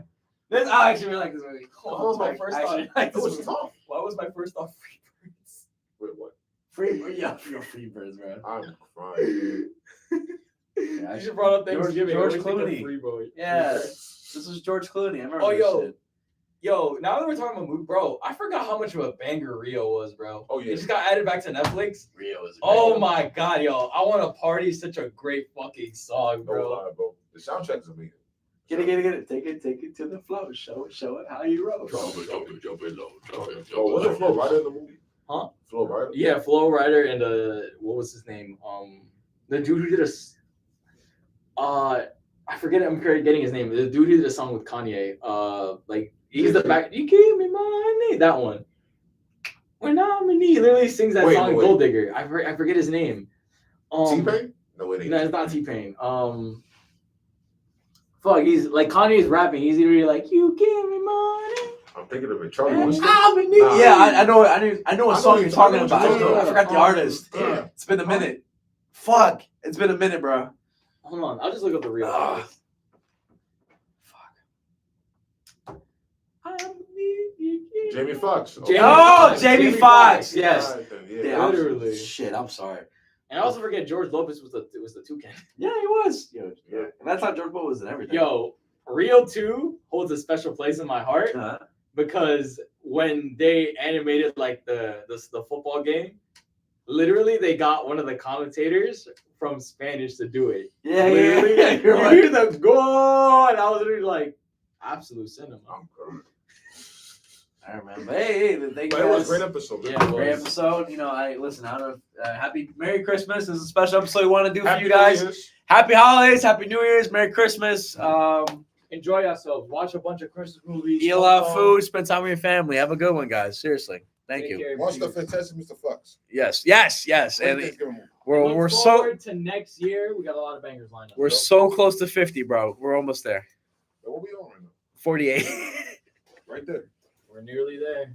This, I actually really like this movie. What was my first I thought? actually like It this was movie. tough. What was my first thought? Freebirds. Wait, what? Freebirds, bro. I'm crying. Yeah, You should brought up Thanksgiving. George I always think of Clooney. Free Boy. Yeah. This is George Clooney. I remember Oh, this yo. shit. Yo, now that we're talking about movie, bro, I forgot how much of a banger Rio was, bro. Oh, yeah. It just got added back to Netflix. Rio is. Oh my god, yo. I Want to Party is such a great fucking song, No bro. lie, bro. The soundtrack is amazing. Get it. Take it to the flow. Show it how you roll. Oh, was it Flo Rida in the movie? Huh? Flo Rida? Yeah, Flo Rida and what was his name? The dude who did I forget. I'm forgetting his name. The dude who did a song with Kanye. Like he's the back. You gave me my name. That one. When I'm in need, he literally sings that Wait, song, no, wait. Gold Digger. I forget his name. T-Pain? No, it ain't. No, it's not T-Pain. Fuck, he's like Kanye's rapping. He's literally like, "You give me money." I'm thinking of it. Charlie And Winston? I'm in need. Nah. Yeah, I know what song you're talking what about. you're talking I forgot the artist. Yeah. It's been a minute. Fuck. It's been a minute, bro. Hold on, I'll just look up the real Ah. artist. Jamie Foxx. Jamie Oh, Foxx. Jamie Foxx. Yes. Alright then, Yeah, yeah. Literally. Shit, I'm sorry. And I also forget George Lopez was the toucan. Yeah, he was. Yo, yeah. And that's how George Bush was in everything. Yo, Rio 2 holds a special place in my heart Uh, because when they animated like the football game, literally they got one of the commentators from Spanish to do it. yeah, Literally, yeah. you You're right. hear the goal, and I was literally like, absolute cinema. I'm crying. I remember. Hey, thank But you it was a guys. great episode. man. Yeah, it was. Great episode. You know, I don't know. Happy Merry Christmas. This is a special episode we want to do for Happy you guys. New Year's. Happy holidays. Happy New Year's. Merry Christmas. Enjoy yourselves. Watch a bunch of Christmas movies. Eat a lot of food. Spend time with your family. Have a good one, guys. Seriously. Thank you. Watch the Fantastic Mr. Fox. Yes. Great And Thanksgiving movie. we're so forward to next year. We got a lot of bangers lined up. we're so close to 50, bro. We're almost there. What we on right now? 48. Right there. We're nearly there.